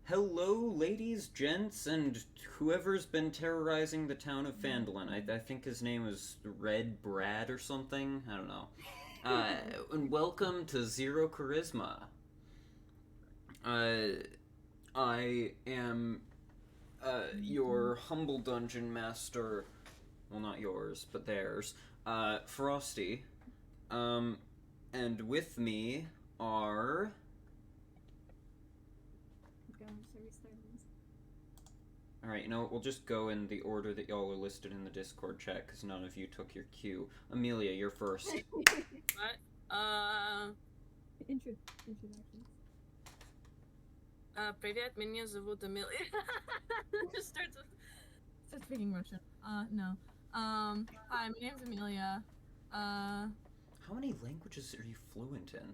Hello, ladies, gents, and whoever's been terrorizing the town of Phandelver. I think his name was Red Brad or something. I don't know. And welcome to Zero Charisma. I am your humble dungeon master. Well, not yours, but theirs. Frosty. And with me are. Alright, you know what, we'll just go in the order that y'all are listed in the Discord chat, because none of you took your cue. Amelia, you're first. What? Introductions. Привет, меня зовут Amelia. Just starts speaking Russian. No. Hi, my name's Amelia. How many languages are you fluent in?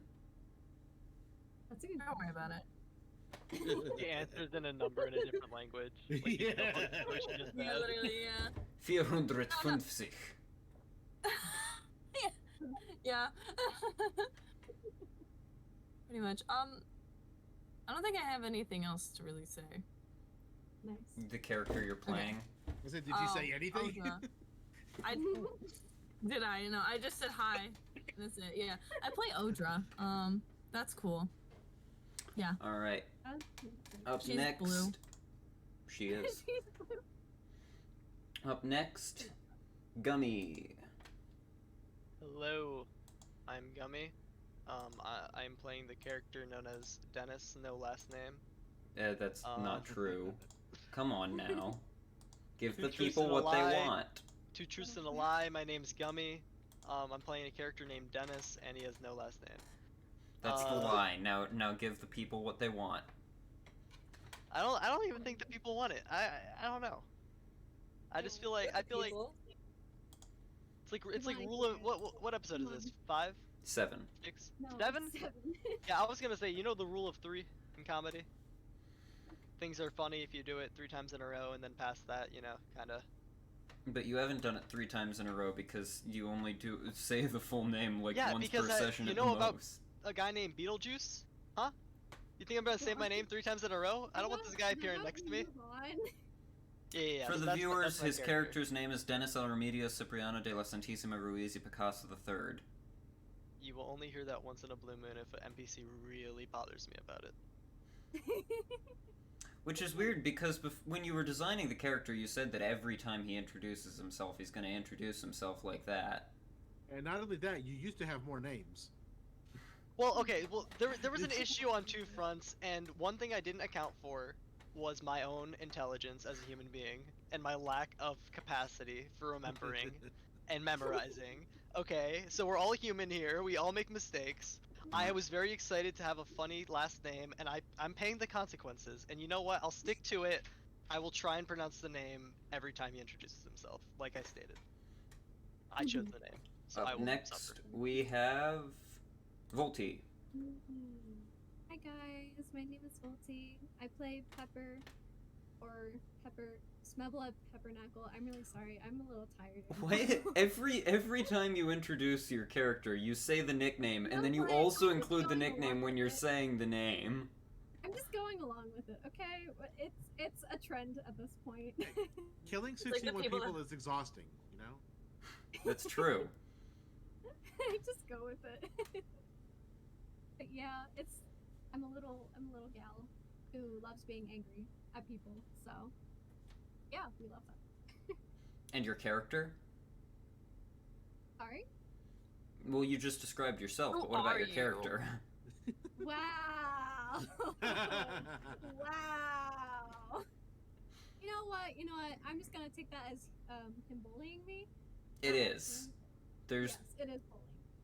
That's a good. Don't worry about it. The answer's in a number in a different language. Like, Yeah. Yeah, literally, yeah. 450. Yeah. Pretty much. I don't think I have anything else to really say. Nice. The character you're playing. I said, did you say anything? Odra. Did I? No, I just said hi. That's it. Yeah, I play Odra. That's cool. Yeah. Alright. Up She's next. blue. She is. Up next, Gummy. Hello, I'm Gummy. I'm playing the character known as Dennis, no last name. That's not true. Come on now. Give Two the truths people and a what they lie. want. Two truths and a lie. My name's Gummy. I'm playing a character named Dennis, and he has no last name. That's the lie. Now give the people what they want. I don't even think that people want it. I don't know. I just feel like it's like rule of what episode is this? 5? 7. 6? No, 7? 7. Yeah, I was gonna say, you know the rule of 3 in comedy? Things are funny if you do it 3 times in a row, and then past that, you know, kinda. But you haven't done it 3 times in a row because you only say the full name like Yeah, once because per session you at know the about- most. A guy named Beetlejuice? Huh? You think I'm gonna say my name 3 times in a row? I don't want this guy appearing next to me. Yeah. For so the that's viewers, my his character's name is Dennis El Remedios Cipriano de la Santisima Ruiz y Picasso III. You will only hear that once in a blue moon if an NPC really bothers me about it. Which is weird because when you were designing the character, you said that every time he introduces himself, he's going to introduce himself like that. And not only that, you used to have more names. Well, okay, there was an issue on 2 fronts, and one thing I didn't account for was my own intelligence as a human being, and my lack of capacity for remembering and memorizing. Okay, so we're all human here, we all make mistakes. I was very excited to have a funny last name, and I'm paying the consequences, and you know what, I'll stick to it. I will try and pronounce the name every time he introduces himself, like I stated. I chose the name, so I Up will next, suffer. we have Volti. Hi guys, my name is Volti. I play Pepper, or Smebbla Peppernackle. I'm really sorry. I'm a little tired. What? Every time you introduce your character, you say the nickname, and then you But also I'm include the going nickname along when with you're it. saying the name. I'm just going along with it, okay? It's a trend at this point. Killing like the 61 people people is exhausting, you know? That's true. I just go with it. But yeah, I'm a little gal who loves being angry at people. So yeah, we love that. And your character? Sorry. Well, you just described yourself, Who but what about are your you? character? Wow. Wow. You know what? I'm just gonna take that as him bullying me. It is. Yes, it is bullying.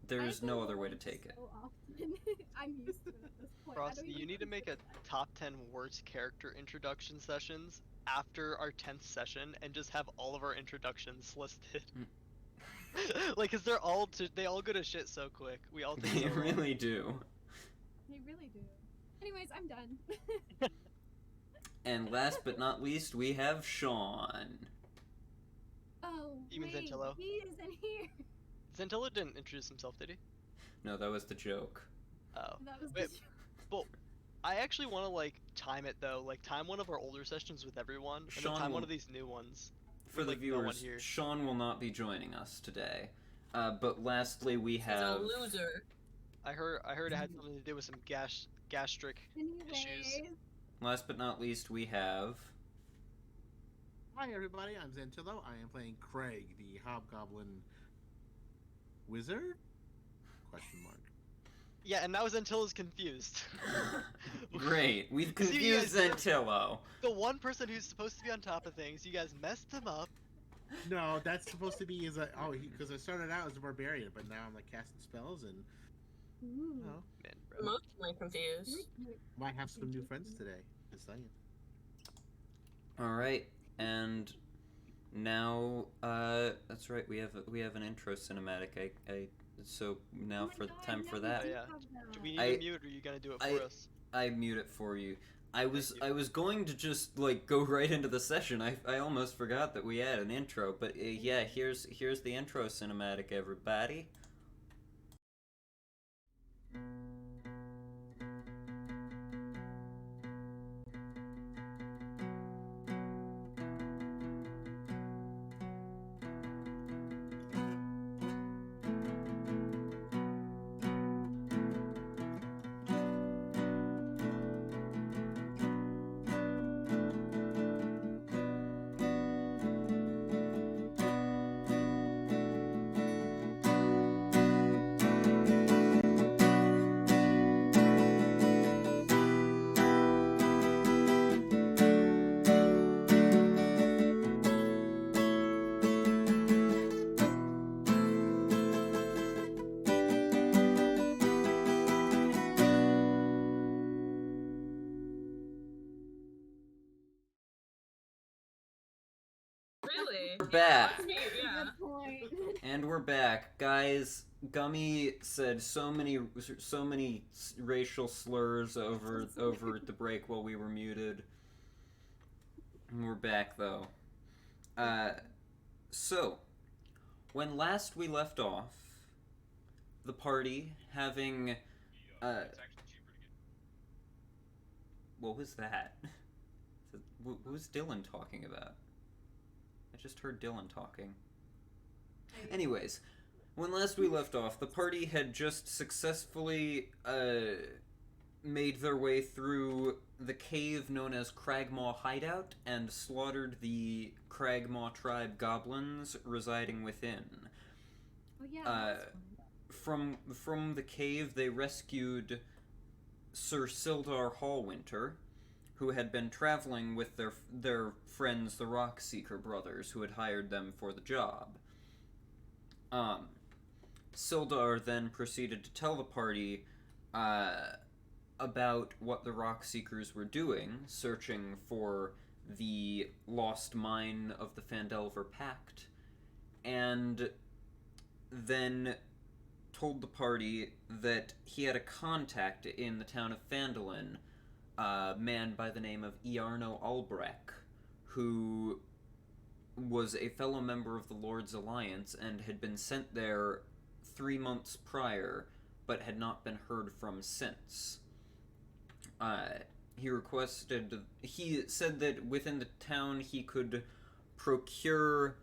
There's I've no been other way to bullied take it. so often. I'm used to it at this point. I don't Frosty, even you need to make a consider that. top 10 worst character introduction sessions after our 10th session and just have all of our introductions listed. Like, cause they all go to shit so quick. We all take They so long. really do. They really do. Anyways, I'm done. And last but not least, we have Shaun. Oh, Even wait, Xantilo? he isn't here. Xantilo didn't introduce himself, did he? No, that was the joke. Oh. That was Wait, the Well, I actually want to like time it though, like time one of our older sessions with everyone, and Shaun then time will- one of these new ones. For with, the like, no one viewers, here. Shaun will not be joining us today. But lastly, we He's have. a loser. I heard it had something to do with some gastric issues. Anyways, Last but not least, we have. Hi everybody, I'm Xantilo. I am playing Craig, the Hobgoblin Wizard? Question mark. Yeah, and now Xantilo's confused. Great, we've See, confused you guys- Xantilo. The one person who's supposed to be on top of things, you guys messed him up. No, that's supposed to be because I started out as a barbarian, but now I'm like casting spells and ooh, oh, Man, bro. Emotionally confused. might have some new friends today. Just saying. All right, and now that's right. We have an intro cinematic. So now oh my for God, time yeah, for we that. do Yeah. have that. Do we need I- a mute, or are you gonna do it for us? I mute it for you. I was you. going to just like go right into the session. I almost forgot that we had an intro, but yeah, here's the intro cinematic, everybody. Really? We're back. That's me, yeah. Good point. And we're back, guys. Gummy said so many racial slurs over the break while we were muted. And we're back though. So when last we left off, the party having what was that? Who's Dylan talking about? I just heard Dylan talking. Anyways, when last we left off, the party had just successfully made their way through the cave known as Cragmaw Hideout and slaughtered the Cragmaw tribe goblins residing within. Oh yeah. That's fun. From the cave, they rescued Sir Sildar Hallwinter, who had been traveling with their friends, the Rockseeker brothers, who had hired them for the job. Sildar then proceeded to tell the party about what the Rockseekers were doing, searching for the lost mine of the Phandelver Pact, and then told the party that he had a contact in the town of Phandalin, a man by the name of Iarno Albrecht, who was a fellow member of the Lord's Alliance and had been sent there 3 months prior, but had not been heard from since. He said that within the town he could procure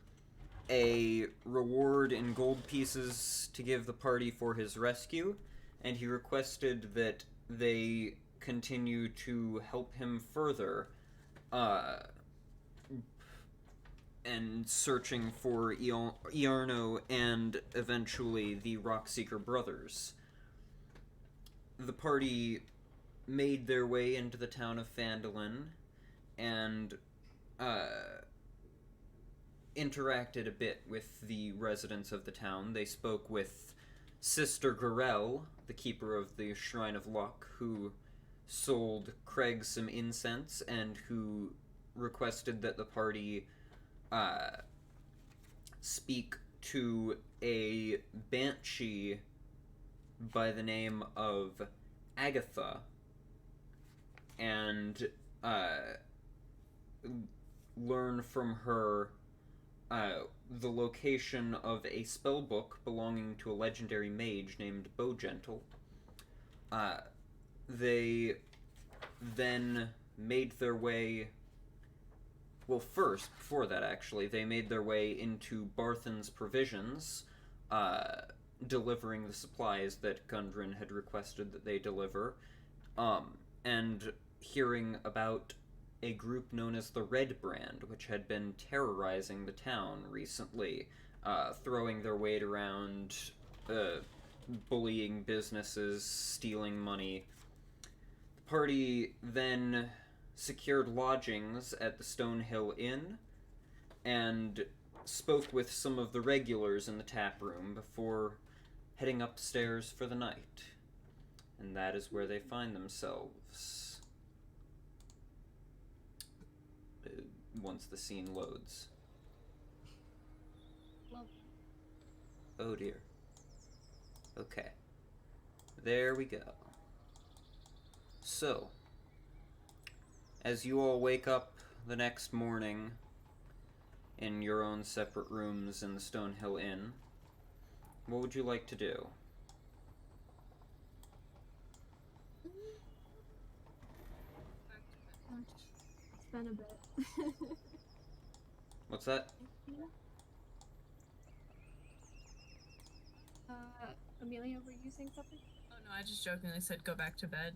a reward in gold pieces to give the party for his rescue, and he requested that they continue to help him further and searching for Iarno and eventually the Rockseeker brothers. The party made their way into the town of Phandalin and interacted a bit with the residents of the town. They spoke with Sister Gorel, the keeper of the Shrine of Luck, who sold Craig some incense and who requested that the party speak to a banshee by the name of Agatha and learn from her the location of a spell book belonging to a legendary mage named Bowgentle. They then made their way... Well, first, before that actually, they made their way into Barthen's Provisions, delivering the supplies that Gundren had requested that they deliver, and hearing about a group known as the Red Brand, which had been terrorizing the town recently, throwing their weight around, bullying businesses, stealing money. The party then secured lodgings at the Stonehill Inn, and spoke with some of the regulars in the tap room before heading upstairs for the night. And that is where they find themselves once the scene loads. Well, Oh dear. Okay. There we go. So, as you all wake up the next morning in your own separate rooms in the Stonehill Inn, what would you like to do? it's been a bit. What's that? Amelia, were you saying something? Oh no, I just jokingly said go back to bed.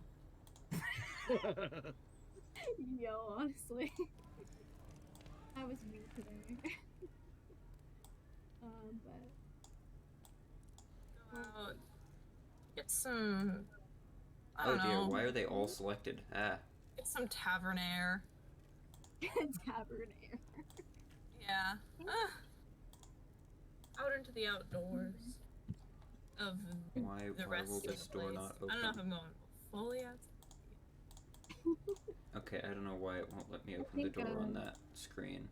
Yo, honestly. I was weak today. Go out, get some. I Oh don't dear, know. why are they all selected? Ah. Get some tavern air. Tavern air. Yeah. Out into the outdoors of Why the will rest this of the door place. not I don't know if open? I'm going fully out. Okay, I don't know why it won't let me open the think, door on that screen.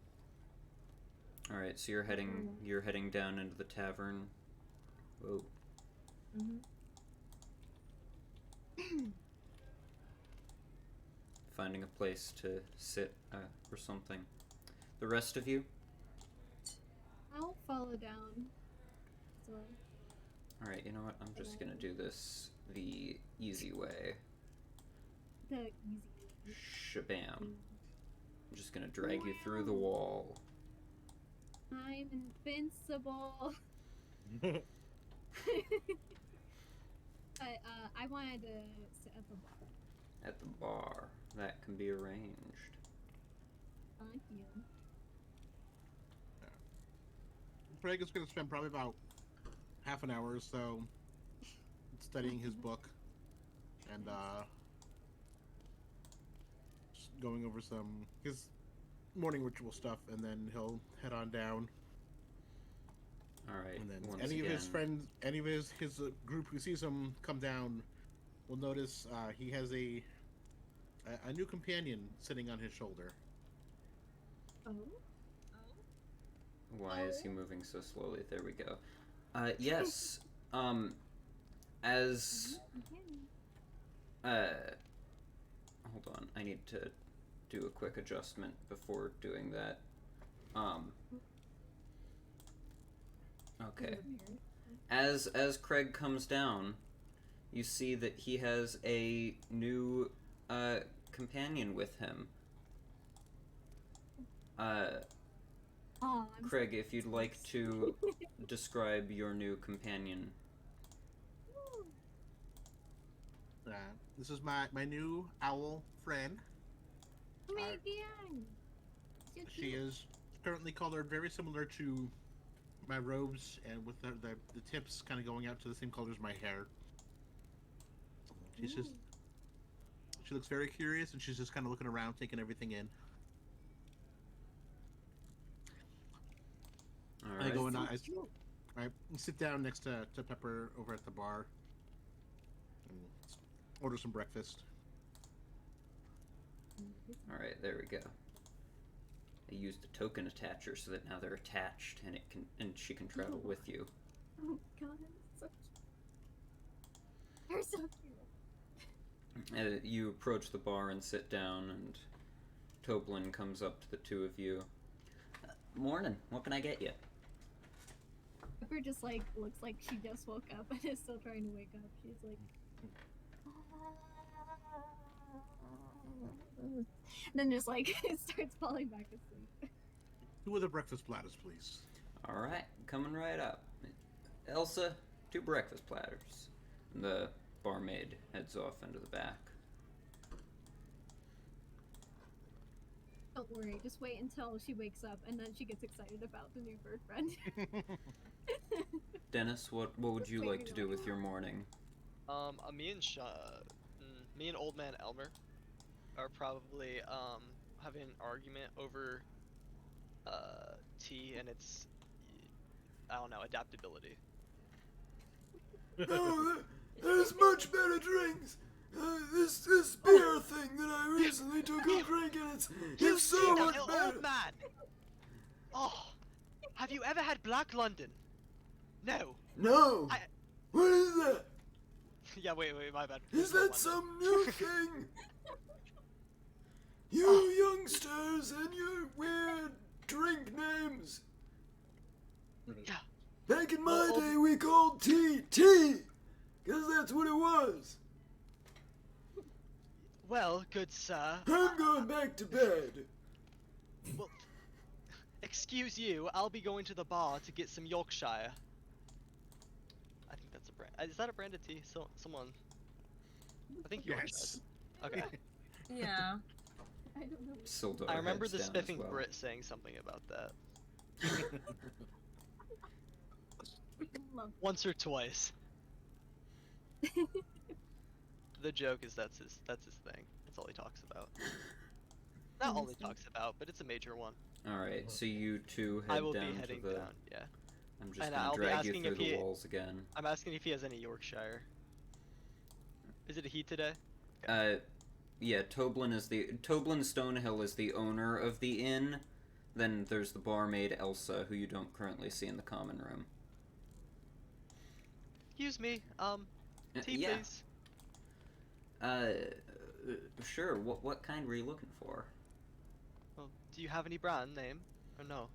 Alright, so you're heading down into the tavern. Whoa. Finding a place to sit or something. The rest of you? I'll follow down. So, Alright, you know what? I'm just gonna do this the easy way. the easy. Shabam. I'm just gonna drag you through the wall. I'm invincible. But I wanted to sit at the bar. At the bar. That can be arranged. Thank you. Craig is going to spend probably about half an hour or so studying his book and just going over his morning ritual stuff, and then he'll head on down. Alright, And then once any again, of his friends, any of his group who sees him come down will notice he has a new companion sitting on his shoulder. Oh. why is he moving so slowly? There we go. Yes, as... hold on, I need to do a quick adjustment before doing that. Okay. As Craig comes down, you see that he has a new companion with him. Oh, I'm Craig, if you'd like to describe your new companion. This is my new owl friend. Muy bien. She is currently colored very similar to my robes, and with the tips kind of going out to the same color as my hair. She's just, she looks very curious, and she's just kind of looking around, taking everything in. All right. I go and I sit down next to Pepper over at the bar and order some breakfast. All right, there we go. I used the token attacher so that now they're attached, and she can travel with you. Oh god, so cute. You're so cute. You approach the bar and sit down, and Toblin comes up to the two of you. Morning. What can I get you? Pepper just like looks like she just woke up and is still trying to wake up. She's like, then just like starts falling back asleep. 2 other breakfast platters, please. Alright, coming right up. Elsa, 2 breakfast platters. The barmaid heads off into the back. Don't worry, just wait until she wakes up and then she gets excited about the new bird friend. Dennis, what would you like to do with your morning? Me and old man Elmer are probably having an argument over tea and its, I don't know, adaptability. Oh, there's much better drinks. This beer thing that I recently took a drink and it's so much better. Old man! Oh, have you ever had Black London? No. No. What is that? Yeah, wait, my bad. Is that some new thing? You youngsters and your weird drink names. Yeah. Back in my day, we called tea, because that's what it was. Well, good sir. I'm going back to bed. Well, excuse you, I'll be going to the bar to get some Yorkshire. I think that's a brand. Is that a brand of tea? Someone. I think Yorkshire. Yes. Okay. Yeah. I don't know. Sildar I remember heads the down spiffing as well. Brit saying something about that. Love. Once or twice. The joke is that's his thing. That's all he talks about. Not all he talks about, but it's a major one. Alright, so you 2 head I will be down heading to the... down, yeah. I'm just And gonna I'll be drag you asking through if the he- walls again. I'm asking if he has any Yorkshire. Is it a he today? Yeah, Toblin Stonehill is the owner of the inn. Then there's the barmaid Elsa, who you don't currently see in the common room. Excuse me, tea yeah. please. Sure. What kind were you looking for? Well, do you have any brand name? Or no?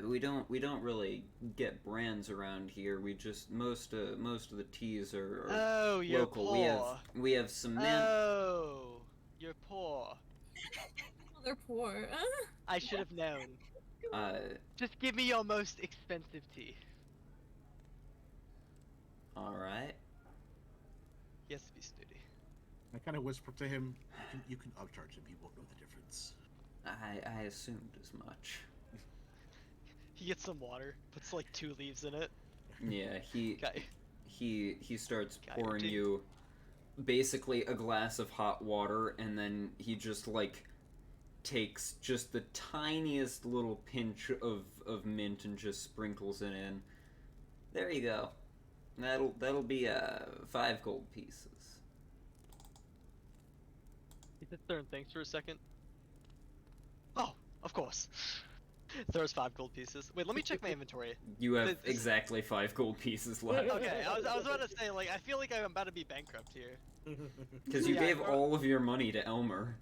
We don't really get brands around here. We just most of the teas are Oh, you're local. poor. We have some mint. Oh, you're poor. Well, they're poor. I should have known. Just give me your most expensive tea. All right. He has to be snooty. I kind of whisper to him, you can upcharge him, he won't know the difference. I assumed as much. He gets some water, puts like 2 leaves in it. Yeah, Okay. he starts Got your pouring tea. you basically a glass of hot water, and then he just like takes just the tiniest little pinch of mint and just sprinkles it in. There you go. That'll be 5 gold pieces. He sits there and thinks for a second. Oh, of course. Throws 5 gold pieces. Wait, let me check my inventory. You have This- exactly 5 gold pieces left. Okay, I was about to say, like, I feel like I'm about to be bankrupt here. Because you Yeah, gave bro. all of your money to Elmer.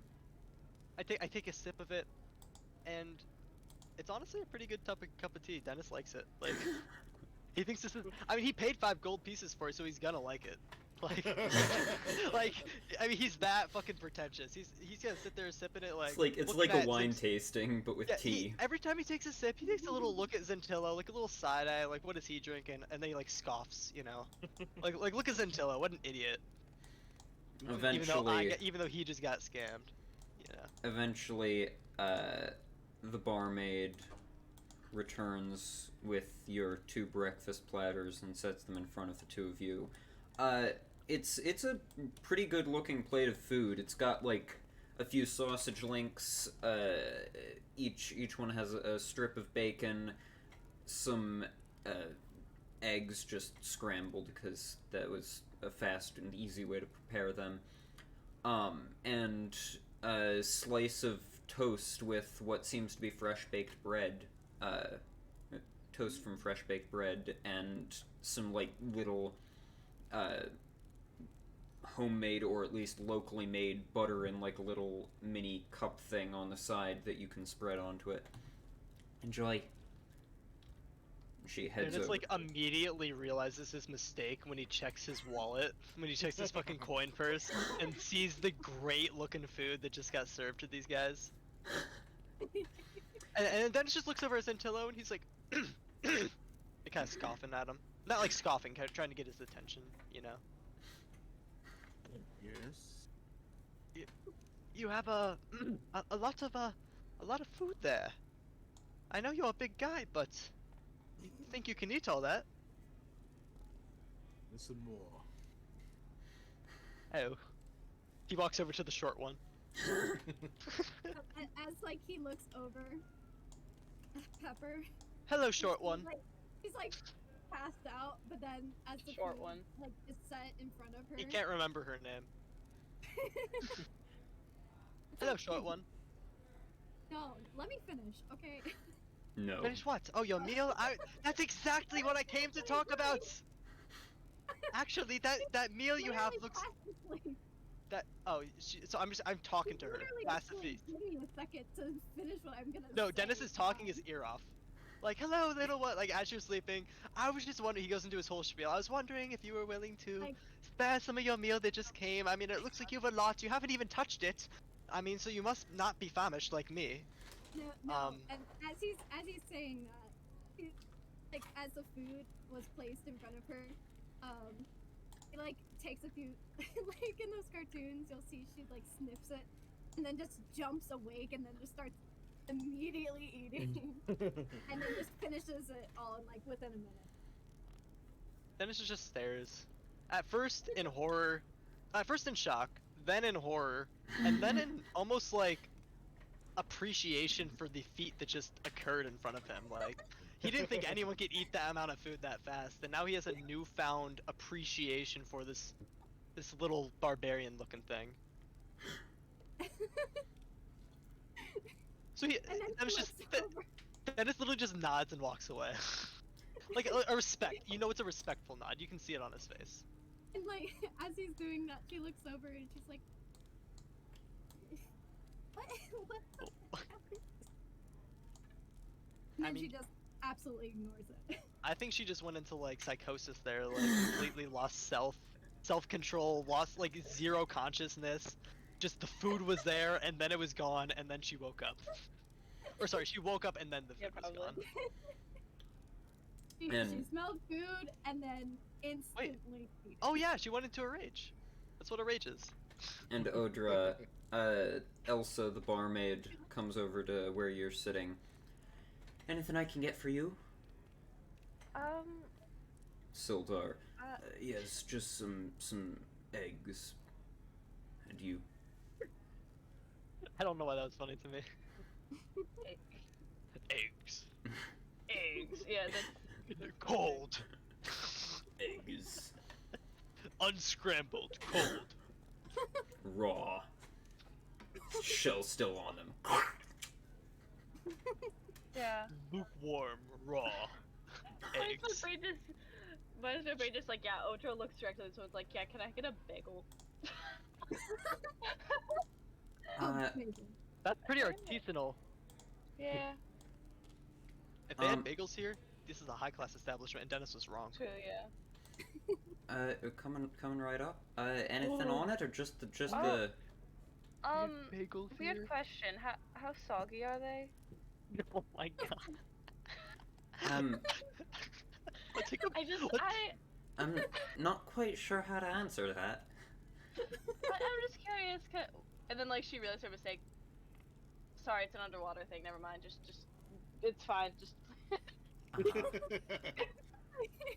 I take a sip of it, and it's honestly a pretty good cup of tea. Dennis likes it. Like, he thinks this is. I mean, he paid 5 gold pieces for it, so he's gonna like it. Like, I mean, he's that fucking pretentious. He's gonna sit there sipping it like. It's looking like a at wine Zim- tasting, but with Yeah, tea. every time he takes a sip, he takes a little look at Xantilo, like a little side eye, like what is he drinking? And then he like scoffs, you know, like look at Xantilo, what an idiot. Eventually, Even though he just got scammed, you know. Eventually, the barmaid returns with your 2 breakfast platters and sets them in front of the 2 of you. It's a pretty good looking plate of food. It's got like a few sausage links. Each one has a strip of bacon, some eggs just scrambled because that was a fast and easy way to prepare them. And a slice of toast with what seems to be fresh baked bread. Toast from fresh baked bread and some like little homemade or at least locally made butter in like a little mini cup thing on the side that you can spread onto it. Enjoy. She heads Dennis over. like immediately realizes his mistake when he checks his wallet, when he checks his fucking coin purse, and sees the great looking food that just got served to these guys. And Dennis just looks over at Xantilo and he's like, kind of scoffing at him. Not like scoffing, kind of trying to get his attention, you know. Yes. You have a lot of food there. I know you're a big guy, but you think you can eat all that? Listen more. Oh. He walks over to the short one. As like he looks over at Pepper. Hello, short one. He's like passed out, but then as the Short food, one. like is set in front of her. He can't remember her name. Hello, short one. No, let me finish, okay? No. Finish what? Oh, your meal? That's exactly what I came to talk about! Actually, that meal you have looks... So I'm talking to her. Literally That's just the like, feast. give me a second to finish what I'm gonna No, say. Dennis is talking his ear off. Like, hello, little one. Like, as you're sleeping, I was just wondering. He goes into his whole spiel. I was wondering if you were willing to Like- spare some of your meal that just came. I mean, it looks like you have a lot. You haven't even touched it. I mean, so you must not be famished like me. No, and as he's saying that, like as the food was placed in front of her, he like takes a few, like in those cartoons, you'll see she like sniffs it, and then just jumps awake and then just starts immediately eating, and then just finishes it all in like within a minute. Dennis just stares. At first in horror, at first in shock, then in horror, and then in almost like appreciation for the feat that just occurred in front of him. Like, he didn't think anyone could eat that amount of food that fast, and now he has a newfound appreciation for this little barbarian looking thing. So he, And then Dennis he just, looks over. Dennis literally just nods and walks away. Like a respect, you know, it's a respectful nod. You can see it on his face. And like as he's doing that, she looks over and she's like, "What the heck?" And I then she mean- just absolutely ignores it. I think she just went into like psychosis there, like completely lost self-control, lost like zero consciousness. Just the food was there and then it was gone and then she woke up. Or sorry, she woke up and then the food Yeah, was gone. probably. She And- smelled food and then instantly. Oh yeah, she went into a rage. That's what a rage is. And Odra, Elsa, the barmaid, comes over to where you're sitting. Anything I can get for you? Sildar. Yes, just some eggs. And you? I don't know why that was funny to me. Eggs. Eggs. Yeah, that's They're cold. Eggs. Unscrambled. Cold. Raw. Shell still on them. yeah. Lukewarm. Raw. Why is Eggs. my brain just like, yeah, Odra looks directly, so it's like, yeah, can I get a bagel? Amazing. That's pretty artisanal. Yeah, If they had Um, bagels here, this is a high-class establishment, and Dennis was wrong. true, yeah. Coming right up. Anything on it, or just the Oh. Bagels Weird here? question. How soggy are they? Oh my god. Let's take a I'm not quite sure how to answer that. I'm just curious. And then like she realized her mistake. Sorry, it's an underwater thing. Never mind. Just, it's fine. Just.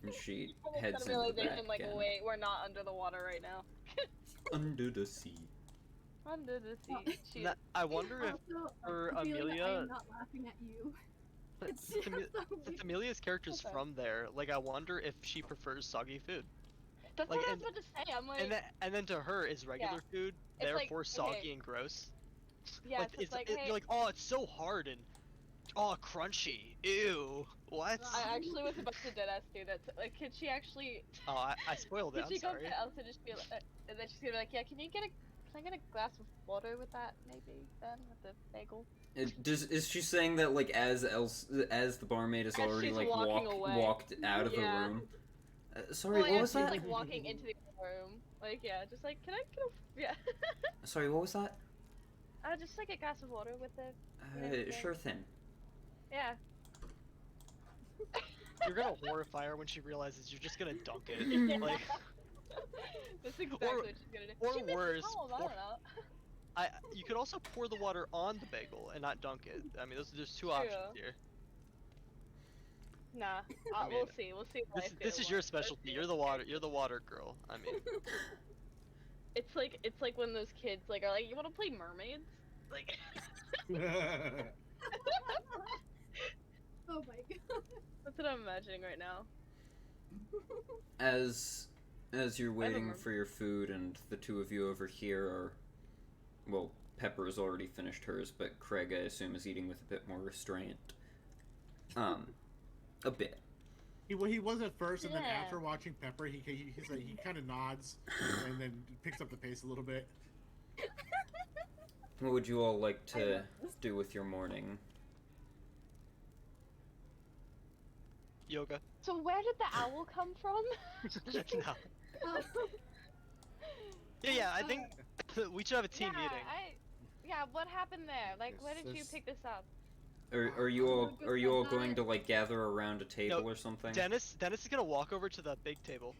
And she I just heads got a into the realization, back like, again. wait, we're not under the water right now. Under the sea. Under the sea. She, I wonder if Also, for Amelia, I Amelia- am not laughing at you. It's since, just so Since weird. Amelia's character's Okay. from there, like I wonder if she prefers soggy food. that's like, what I and- was about to say. I'm like, And then to her is regular food, It's like, therefore soggy okay. and gross. yeah, Like, so it's like, hey, you're like, oh, it's so hard and oh, crunchy. Ew. What? I actually was about to deadass do that. Like, could she actually? Oh, I spoiled it. Could I'm she go sorry. to Elsa and just be like, and then she's gonna be like, yeah, can you get Can I get a glass of water with that, maybe, then, with the bagel? Is she saying that, like, as the barmaid has As already, she's like, walking away. walked out of the Yeah. room? Sorry, Well, what yeah, was she's, that? like, walking into the room. Like, yeah, just like, can I get a... Yeah. Sorry, what was that? Just, like, a glass of water with the... Sure thing. Yeah. You're gonna horrify her when she realizes you're just gonna dunk it. Yeah. Like, That's exactly what she's gonna do. or She missed worse, home, I don't know. you could also pour the water on the bagel and not dunk it. I mean, there's two options here. Nah, I mean, we'll see. We'll see. This is your specialty. You're the water girl. I mean, It's like when those kids like are like, you want to play mermaids? Like. Oh my god. That's what I'm imagining right now. As you're waiting remember. for your food and the two of you over here are, well, Pepper has already finished hers, but Craig, I assume, is eating with a bit more restraint. A bit. He was at first, and then Yeah. after watching Pepper, he kind of nods, and then picks up the pace a little bit. What would you all like to do with your morning? yoga. So where did the owl come from? No. Oh, Yeah, I think we should have a team yeah, meeting. Yeah, what happened there? Like, where did you This- pick this up? Are you all going to like gather around a table No, or something? Dennis is gonna walk over to the big table,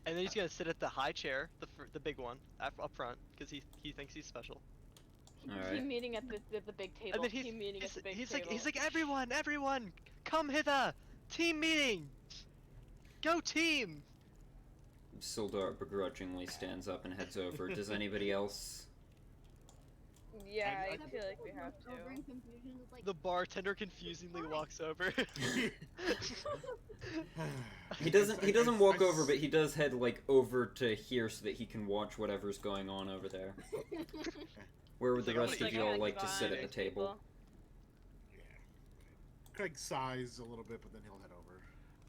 and then he's gonna sit at the high chair, the big one up front, because he thinks he's special. Alright. Team meeting at the big table. And then Team meeting at the big he's table. like everyone, come hither, team meeting, go team. Sildar begrudgingly stands up and heads over. Does anybody else? Yeah, I- I feel like we have Over to. in confusion, it's like, The bartender confusingly walks over. He doesn't walk over, but he does head like over to here so that he can watch whatever's going on over there. Where would the It's like, rest oh, of you you all gotta like to sit at the table? Yeah. Craig sighs a little bit, but then he'll head over.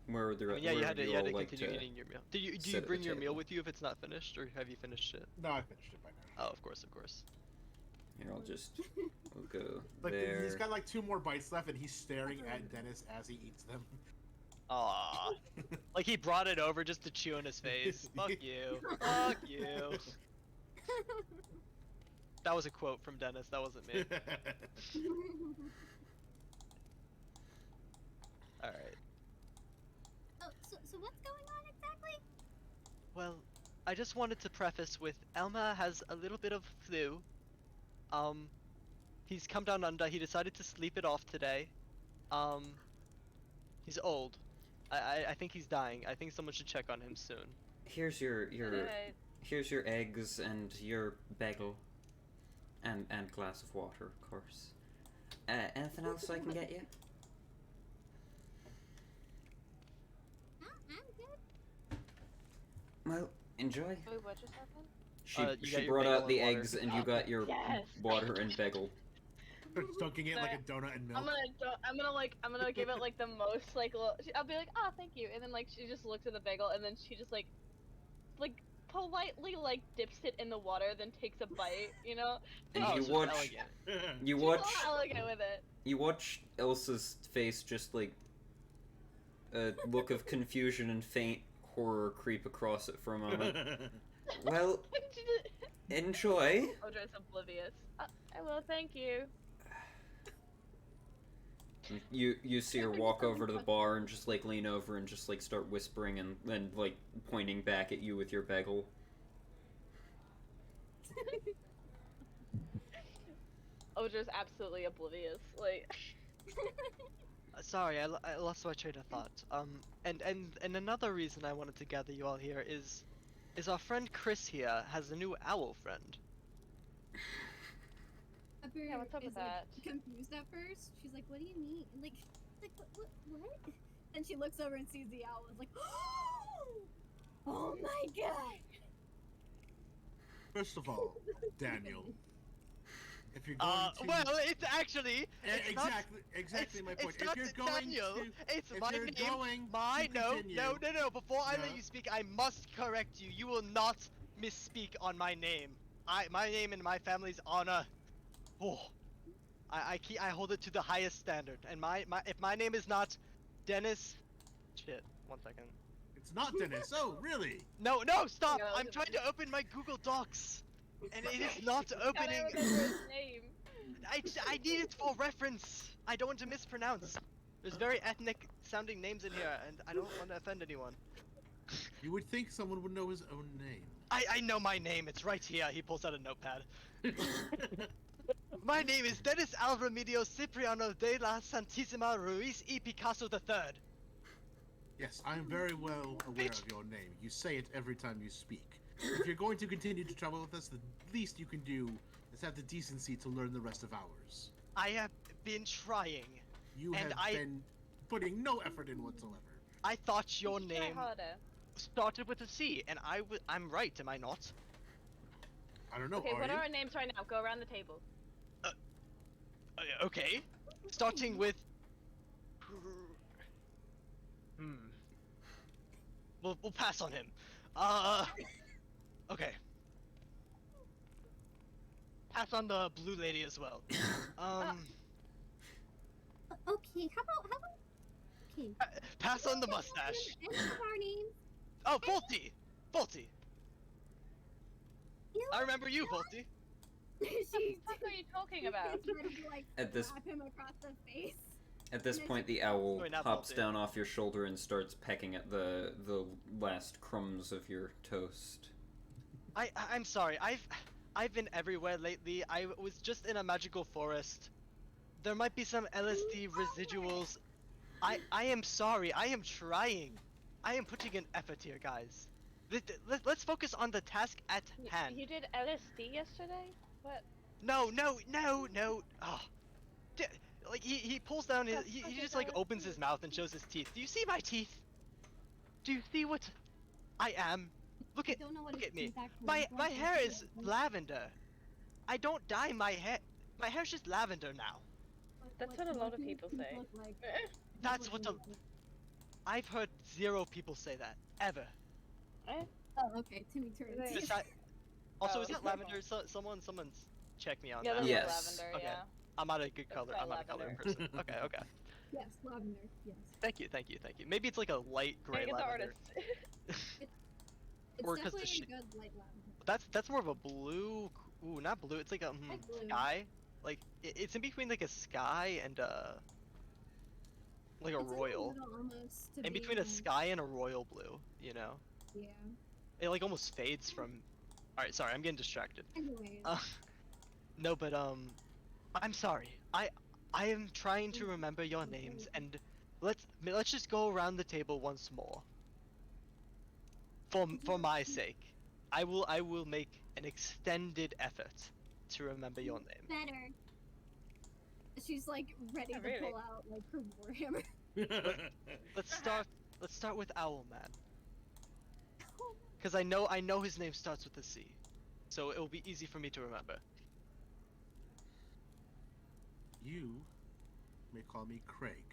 Where would the I rest mean, yeah, of you had to like continue to? eating your meal. Do you sit at the bring your meal table? with you if it's not finished, or have you finished it? No, I finished it by now. Oh, of course. Here, we'll go Like there. he's got like 2 more bites left, and he's staring at Dennis as he eats them. Aww. Like he brought it over just to chew in his face. Fuck you. Fuck you. That was a quote from Dennis, that wasn't me. Alright. oh, so what's going on exactly? Well, I just wanted to preface with Elmer has a little bit of flu. He's come down under, he decided to sleep it off today. He's old. I think he's dying. I think someone should check on him soon. Here's your Alright. here's your eggs and your bagel, and glass of water, of course. Anything else I can get you? I'm good. Well, enjoy. Wait, what just happened? She You got she your brought bagel out the and water. eggs, and you got your Yes. water and bagel. Dunking it like a donut in milk. I'm gonna give it like the most like I'll be like, oh, thank you, and then like she just looks at the bagel and then she just like politely like dips it in the water, then takes a bite, you know. And Oh, you so watch elegant. you She's watch all elegant with it. you watch Elsa's face just like a look of confusion and faint horror creep across it for a moment. Well, She did- enjoy. Odra's oblivious. I will, thank you. You see her walk over to the bar and just like lean over and just like start whispering and like pointing back at you with your bagel. Odra's absolutely oblivious. Like, Sorry, I lost my train of thought. And another reason I wanted to gather you all here is our friend Chris here has a new owl friend. Pepper Yeah, what's up is with like that? confused at first. She's like, "What do you mean?" Like what? And she looks over and sees the owl. And is like, "Oh my god!" First of all, Daniel, if you're going to Well, it's actually it's not- exactly my point. It's not If you're going Daniel, to, it's if my you're name. going My to no. continue, Before I let No. you speak, I must correct you. You will not misspeak on my name. my name and my family's honor. Oh, I hold it to the highest standard. And if my name is not Dennis, shit. 1 second. It's not Dennis. Oh, really? No, stop! Yeah, I'm look at trying to open my Google Docs, and it is not Gotta opening. remember his name. I need it for reference. I don't want to mispronounce. There's very ethnic sounding names in here, and I don't want to offend anyone. You would think someone would know his own name. I know my name. It's right here. He pulls out a notepad. My name is Dennis Remedios Cipriano de la Santisima Ruiz y Picasso III. Yes, I am very well aware of your name. You say it every time you speak. If you're going to continue to travel with us, the least you can do is have the decency to learn the rest of ours. I have been trying. You And have been putting no effort in whatsoever. I thought your Try name harder. started with a C, and I'm right, am I not? I don't know, Okay, are what you? are our names right now? Go around the table. Okay. Starting with... We'll pass on him. Okay. Pass on the blue lady as well. Okay, how about okay. Pass on the mustache. Any of our names. Oh, Volty! Volty! You know I remember you, Volty. she What are you talking about? tried to, like, At this- slap him across the face. At this point, the owl Wait, not hops Baltic. down off your shoulder and starts pecking at the last crumbs of your toast. I'm sorry. I've been everywhere lately. I was just in a magical forest. There might be some LSD residuals. I am sorry. I am trying. I am putting an effort here, guys. Let's focus on the task at hand. You did LSD yesterday? What? No. Oh. Like he pulls down his he just like opens his mouth and shows his teeth. Do you see my teeth? Do you see what I am? Look I at don't know what look his at me. teeth actually My look like. hair is lavender. I don't dye my hair. My hair's just lavender now. That's what a lot of people say. That's what the I've heard 0 people say that ever. Oh, okay. Timmy turns. Right. Is that, also, Oh. is that lavender? Someone's check me on Yeah, that. that's Yes. lavender, Okay. yeah. I'm not a good That's color. my I'm not a color lavender. person. Okay. Yes, lavender. Yes. Thank you. Maybe it's like a light gray Make it the lavender. artist. It's Or 'cause the definitely sh- a good light lavender. That's more of a blue. Ooh, not blue. It's like a Like blue. sky. Like it's in between like a sky and like a It's in the royal. middle almost to In be, between a like, sky and a royal blue. You know. Yeah. It like almost fades from. All right, sorry, I'm getting distracted. Anyways. No, but I'm sorry. I am trying to remember your names, and let's just go around the table once more. For my sake, I will make an extended effort to remember your name. Better. She's like ready Yeah, to really. pull out like her warhammer. Let's start with Owlman, because I know his name starts with a C, so it will be easy for me to remember. You may call me Craig.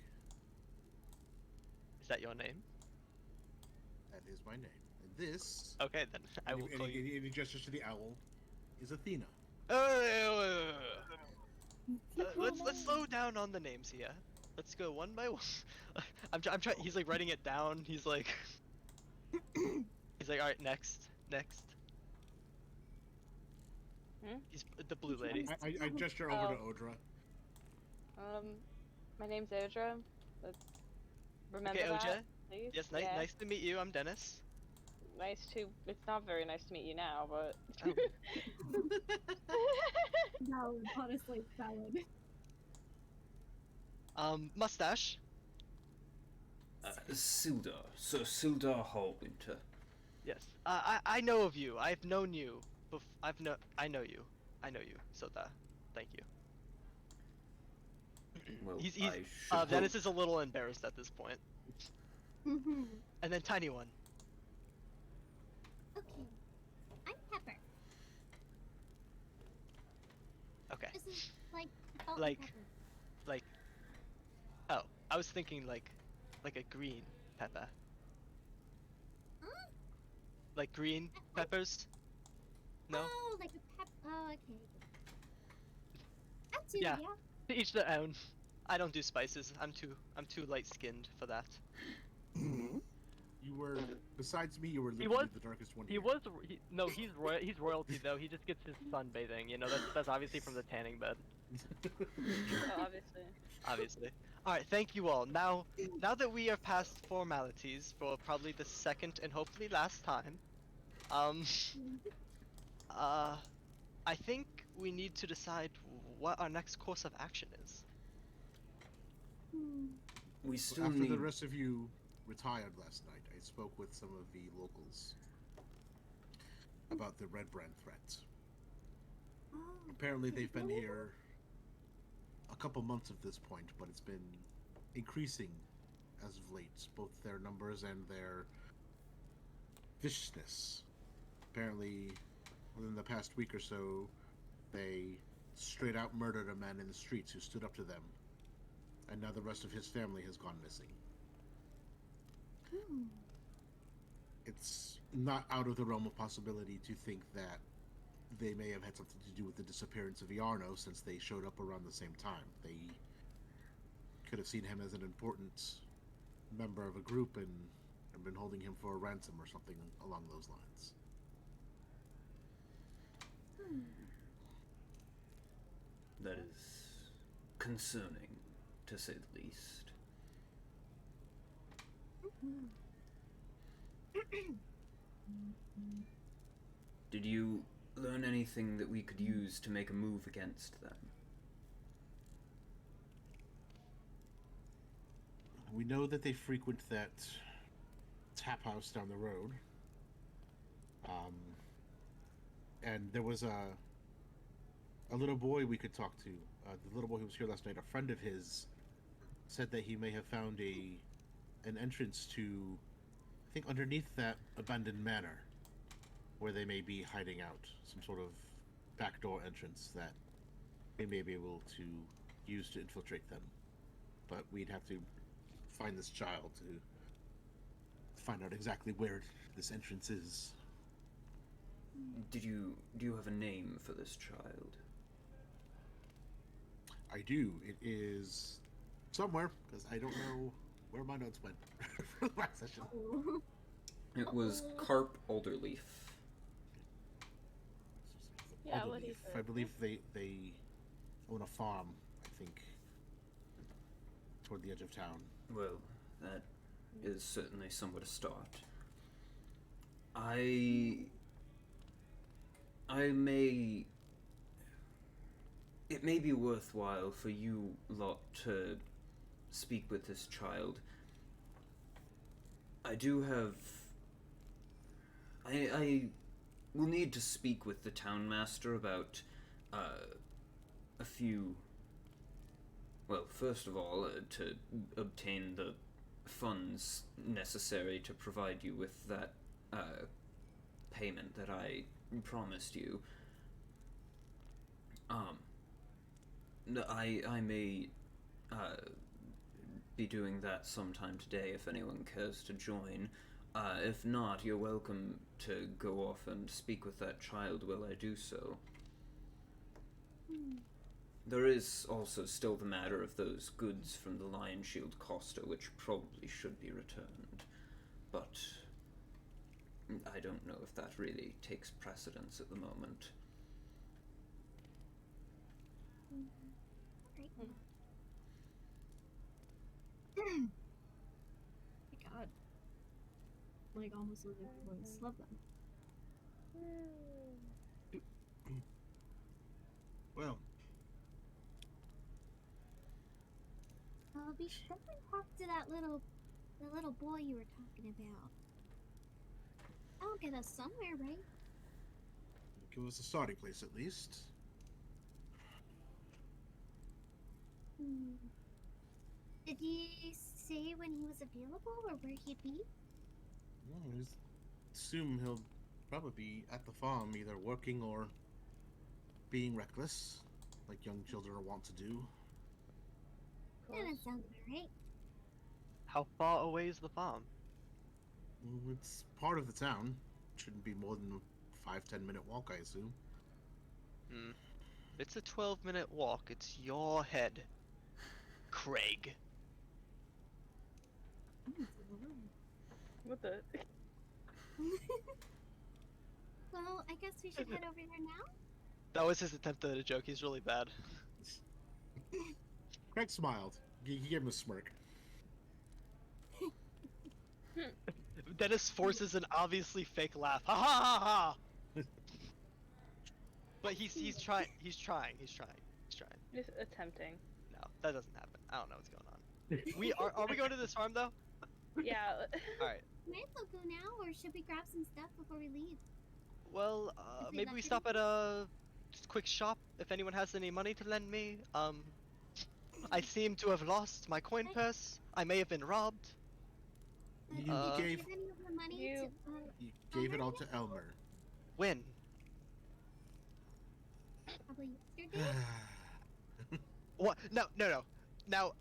Is that your name? That is my name. And this, Okay, then I will call you. and he gestures to the owl, is Athena. Let's slow down on the names here. Let's go one by one. I'm trying. He's like writing it down. He's like, all right, next. He's the blue lady. I gesture over to Odra. My name's Odra. Remember Okay, that, Oja. please? Yes, Yeah. nice to meet you. I'm Dennis. Nice to. It's not very nice to meet you now, but. No, honestly, valid. Mustache. Sildar. Sir Sildar Hallwinter. Yes. I know of you. I've known you. I know you. So thank you. Well, He's I should Dennis hope- is a little embarrassed at this point. Mm-hmm. And then Tiny One. Okay. I'm Pepper. Okay. This is like salt Like- and pepper. Like. Oh, I was thinking like a green pepper. Huh? Like green peppers. No. Oh, like a pep. Oh, okay. That too, Yeah. yeah. To each their own. I don't do spices. I'm too light-skinned for that. You were, besides me, you were He literally was- the darkest one He here. was. No, he's royalty though. He just gets his sunbathing. You know, that's obviously from the tanning bed. Oh, obviously. Obviously. Alright, thank you all. Now that we are past formalities for probably the second and hopefully last time, I think we need to decide what our next course of action is. We still After need. the rest of you retired last night, I spoke with some of the locals about the Red Brand threat. Oh, Apparently they've been here a couple months at this point, but it's been increasing as of late, both their numbers and their viciousness. Apparently, within the past week or so, they straight out murdered a man in the streets who stood up to them, and now the rest of his family has gone missing. It's not out of the realm of possibility to think that they may have had something to do with the disappearance of Iarno, since they showed up around the same time. They could have seen him as an important member of a group and been holding him for a ransom or something along those lines. That is concerning, to say the least. Did you learn anything that we could use to make a move against them? We know that they frequent that tap house down the road. And there was a little boy we could talk to. The little boy who was here last night, a friend of his, said that he may have found an entrance to, I think, underneath that abandoned manor, where they may be hiding out. Some sort of backdoor entrance that they may be able to use to infiltrate them. But we'd have to find this child to find out exactly where this entrance is. Do you have a name for this child? I do. It is somewhere, because I don't know where my notes went for the last session. It was Carp Alderleaf. Yeah, what Alderleaf. he said. I believe they own a farm, I think, toward the edge of town. Well, that is certainly somewhere to start. It may be worthwhile for you lot to speak with this child. I will need to speak with the townmaster about a few. Well, first of all, to obtain the funds necessary to provide you with that payment that I promised you. I may be doing that sometime today if anyone cares to join. If not, you're welcome to go off and speak with that child while I do so. There is also still the matter of those goods from the Lion Shield Costa, which probably should be returned. But I don't know if that really takes precedence at the moment. My god. Like, almost losing my voice. Love them. Well, Be sure to talk to the little boy you were talking about. That'll get us somewhere, right? give us a starting place at least. Did he say when he was available or where he'd be? Well, I assume he'll probably be at the farm, either working or being reckless, like young children are wont to do. Yeah, that sounds alright. How far away is the farm? It's part of the town. Shouldn't be more than 5-10 minute walk, I assume. Hmm. It's a 12-minute walk. It's your head, Craig. What the? Well, I guess we should head over there now. That was his attempt at a joke. He's really bad. Craig smiled. He gave him a smirk. Dennis forces an obviously fake laugh. Ha ha ha ha! But he's trying. He's trying. Just attempting. No, that doesn't happen. I don't know what's going on. We are we going to this farm though? Yeah. All right. Might as well go now, or should we grab some stuff before we leave? Well, If we maybe we left stop at a just quick shop if anyone has any money to lend me. I seem to have lost my coin purse. I may have been robbed. You Did you gave give any of the money You- you gave it all to Elmer. When? probably yesterday? What? No. Now,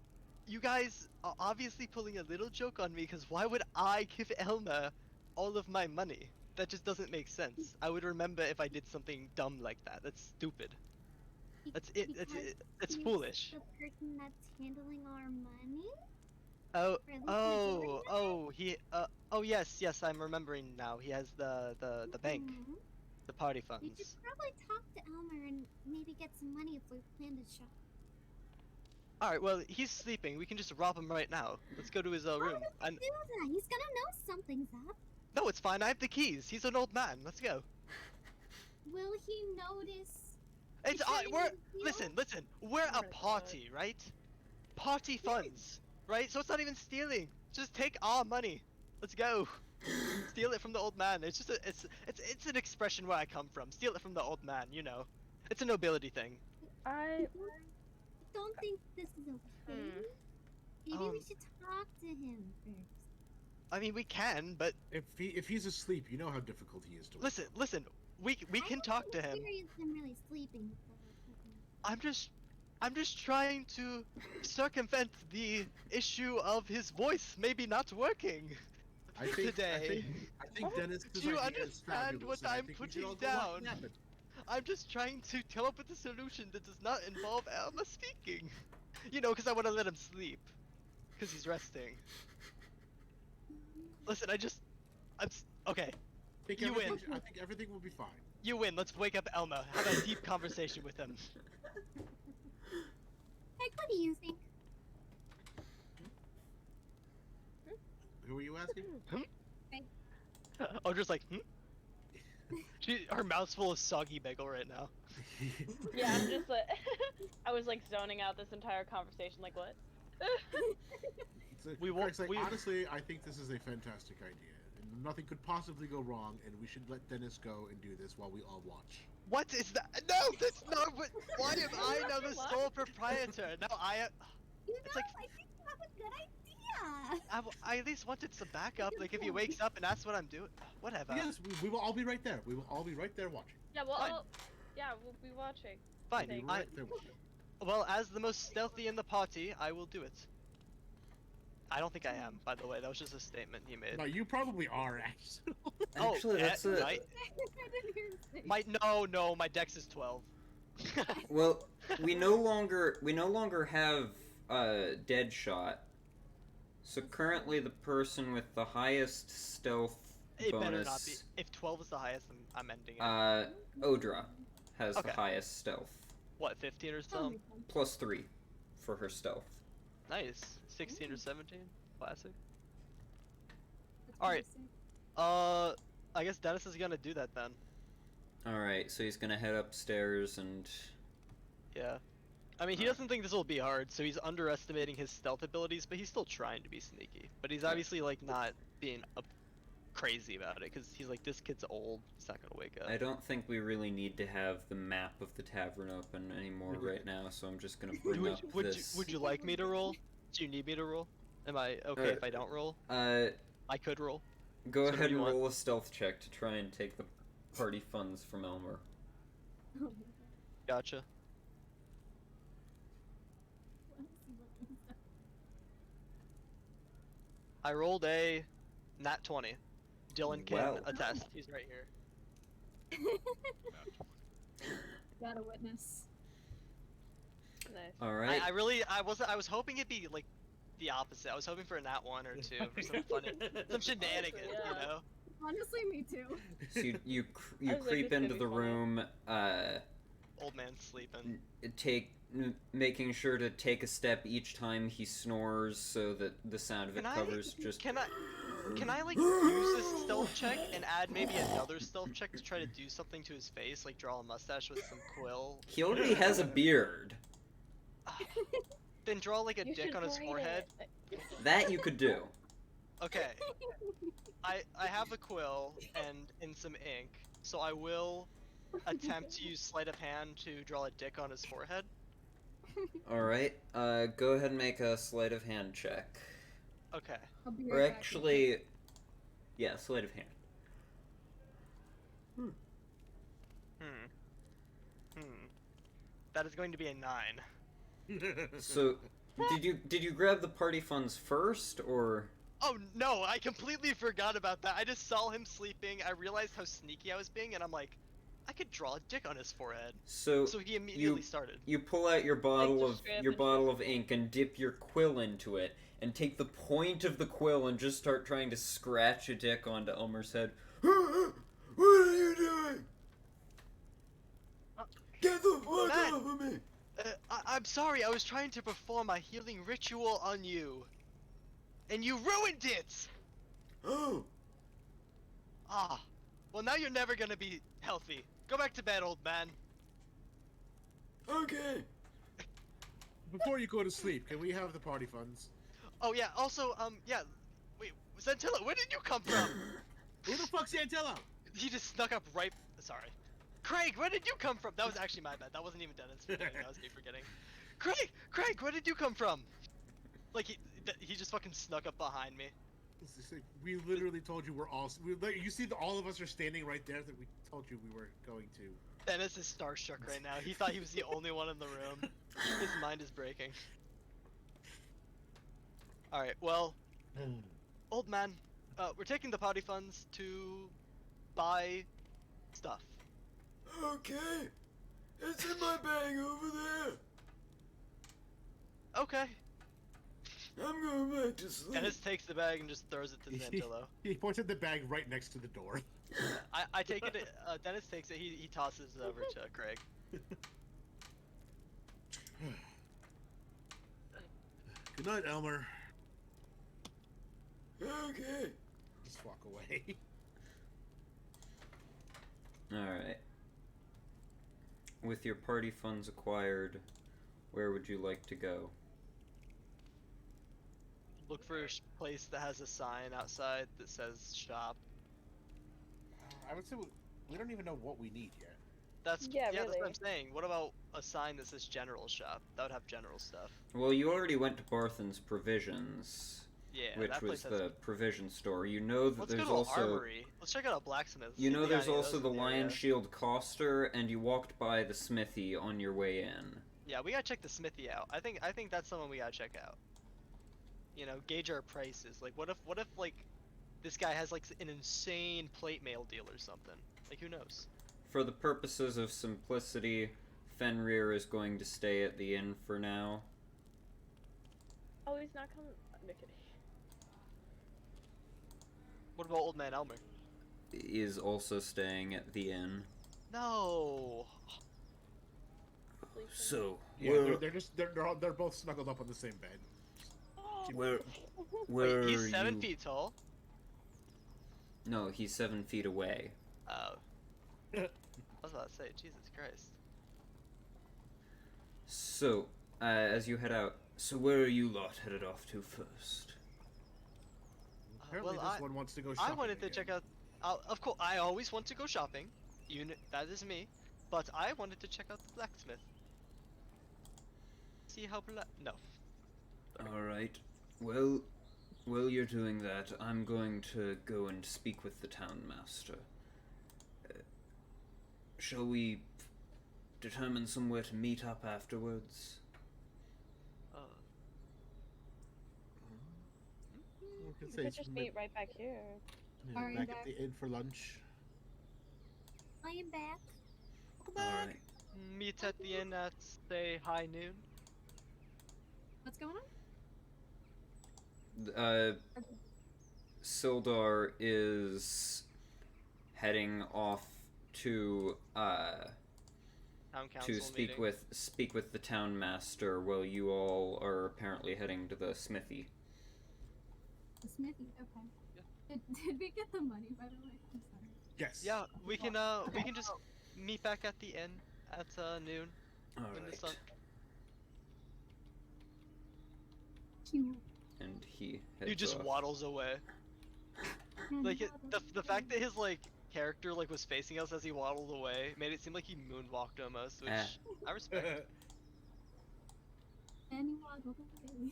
you guys are obviously pulling a little joke on me because why would I give Elmer all of my money? That just doesn't make sense. I would remember if I did something dumb like that. That's stupid. That's it. It's He's foolish. The person that's handling our money? Oh, Or at least majority of it? oh yes, I'm remembering now. He has the bank, Mhm. the party We funds. should probably talk to Elmer and maybe get some money if we plan to shop. All right, well he's sleeping. We can just rob him right now. Let's go to his room. Why would we do that? He's gonna know something's up. No, it's fine. I have the keys. He's an old man. Let's go. Will he notice? It's shouldn't we're we steal? listen. We're Oh a my God. party, right? Party funds, right? So it's not even stealing. Just take our money. Let's go. Steal it from the old man. It's just it's an expression where I come from. Steal it from the old man. You know, it's a nobility thing. I Don't think this is okay. Maybe we should talk to him first. I mean, we can, but If he's asleep, you know how difficult he is to. listen. We can talk to him. Experience him really sleeping. I'm just trying to circumvent the issue of his voice maybe not working today. I think Dennis. Do you understand what I'm putting down? I'm just trying to come up with a solution that does not involve Elmer speaking. You know, because I want to let him sleep. Because he's resting. Listen, okay. You win. I think everything will be fine. You win. Let's wake up Elmer. Have a deep conversation with him. Like, what do you think? Who are you asking? Odra's like, her mouth's full of soggy bagel right now. yeah. I'm just like I was like zoning out this entire conversation. Like what? We won't- Craig's like, we- honestly, I think this is a fantastic idea. And nothing could possibly go wrong, and we should let Dennis go and do this while we all watch. What is that? No, that's not what. Why am I now the sole proprietor? No, You know, It's like- I think you have a good idea. I at least wanted some backup. Like if he wakes up and asks what I'm doing, whatever. Yes, we will all be right there. We will all be right there watching. Yeah. Well. Fine. We'll be watching. Fine. We'll be right there watching. Well, as the most stealthy in the party, I will do it. I don't think I am, by the way. That was just a statement he made. No, you probably are, actually. Actually, that's a right? I didn't hear him say. No, my dex is 12. well. We no longer have dead shot. So currently, the person with the highest stealth It better not be. bonus, If 12 is the highest, I'm ending it. Odra, has Okay. the highest stealth, What, 15 or Oh, something? +3 for her stealth. Nice. 16 or 17? Classic. that's Alright. basic. I guess Dennis is gonna do that then. All right, so he's gonna head upstairs and Yeah. I mean, he doesn't think this will be hard, so he's underestimating his stealth abilities, but he's still trying to be sneaky. But he's obviously, like, not being crazy about it, because he's like, this kid's old, he's not gonna wake up. I don't think we really need to have the map of the tavern open anymore right now, so I'm just gonna bring up this. Would you like me to roll? Do you need me to roll? Am I okay if I don't roll? I could roll. Go So what do ahead you and want? roll a stealth check to try and take the party funds from Elmer. Oh my God. Gotcha. What is he looking at? I rolled a nat 20. Dylan can Wow. attest. He's right here. Got a witness. Nice. All right. I was hoping it'd be like the opposite. I was hoping for a nat 1 or 2 for some funny, some shenanigans, you Yeah. know? Honestly, me too. So you I was like, creep this could into be the funny. room, Old man sleeping. making sure to take a step each time he snores, so that the sound of it covers just. Can I like use this stealth check and add maybe another stealth check to try to do something to his face, like draw a mustache with some quill? He already has a beard. Then draw like a You dick should on his braid forehead. it. That you could do. Okay. I have a quill and some ink, so I will attempt to use sleight of hand to draw a dick on his forehead. All right. Go ahead and make a sleight of hand check. Okay. I'll be Or right back. actually, yeah, sleight of hand. That is going to be a 9. So, did you grab the party funds first, or? Oh no, I completely forgot about that. I just saw him sleeping. I realized how sneaky I was being, and I'm like, I could draw a dick on his forehead. So he immediately started. you pull out your bottle just grab your it. bottle of ink and dip your quill into it, and take the point of the quill and just start trying to scratch a dick onto Elmer's head. What are you doing? Get the fuck Matt! off of me! I'm sorry, I was trying to perform a healing ritual on you. And you ruined it! Oh, Ah. Well, now you're never gonna be healthy. Go back to bed, old man. okay. Before you go to sleep, can we have the party funds? Oh, yeah, also, yeah. Wait, Xantilo, where did you come from? Who the fuck's Xantilo? He just snuck up right. Sorry. Craig, where did you come from? That was actually my bad. That wasn't even Dennis forgetting. That was me forgetting. Craig, where did you come from? Like, he just fucking snuck up behind me. It's just like, we literally told you we're all. You see, all of us are standing right there. That we told you we were going to. Dennis is starstruck right now. He thought he was the only one in the room. His mind is breaking. Alright, well, old man, we're taking the party funds to buy stuff. Okay. It's in my bag over there. Okay. I'm going back to sleep. Dennis takes the bag and just throws it to Xantilo. He points at the bag right next to the door. I take it, Dennis takes it, he tosses it over to Craig. Good night, Elmer. Okay. Just walk away. Alright. With your party funds acquired, where would you like to go? Look for a place that has a sign outside that says shop. I would say we don't even know what we need yet. That's Yeah, that's what really. I'm saying. What about a sign that says general shop? That would have general stuff. Well, you already went to Barthen's Provisions, Yeah, which that was place has. the provision store. You know that Let's go there's to an also armory. Let's check out a blacksmith. you see know if they got there's any of also those the in Lion area. Shield Coster, and you walked by the smithy on your way in. Yeah, we gotta check the smithy out. I think that's someone we gotta check out. You know, gauge our prices. Like, what if like this guy has like an insane plate mail deal or something? Like, who knows? For the purposes of simplicity, Fenrir is going to stay at the inn for now. Oh, he's not coming. I'm kidding. What about old man Elmer? Is also staying at the inn. No. Sleeping. So, Yeah, they're both snuggled up on the same bed. where Wait, he's are 7 you? feet tall. No, he's 7 feet away. Oh. I was about to say, Jesus Christ. So, as you head out, so where are you lot headed off to first? Apparently, well, this one wants to go shopping. I wanted to again. check out. Of course, I always want to go shopping. That is me. But I wanted to check out the blacksmith. See how no. Alright. Well, while you're doing that, I'm going to go and speak with the town master. Shall we determine somewhere to meet up afterwards? We could We say could just meet right back here. yeah, Alright, back back. at the inn for lunch. I am back. All right. Meet at the inn at, say, high noon. What's going on? Sildar is heading off to Town council speak meeting. with the town master, while you all are apparently heading to the smithy. The smithy. Okay. Yeah. Did we get the money, by the way? I'm sorry. Yes. Yeah, we can just meet back at the inn at noon. All when the right. sun... Cute. And he heads He just off. waddles away. Like the fact that his like character like was facing us as he waddled away made it seem like he moonwalked almost, which I respect. And you waddle away.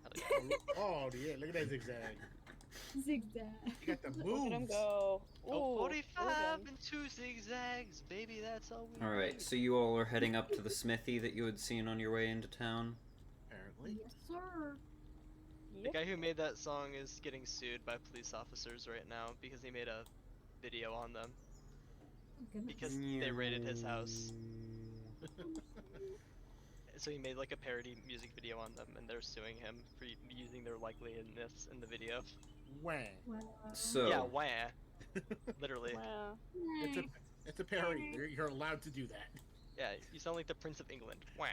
Hell yeah. Oh yeah, look at that zigzag. Zigzag. You got the Look at him moves. go. Oh, Ooh, 45 Odin. and 2 zigzags, baby, that's all we All right. need. So you all are heading up to the smithy that you had seen on your way into town. Apparently. Yes, sir. The guy who made that song is getting sued by police officers right now because he made a video on them Oh, goodness. because they raided his house. So he made like a parody music video on them, and they're suing him for using their likeliness in the video. Wah. Wow. So Yeah, wah. Literally. Wow. It's a Nice. it's a parody. You're allowed to do that. Yeah, you sound like the Prince of England. Wah.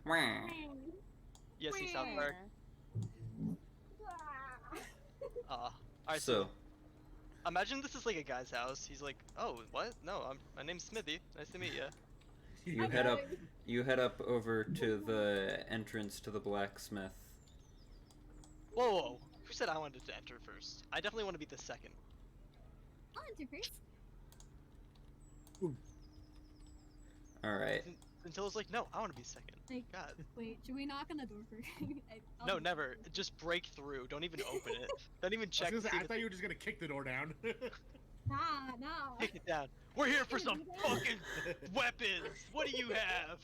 Wah. Yes, you South Park. Alright, So imagine this is like a guy's house. He's like, oh, what? No, my name's Smithy. Nice to meet you. you head up. You head up over to the entrance to the blacksmith. Whoa, whoa. Who said I wanted to enter first? I definitely want to be the second. I'll enter first. All right. Xantilo's like, no, I want to be second. Like, God. wait, should we knock on the door first? No, never. Just break through. Don't even open it. Don't even I, check. was to gonna say, see I if thought you were just gonna kick the door down. Nah. Kick it down. We're here for some fucking weapons. What do you have?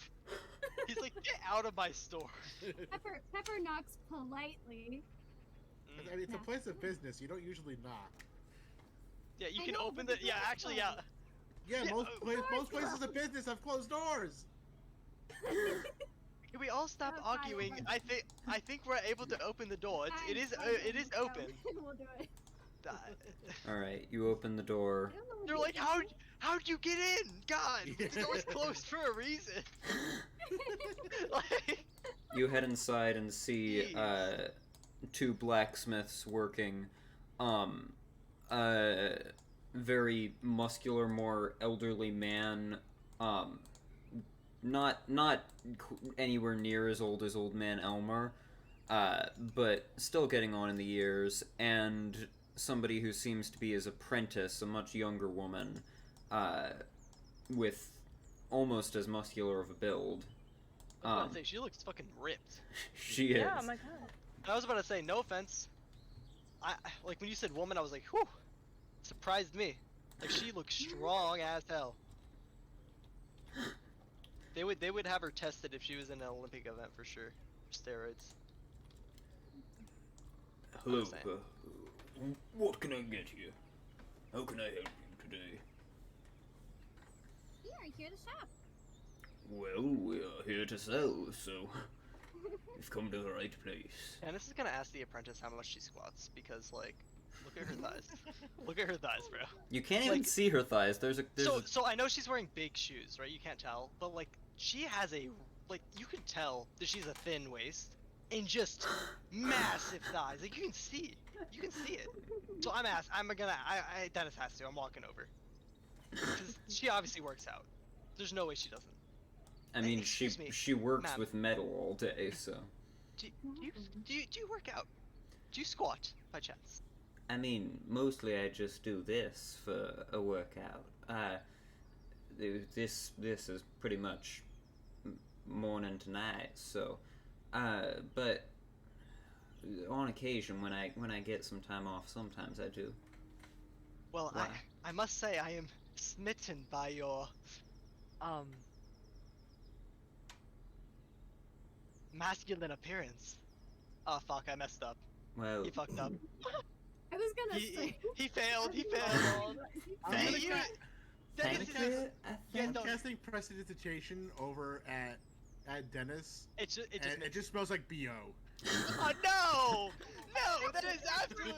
He's like, get out of my store. Pepper knocks politely. I mean, it's a place of business. You don't usually knock. Yeah, you I can know, open but the. the Yeah, door's actually, yeah. closed. Yeah, Yeah, most places of business have closed doors. Can we all stop Oh, fine, arguing? fine. I think we're able to open the door. It is open. We'll do it. All right. You open the door. I don't know what They're this like, is. how'd you get in? God, the door's closed for a reason. Like, You head inside and see Jeez. two blacksmiths working. Very muscular, more elderly man. Not anywhere near as old man Elmer, but still getting on in the years, and somebody who seems to be his apprentice, a much younger woman, with almost as muscular of a build. I was about to say, she looks fucking ripped. She is. Yeah, my god. I was about to say, no offense. I like when you said woman, I was like, whew, surprised me. Like she looks strong as hell. They would have her tested if she was in an Olympic event for sure. Steroids. Hello, saying. what can I get you? How can I help you today? We are here to shop. Well, we are here to sell, so you've come to the right place. And this is gonna ask the apprentice how much she squats because like, look at her thighs. Look at her thighs, bro. You can't even Like- see her thighs. There's a So I know she's wearing big shoes, right? You can't tell, but like she has a like you can tell that she's a thin waist and just massive thighs. Like you can see it. So Dennis has to. I'm walking over. 'Cause she obviously works out. There's no way she doesn't. I mean, she Excuse me, she works ma'am. with metal all day, so. Do you work out? Do you squat by chance? I mean, mostly I just do this for a workout. This is pretty much morning to night, so. But on occasion, when I get some time off, sometimes I do. Well, Why? I must say I am smitten by your masculine appearance. Oh fuck, I messed up. Well, He fucked up. I was gonna say. He failed. He failed. I'm Thank gonna you. ca- Dennis, Thank is- you, I Yeah, I'm think. no. casting prestidigitation over at Dennis, It just and it just smells like BO. Oh no! No, that is absolute.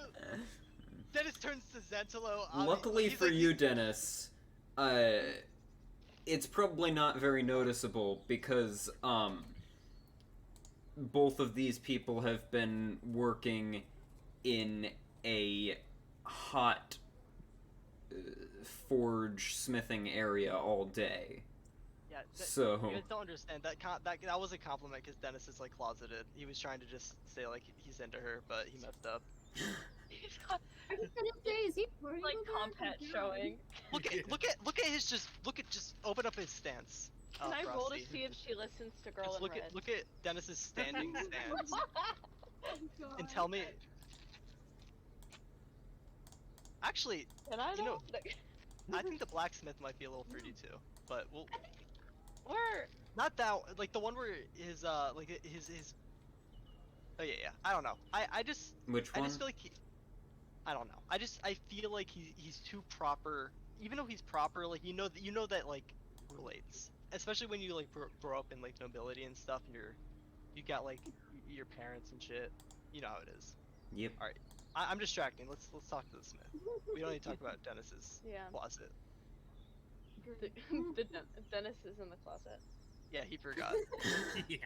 Dennis turns to Xantilo. Luckily he's for like, you, Dennis, it's probably not very noticeable because both of these people have been working in a hot forge smithing area all day. Yeah, So you guys don't understand that was a compliment because Dennis is like closeted. He was trying to just say like he's into her, but he messed up. He's got I was gonna say, is he flirting like with her? top hat showing. Look at his just open up his stance. Can I roll to Frosty. see if she listens to Girl Just in look Red? at Dennis's standing stance Oh, God. and tell me. Actually, Can I you know, though? I think the blacksmith might be a little fruity too, but we'll Or not that like the one where his like his. Oh yeah. I don't know. I just which I one? just feel like I don't know. I feel like he's too proper. Even though he's proper, like you know that like relates. Especially when you like grow up in like nobility and stuff, and you got like your parents and shit. You know how it is. Yep. All right. I'm distracting. Let's talk to the Smith. We don't need to talk about Dennis's yeah, closet. the Dennis is in the closet. Yeah, he forgot. Yeah,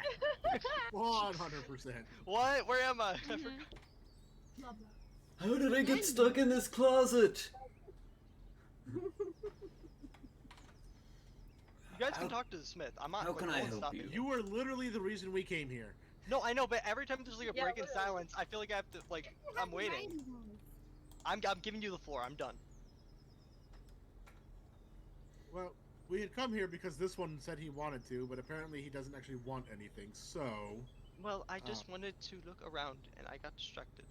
100%. What? Where am I? I Mhm. forgot. Love that. How did I get stuck in this closet? You guys can How- talk to the Smith. I'm not. how like, can no I one's help stopping you? You were literally the reason we came here. No, I know, but every time there's like a Yeah, break in literally. silence, I feel like I have to like. I'm waiting. I'm giving you the floor. I'm done. Well, we had come here because this one said he wanted to, but apparently he doesn't actually want anything, so... Well, I just wanted to look around and I got distracted.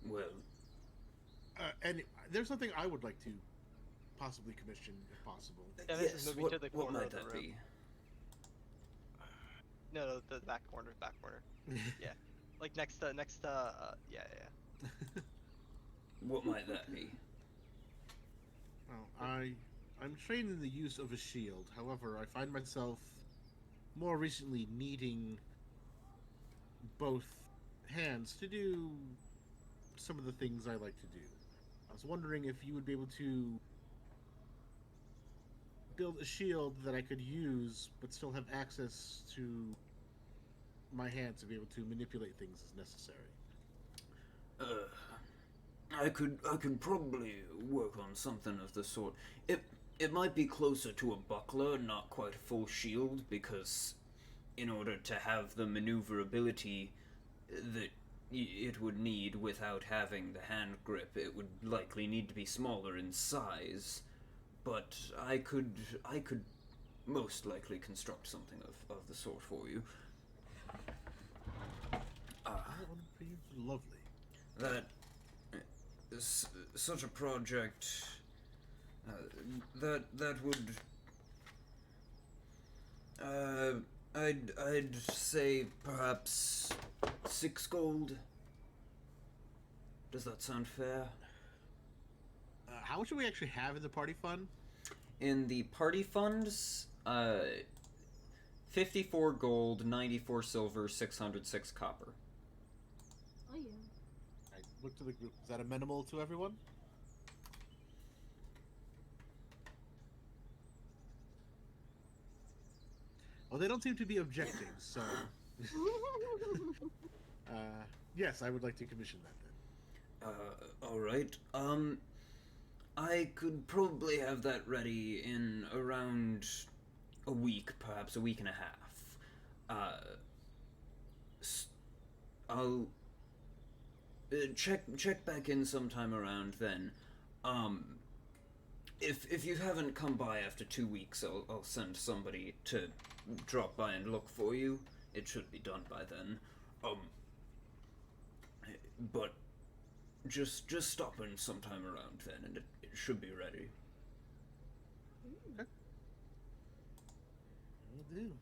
Well, and there's something I would like to possibly commission, if possible. Dennis is yes. moving What, to the what corner might of the that room. be? No, the back corner. Yeah, like next to yeah. What might that be? Well, I'm trained in the use of a shield. However, I find myself more recently needing both hands to do some of the things I like to do. I was wondering if you would be able to build a shield that I could use, but still have access to my hands to be able to manipulate things as necessary. I could probably work on something of the sort. It might be closer to a buckler, not quite a full shield, because in order to have the maneuverability that it would need without having the hand grip, it would likely need to be smaller in size. But I could most likely construct something of the sort for you. That would be lovely. That such a project that would I'd say perhaps 6 gold. Does that sound fair? How much do we actually have in the party fund? In the party funds, 54 gold, 94 silver, 606 copper. Oh yeah. I look to the group. Is that amenable to everyone? Well, they don't seem to be objecting, so... yes, I would like to commission that then. Alright. I could probably have that ready in around a week, perhaps a week and a half. I'll check back in sometime around then. If you haven't come by after 2 weeks, I'll send somebody to drop by and look for you. It should be done by then. But just stop in sometime around then, and it should be ready. Will do.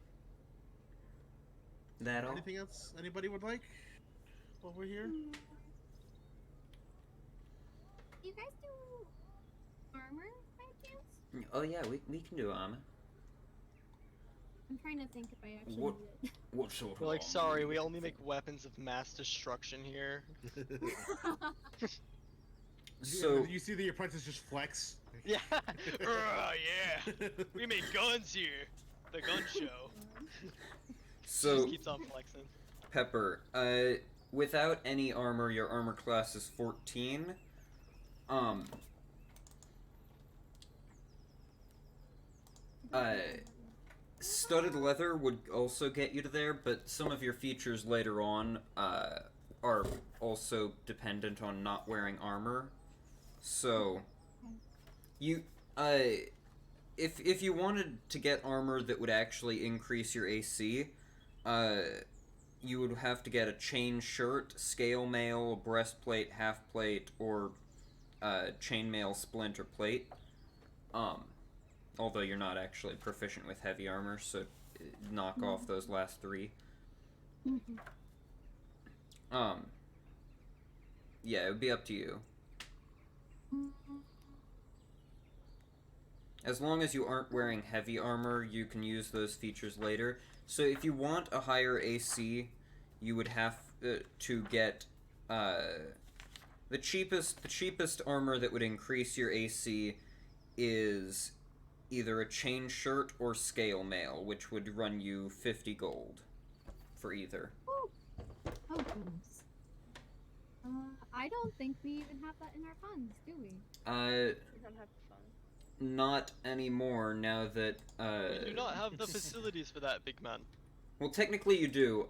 That all? Anything else anybody would like? while we're here? Do you guys do armor by chance? Oh yeah, we can do armor. I'm trying to think if I actually What- need What sort of We're like, armor sorry, you we looking only make for? weapons of mass destruction here. it. So you see the apprentice just flex. Yeah. Yeah. We make guns here. The gun show. so Just keeps on flexing. Pepper, without any armor, your armor class is 14. Studded leather would also get you to there, but some of your features later on are also dependent on not wearing armor. So, you if you wanted to get armor that would actually increase your AC, you would have to get a chain shirt, scale mail, breastplate, half plate, or chainmail splinter plate. Although you're not actually proficient with heavy armor, so knock off those last three. Yeah, it would be up to you. As long as you aren't wearing heavy armor, you can use those features later. So if you want a higher AC, you would have to get the cheapest armor that would increase your AC is either a chain shirt or scale mail, which would run you 50 gold for either. Oh goodness. I don't think we even have that in our funds, do we? We don't have fun. Not anymore now that We do not have the facilities for that, big man. well, technically you do,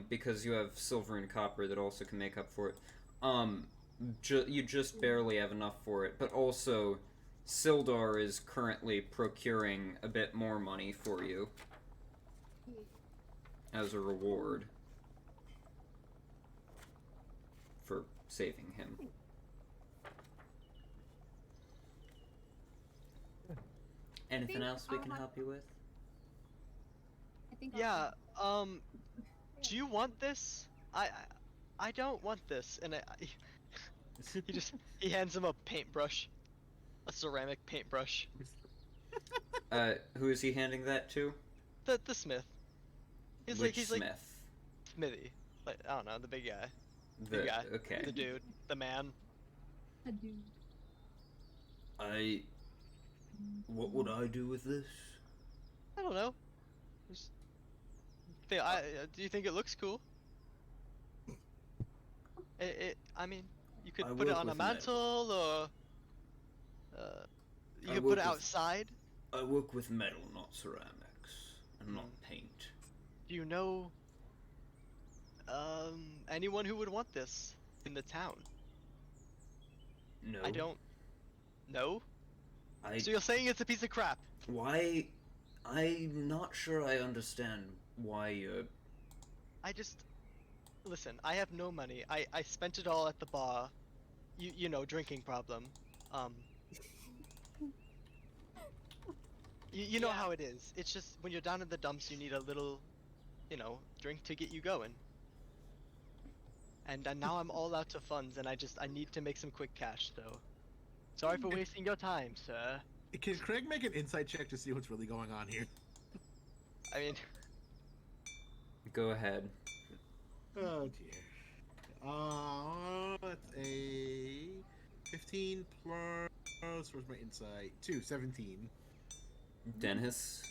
because you have silver and copper that also can make up for it. You just barely have enough for it, but also Sildar is currently procuring a bit more money for you as a reward for saving him. Anything else we can help you with? I think Yeah. Do you want this? I don't want this, and he hands him a paintbrush, a ceramic paintbrush. Who is he handing that to? The smith. He's Which like Smith? Smithy. Like, I don't know, the big guy. The guy. okay. The dude. The man. I do. What would I do with this? I don't know. Just, do you think it looks cool? I mean, you could I put it work on a with metal. mantle, or you I could work put it with- outside. I work with metal, not ceramics, and not paint. Do you know anyone who would want this in the town? No. I don't know. I So you're saying it's a piece of crap? why? I'm not sure I understand why you're. I just listen. I have no money. I spent it all at the bar. You know, drinking problem. You know how it is. It's just when you're down in the dumps, you need a little, drink to get you going. And now I'm all out of funds, and I need to make some quick cash. So, sorry for wasting your time, sir. Can Craig make an insight check to see what's really going on here? I mean, Go ahead. Oh dear. That's a 15 plus. Where's my insight? 17. Dennis.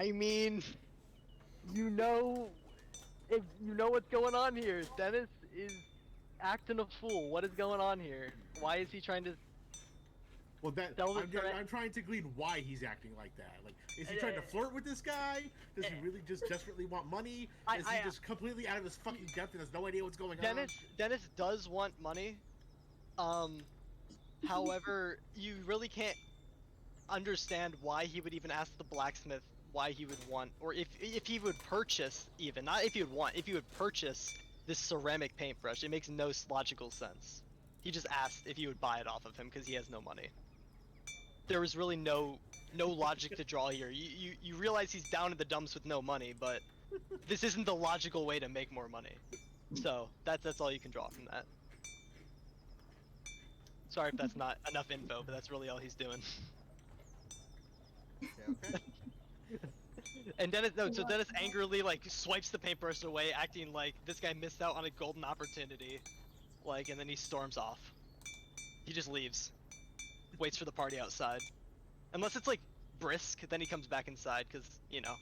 I mean, you know what's going on here. Dennis is acting a fool. What is going on here? Why is he trying to? Well, I'm trying to glean why he's acting like that. Like, is he trying to flirt with this guy? Does he really just desperately want money? Is he just completely out of his fucking depth and has no idea what's going on? Dennis does want money. However, you really can't understand why he would even ask the blacksmith why he would want, or if he would purchase, even not if he would want, if he would purchase this ceramic paintbrush. It makes no logical sense. He just asked if he would buy it off of him because he has no money. There was really no logic to draw here. You realize he's down in the dumps with no money, but this isn't the logical way to make more money. So that's all you can draw from that. Sorry if that's not enough info, but that's really all he's doing. Okay. And Dennis, no, so Dennis angrily like swipes the paintbrush away, acting like this guy missed out on a golden opportunity, like, and then he storms off. He just leaves, waits for the party outside. Unless it's like brisk, then he comes back inside, cause you know,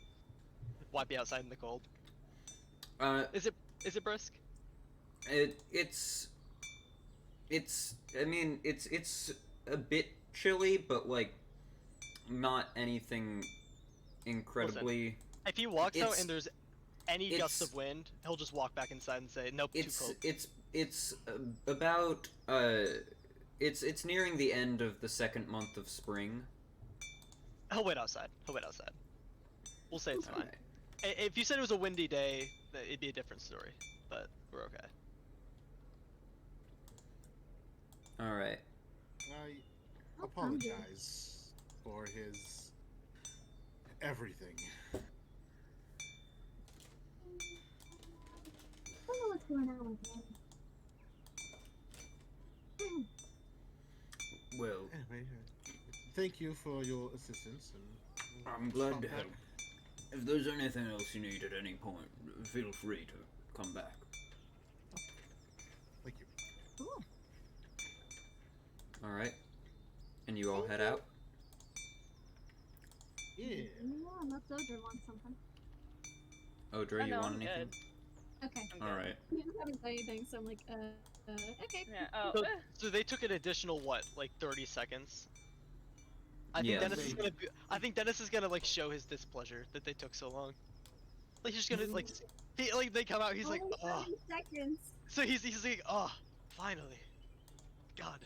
why be outside in the cold? Is it brisk? It's I mean, it's a bit chilly, but like not anything incredibly. If he walks out It's- and there's any gust of wind, he'll just walk back inside and say, "Nope, too cold." It's about it's nearing the end of the second month of spring. He'll wait outside. We'll say it's fine. Okay. If you said it was a windy day, it'd be a different story. But we're okay. All right. I apologize for his everything. I don't know what's going on with him. Well, Anyway, thank you for your assistance. And I'm glad to help. If there's anything else you need at any point, feel free to come back. Thank you. Cool. All right. And you all head out. Yeah. Yeah, unless Odra wants something. Odra, Oh, you no, want I'm anything? good. Okay. I'm All good. right. You haven't said anything, so I'm like, okay. Yeah. Oh. So, so they took an additional what, like 30 seconds? I think Yeah. Dennis is gonna. I think Dennis is gonna like show his displeasure that they took so long. Like he's just gonna like, they come out. He's like, Only oh. 30 seconds. So he's like, oh, finally. God.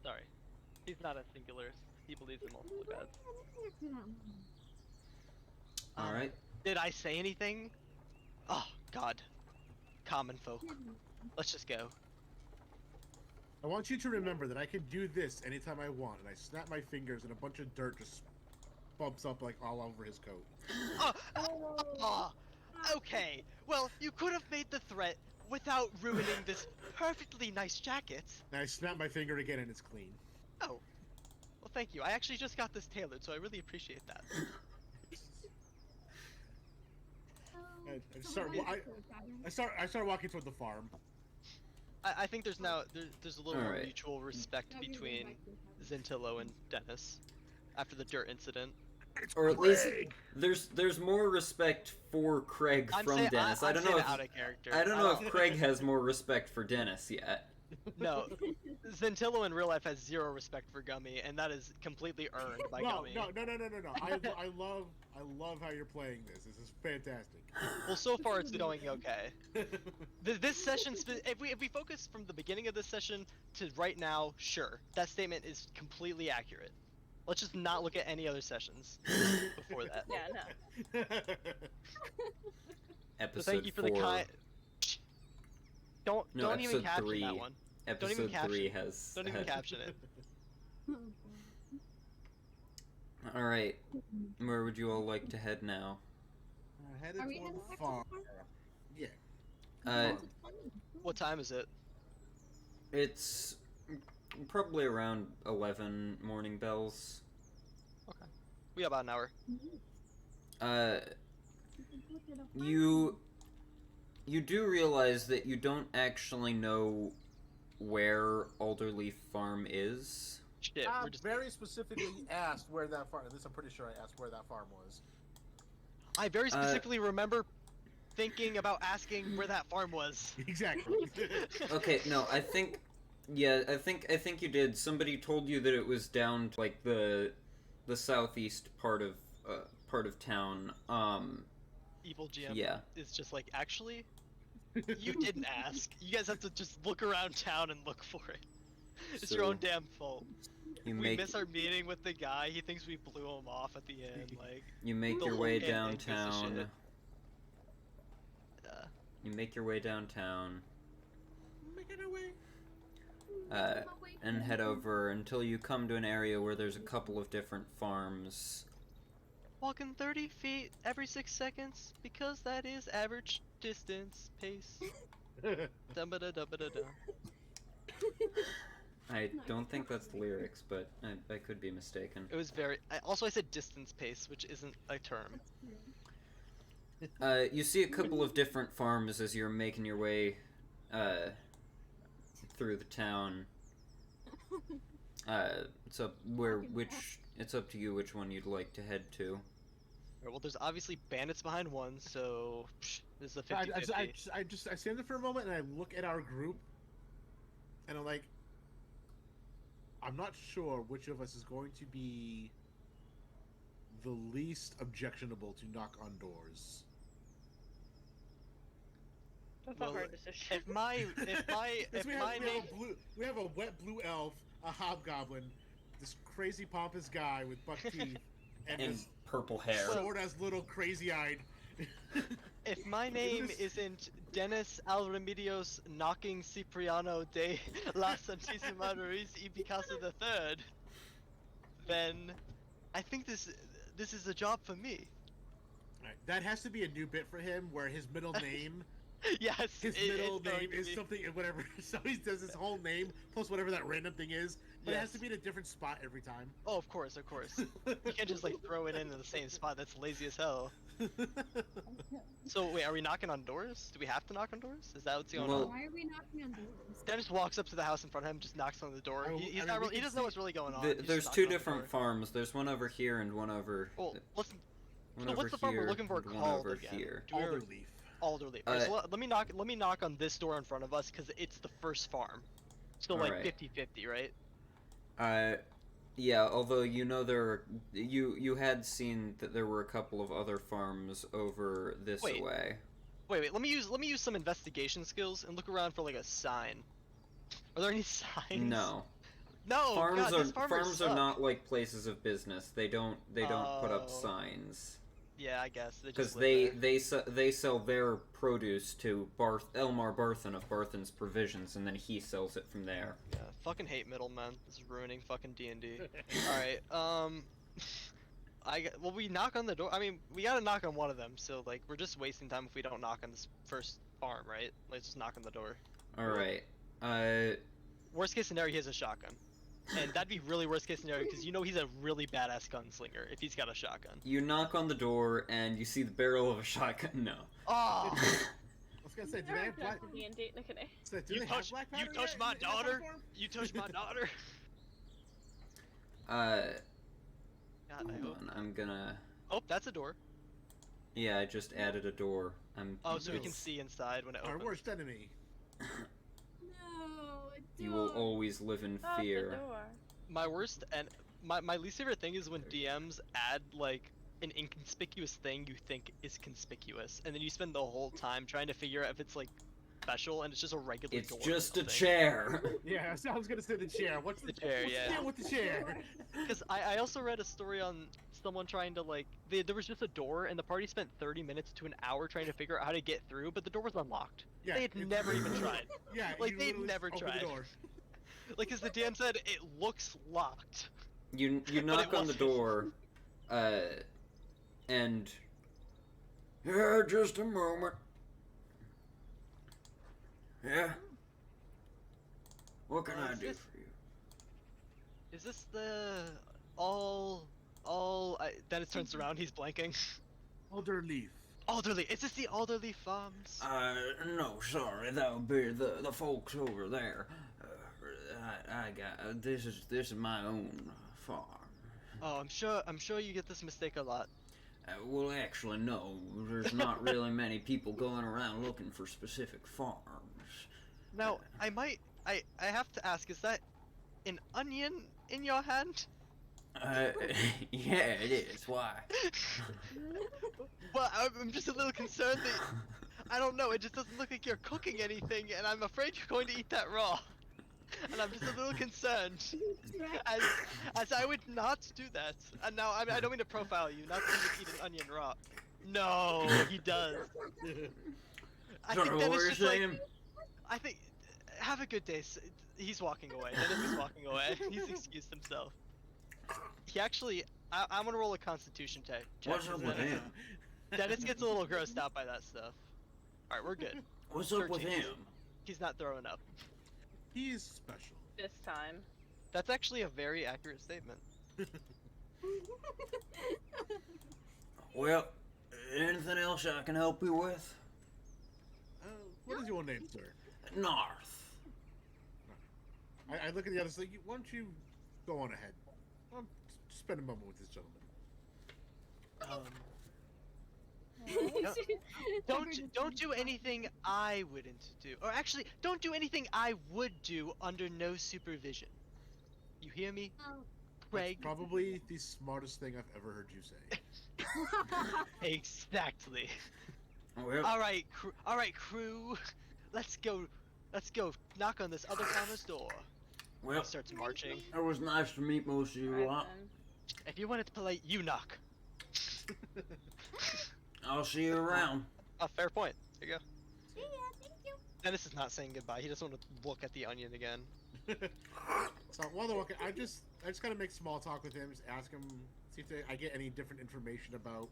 Sorry. He's not a singular. He believes in multiple gods. All right. Did I say anything? Oh God. Common folk. Let's just go. I want you to remember that I can do this anytime I want, and I snap my fingers, and a bunch of dirt just bumps up like all over his coat. Oh, okay. Well, you could have made the threat without ruining this perfectly nice jacket. And I snap my finger again, and it's clean. Oh. Well, thank you. I actually just got this tailored, so I really appreciate that. I start walking toward the farm. I think there's now there's a little more Alright. mutual respect between Xantilo and Dennis after the dirt incident. Or at least there's more respect for Craig from Dennis. I don't know out of character. if Craig has more respect for Dennis yet. No, Xantilo in real life has zero respect for Gummy, and that is completely earned by Gummy. No. I love how you're playing this. This is fantastic. Well, so far it's going okay. This session, if we focus from the beginning of this session to right now, sure, that statement is completely accurate. Let's just not look at any other sessions before that. Yeah. No. Episode So thank you for 4. the kind. Don't even episode caption 3. that one. Episode caption 3 it. has. Don't even caption it. All right. Where would you all like to head now? Headed Are we toward in the the farm. Yeah. What time is it? It's probably around 11 morning bells. Okay. We got about an hour. You do realize that you don't actually know where Alderleaf Farm is. Shit, I we're just. very specifically asked where that farm. At least I'm pretty sure I asked where that farm was. I very specifically remember thinking about asking where that farm was. Exactly. Okay, no, I think you did. Somebody told you that it was down to, like, the southeast part of town. Evil GM Yeah. is just like, actually, you didn't ask. You guys have to just look around town and look for it. It's your So, own damn fault. You We make miss our meeting with the guy. He thinks we blew him off at the end. Like, you make the your whole way gang gives a downtown. shit. You make your way downtown. Making our way. And head over until you come to an area where there's a couple of different farms. walking 30 feet every 6 seconds because that is average distance pace. Dum-ba-da-dum-ba-da-dum. I don't think that's the lyrics, but I could be mistaken. It was very. I said distance pace, which isn't a term. You see a couple of different farms as you're making your way through the town. It's up to you which one you'd like to head to. Alright, well, there's obviously bandits behind one, so this is a 50-50. I stand there for a moment and I look at our group, and I'm like, I'm not sure which of us is going to be the least objectionable to knock on doors. That's Well, a hard decision. We have a wet blue elf, a hobgoblin, this crazy pompous guy with buck teeth, and And this purple hair. short as little crazy-eyed. If my name isn't Dennis Al Remedios knocking Cipriano de la Santisima Ruiz y Picasso III, then I think this is a job for me. Right, that has to be a new bit for him, where his middle name, Yes, his it's middle going name to is be. something, whatever. So he does his whole name plus whatever that random thing is, but it has Yes. to be in a different spot every time. Oh, of course, of course. You can't just like throw it into the same spot. That's lazy as hell. So wait, are we knocking on doors? Do we have to knock on doors? Is that what's going Well- on? Why are we knocking on doors? Dennis walks up to the house in front of him, just knocks on the door. I mean, He's we not really, he can doesn't know see- what's really going on. He's There's just two knocking on the different door. farms. There's one over here and one over. Well, listen, One so over what's the farm we're here looking for and one called over again? here. Do we already- Alderleaf. Alderleaf. Alright, so let me knock on this door in front of us because it's the first farm. So like Alright. 50-50, right? Yeah. Although you had seen that there were a couple of other farms over this Wait. way. Wait. Let me use some investigation skills and look around for like a sign. Are there any signs? No. No. Farms God, these farmers farms are suck. not like places of business. They don't put up Oh. signs. Yeah, I guess they Because just live there. they sell their produce to Elmar Barthen of Barthen's Provisions, and then he sells it from there. Yeah, fucking hate middlemen. This is ruining fucking D&D. Alright, well, we knock on the door. I mean, we gotta knock on one of them, so, like, we're just wasting time if we don't knock on this first farm, right? Let's just knock on the door. Alright. Worst case scenario, he has a shotgun. And that'd be really worst case scenario, because you know he's a really badass gunslinger if he's got a shotgun. You knock on the door, and you see the barrel of a shotgun. No. Oh! I was gonna say, do they have black? D&D, look at it. Do You they have touch- black you powder touch yet my in that daughter? farm? You touched my daughter? God, God, I hold hope. on. I'm gonna. Oh, that's a door. Yeah, I just added a door. Oh, so we can it's- see inside when it Our opens. worst enemy. No, a You will door. always live in Oh, the fear. door. My worst and my least favorite thing is when DMs add like an inconspicuous thing you think is conspicuous, and then you spend the whole time trying to figure out if it's like special, and it's just a regular It's door. just a chair. Yeah, so I was gonna say the chair. What's The chair, what's yeah. the deal with the chair? Because I also read a story on someone trying to like there was just a door, and the party spent 30 minutes to an hour trying to figure out how to get through, but the door was unlocked. Yeah, They had it's- never even tried. Yeah, Like, you they'd literally never just open the tried. door. Like, as the DM said, it looks locked. You knock on the wasn't. door, and yeah, just a moment. Yeah. What can I do Is for you? this the Dennis turns around, he's blanking. Alderleaf. Alderleaf. Is this the Alderleaf Farms? No, sorry, that would be the folks over there. I got this is my own farm. Oh, I'm sure you get this mistake a lot. Well, actually, no. There's not really many people going around looking for specific farms. Now, I have to ask, is that an onion in your hand? Yeah, it is. Why? Well, I'm just a little concerned that, I don't know, it just doesn't look like you're cooking anything, and I'm afraid you're going to eat that raw. And I'm just a little concerned, as I would not do that. And now, I don't mean to profile you, not that you would eat an onion raw. No, he does. I Don't think know Dennis what you're just like, saying. I think, have a good day. He's walking away. Dennis is walking away. He's excused himself. He actually, I'm gonna roll a Constitution check. What's up with him? Dennis gets a little grossed out by that stuff. All right, we're good. What's up with 13. him? He's not throwing up. He's special. This time. That's actually a very accurate statement. Well, anything else I can help you with? What is your name, sir? North. I look at the others like, why don't you go on ahead? I'll spend a moment with this gentleman. Don't do anything I wouldn't do. Or actually, don't do anything I would do under no supervision. You hear me? Oh. Craig? Probably the smartest thing I've ever heard you say. Exactly. Well, All right, crew. Let's go knock on this other farmer's door. well, Starts marching. it was nice to meet most of you Alright lot. then. If you want it polite, you knock. I'll see you around. Fair point. There you go. See ya, thank you. Dennis is not saying goodbye. He doesn't want to look at the onion again. So while they're walking, I just gotta make small talk with him, just ask him, see if I get any different information about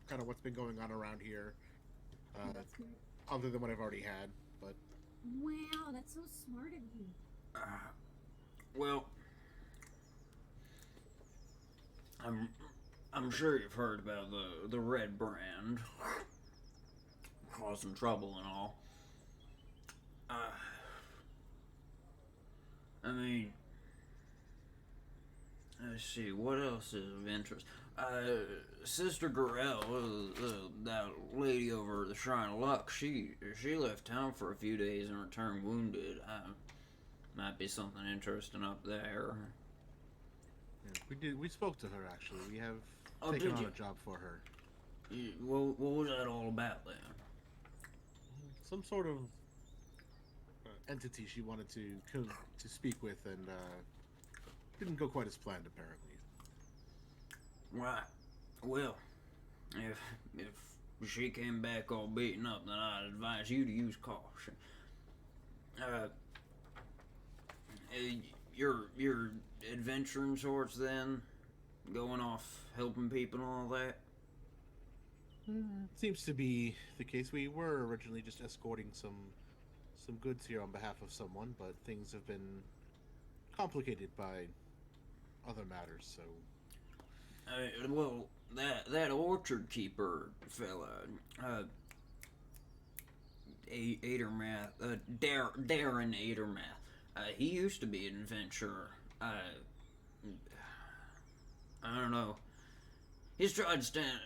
kind of what's been going on around here, That's good. other than what I've already had. But Wow, that's so smart of you. Well, I'm sure you've heard about the red brand causing trouble and all. I mean, let's see, what else is of interest? Sister Gorell, that lady over at the Shrine of Luck, she left town for a few days and returned wounded. Might be something interesting up there. yeah, we spoke to her actually. We have Oh, taken did on you? a job for her. What was that all about then? Some sort of entity she wanted to speak with, and didn't go quite as planned apparently. Right. Well, if she came back all beaten up, then I'd advise you to use caution. You're adventuring sorts then, going off helping people and all that. Seems to be the case. We were originally just escorting some goods here on behalf of someone, but things have been complicated by other matters. So Well, that orchard keeper fella, Darren Adermath, he used to be an adventurer. I don't know. He's tried to stand.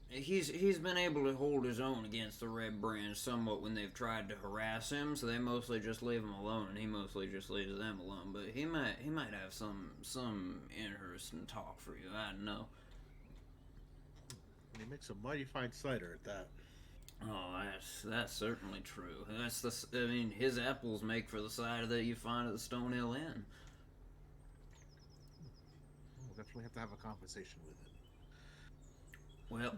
He's been able to hold his own against the Red Brand somewhat when they've tried to harass him. So they mostly just leave him alone, and he mostly just leaves them alone. But he might have some interesting talk for you. I don't know. he makes a mighty fine cider at that. Oh, that's certainly true. I mean, his apples make for the cider that you find at the Stonehill Inn. We'll definitely have to have a conversation with it. Well,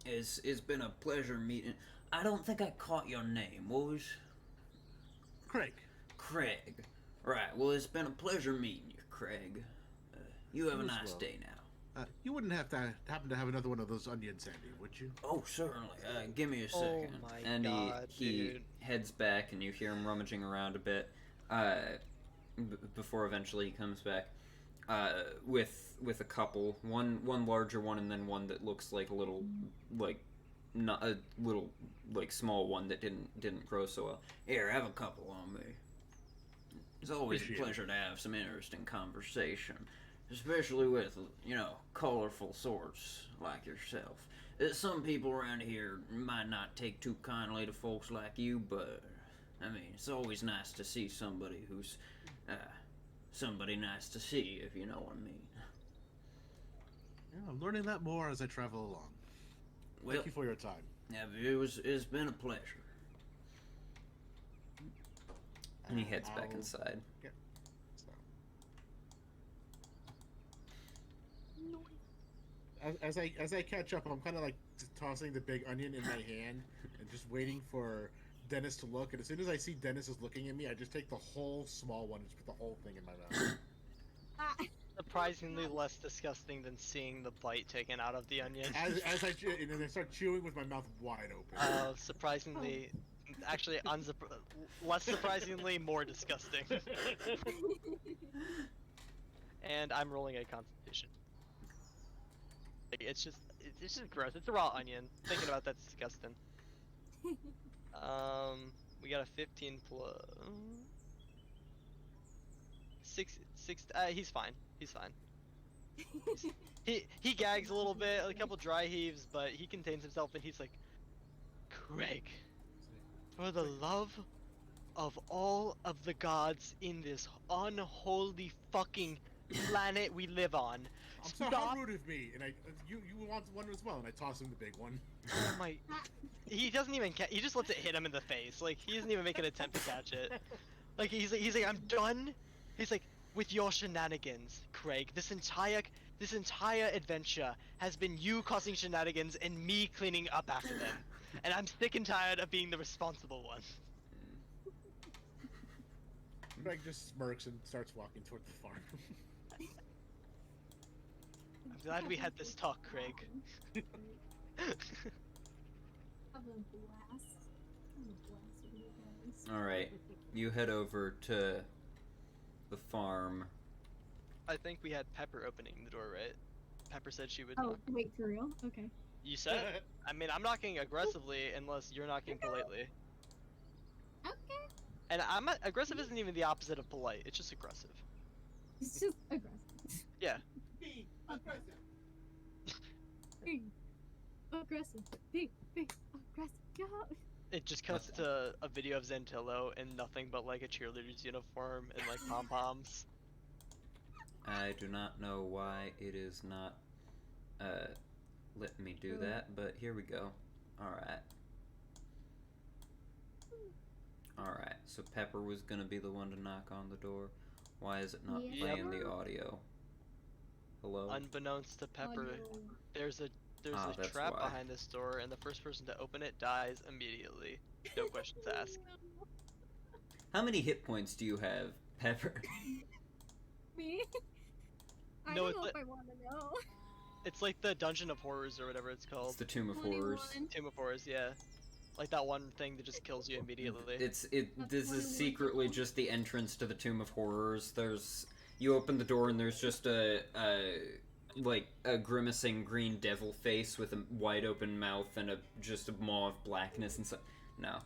it's been a pleasure meeting. I don't think I caught your name. What was? Craig. Craig. Right. Well, it's been a pleasure meeting you, Craig. You have a You as nice well. day now. You wouldn't have to happen to have another one of those onions, Sandy, would you? Oh, certainly. Give me a Oh second. my And God, he dude. heads back, and you hear him rummaging around a bit. Before eventually he comes back. With a couple, one larger one, and then one that looks like a little, not a little, small one that didn't grow so well. Here, have a couple on me. It's always Appreciate a pleasure to have some interesting conversation, especially with colorful sorts like yourself. Some people around here might not take too kindly to folks like you, but I mean, it's always nice to see somebody who's somebody nice to see, if you know what I mean. Yeah, I'm learning that more as I travel along. Well, Thank you for your time. yeah, it's been a pleasure. And he heads back I'll- inside. So. As I catch up, I'm kind of like tossing the big onion in my hand and just waiting for Dennis to look. And as soon as I see Dennis is looking at me, I just take the whole small one and just put the whole thing in my mouth. surprisingly less disgusting than seeing the bite taken out of the onion. As I chew, and then I start chewing with my mouth wide open. Surprisingly, actually, less surprisingly, more disgusting. And I'm rolling a Constitution. Like, it's just gross. It's a raw onion. Thinking about that's disgusting. We got a 15 plus 6. He's fine. He's fine. He gags a little bit, a couple dry heaves, but he contains himself, and he's like, Craig, for the love of all of the gods in this unholy fucking planet we live on, I'm so stop. rude of me, and you want one as well, and I toss him the big one. Oh my! He doesn't even he just lets it hit him in the face. Like, he doesn't even make an attempt to catch it. Like, he's like, I'm done. He's like, with your shenanigans, Craig. This entire adventure has been you causing shenanigans and me cleaning up after them, and I'm sick and tired of being the responsible one. Greg just smirks and starts walking toward the farm. I'm glad we had this talk, Craig. Have a blast. With you guys. Alright, you head over to the farm. I think we had Pepper opening the door, right? Pepper said she would Oh, knock. wait, for real? Okay. You said? I mean, I'm knocking aggressively unless you're knocking politely. Okay. And aggressive isn't even the opposite of polite. It's just aggressive. It's just aggressive. Yeah. Be aggressive. Be aggressive. Go. It just cuts to a video of Xantilo in nothing but like a cheerleader's uniform and like pom poms. I do not know why it is not letting me do that, but here we go. Alright. Alright, so Pepper was gonna be the one to knock on the door. Why is it not Yeah. playing the audio? Hello? Unbeknownst to Pepper, Audio. there's a that's trap why. behind this door, and the first person to open it dies immediately. No questions asked. How many hit points do you have, Pepper? Me? I No, don't it's know like- if I want to know. It's like the Dungeon of Horrors or whatever it's It's called. the Tomb of Horrors. 21. Tomb of Horrors, yeah. Like that one thing that just kills you immediately. This is 21 secretly people. just the entrance to the Tomb of Horrors. You open the door and there's just a grimacing green devil face with a wide open mouth and just a maw of blackness and so. No.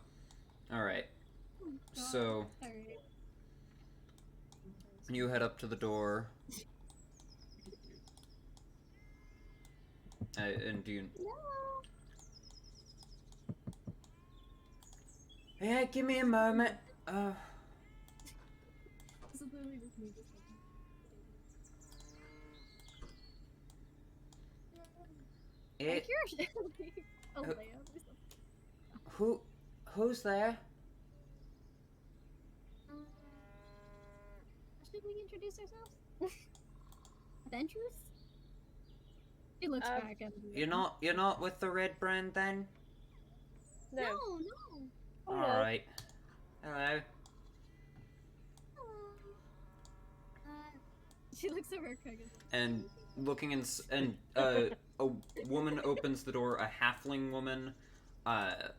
Alright. Oh, God. So, Alright. you head up to the door. And do you... No. Yeah, give me a moment. This is literally just me just like... It, I'm curious. A layout or something. who's there? Should we introduce ourselves? Adventurers? He looks Um, back at me. You're not with the red brand then? No. No. Hello. Alright. Hello. She looks over at Craig And looking a woman opens the door, a halfling woman,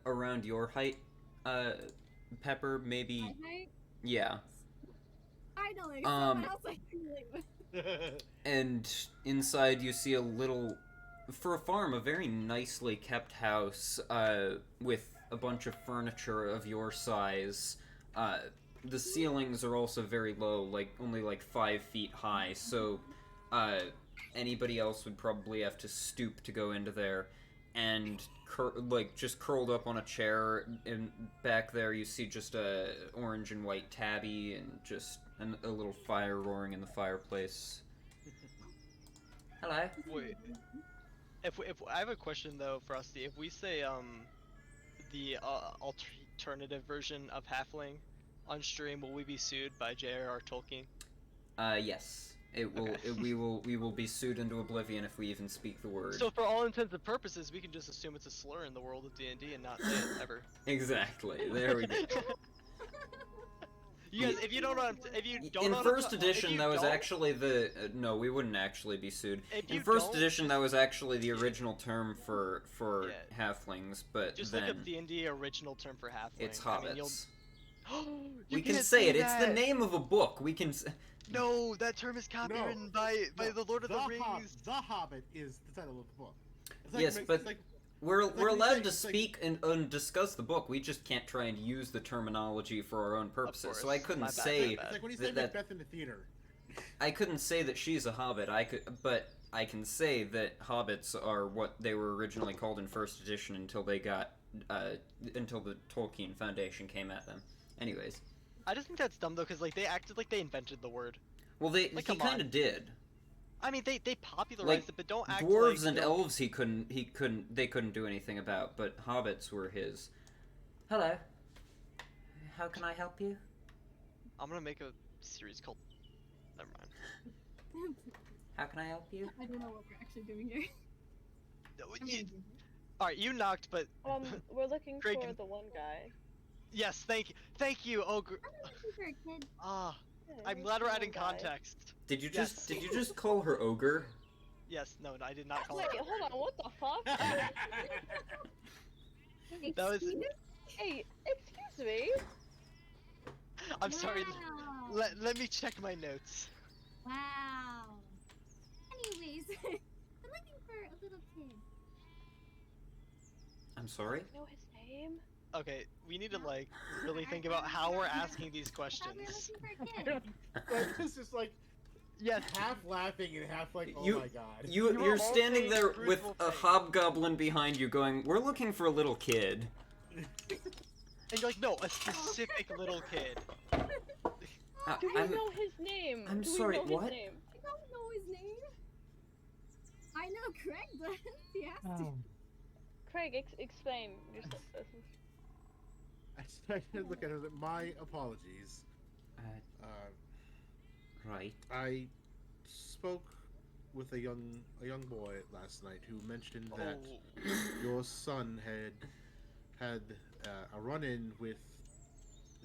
around your height, Pepper, maybe, Night. yeah. Finally, Um, someone else I can relate with. And inside you see a little, for a farm, a very nicely kept house, with a bunch of furniture of your size. The ceilings are also very low, only 5 feet high, so, anybody else would probably have to stoop to go into there. And, just curled up on a chair, and back there you see just a orange and white tabby, and just a little fire roaring in the fireplace. Hello. Wait. If I have a question though, Frosty. If we say the alternative version of Halfling on stream, will we be sued by J.R.R. Tolkien? Yes. It will. Okay. We will be sued into oblivion if we even speak the word. So for all intents and purposes, we can just assume it's a slur in the world of D&D and not say it ever. Exactly. There we go. You guys, if you don't know, if you don't In know first if you edition, that was don't- actually the no, we wouldn't actually be sued. If In you first don't, edition, that was actually the original term for Yeah. halflings, but just then look up D&D original term for halfling. it's I mean, hobbits. You We can can't say it. It's the that. name of a book. We can. No, that term is copywritten by the Lord of the Rings. The Hobbit is the title of the book. It's Yes, but- it's like, We're like we're when you allowed say- to it's like- speak and discuss the book. We just can't try and use the terminology for our own purposes. So I course. couldn't My bad, say my it's like when you that- say that- Macbeth in the theater. I couldn't say that she's a hobbit. But I can say that hobbits are what they were originally called in first edition until they got until the Tolkien Foundation came at them. Anyways, I just think that's dumb though, because like they acted like they invented the word. well, Like, he come kind on. of did. I mean, they popularized Like, it, but don't act Dwarves like and elves, they couldn't do anything about. But hobbits were his. Hello. How can I help you? I'm gonna make a series called. Never mind. How can I help you? I don't know what we're actually doing here. No, I'm you- gonna do all right, you knocked, but We're looking Craig for can- the one guy. yes, thank you. Oh, I'm looking for a kid. I'm glad we're adding context. Did you Yes. just call her ogre? Yes, no, I did not call Wait, it. hold on, what the fuck? That was- Hey, excuse me. I'm sorry. Wow. Let me check my notes. Wow. Anyways, I'm looking for a little kid. I'm sorry. Know his name? Okay, we need to like really think about how we're asking these I thought we were questions. looking for a kid. It's just like Yes. half laughing and half like, oh You- my god. You're were all standing saying there with truthful a things. hobgoblin behind you, going, "We're looking for a little kid." And you're like, no, a specific little kid. Do we I'm know his name? I'm Do sorry, we know what? His name? I don't know his name. I know Craig does. He has to. Craig, explain yourself. I look at it. My apologies. right. I spoke with a young boy last night who mentioned that Oh, your son had a run-in with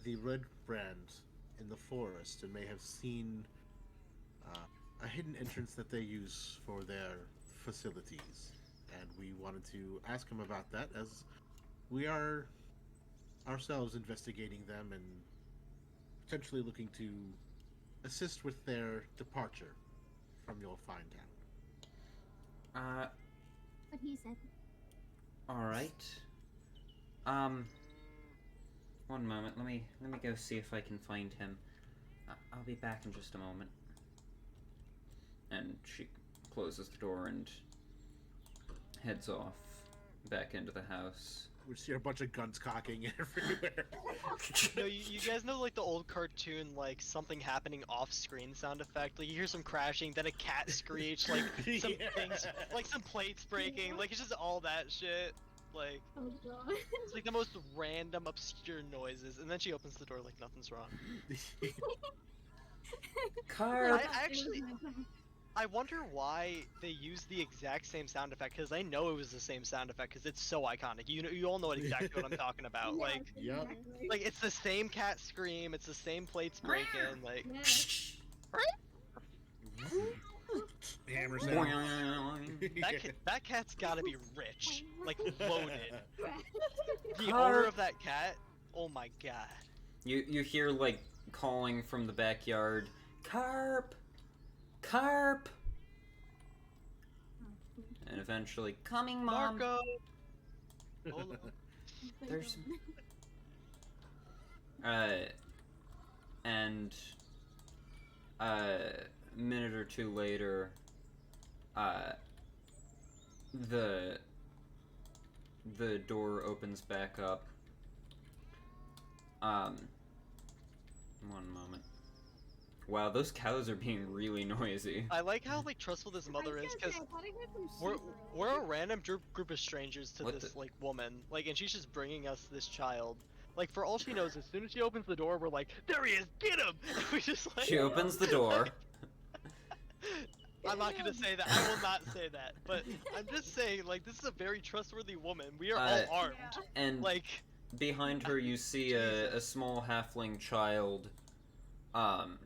the Red Brand in the forest and may have seen a hidden entrance that they use for their facilities. And we wanted to ask him about that, as we are ourselves investigating them and potentially looking to assist with their departure from your fine town. What he said. All right. One moment. Let me go see if I can find him. I'll be back in just a moment. And she closes the door and heads off back into the house. We see a bunch of guns cocking everywhere. no, you guys know like the old cartoon, like something happening off screen sound effect? Like you hear some crashing, then a cat screech, like some Yeah. things, like some plates breaking, like it's just all that shit. Like, Oh god. it's like the most random, obscure noises, and then she opens the door like nothing's wrong. Carp. I wonder why they use the exact same sound effect, because I know it was the same sound effect, because it's so iconic. You all know exactly what I'm talking about. Yeah, Like, Yep. exactly. like it's the same cat scream, it's the same plates breaking, like. Yeah. Hammer sound. That cat's gotta be rich, like loaded. The Carp. owner of that cat, oh my god. You hear like calling from the backyard. Carp. Carp. And eventually, coming, Mom. Marco. Hold on. There's- And a minute or two later, the door opens back up. One moment. Wow, those cows are being really noisy. I like how like trustful this mother is, because we're a random group of strangers to What this the- like woman, like, and she's just bringing us this child. Like, for all she knows, as soon as she opens the door, we're like, there he is, get him! And we just like. She opens the door. I'm not gonna say that. I will not say that. But I'm just saying, like, this is a very trustworthy woman. We are all armed. And Like, behind her, you see a small halfling child And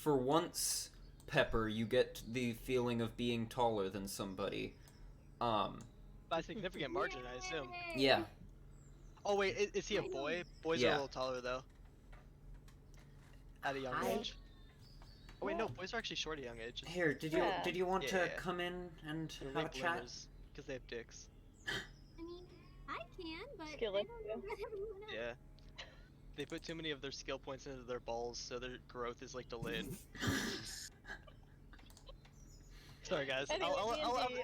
for once, Pepper, you get the feeling of being taller than somebody. By a significant margin, I assume. Yeah. Oh wait, is he a boy? Boys are a little taller though. At a young age. Oh wait, no, boys are actually short at a young age. Here, did you want to come in and have a chat? Because they have dicks. I mean, I can, but I Skill don't it, know about everyone else. Yeah. They put too many of their skill points into their balls, so their growth is like delayed. Sorry guys, Anyway,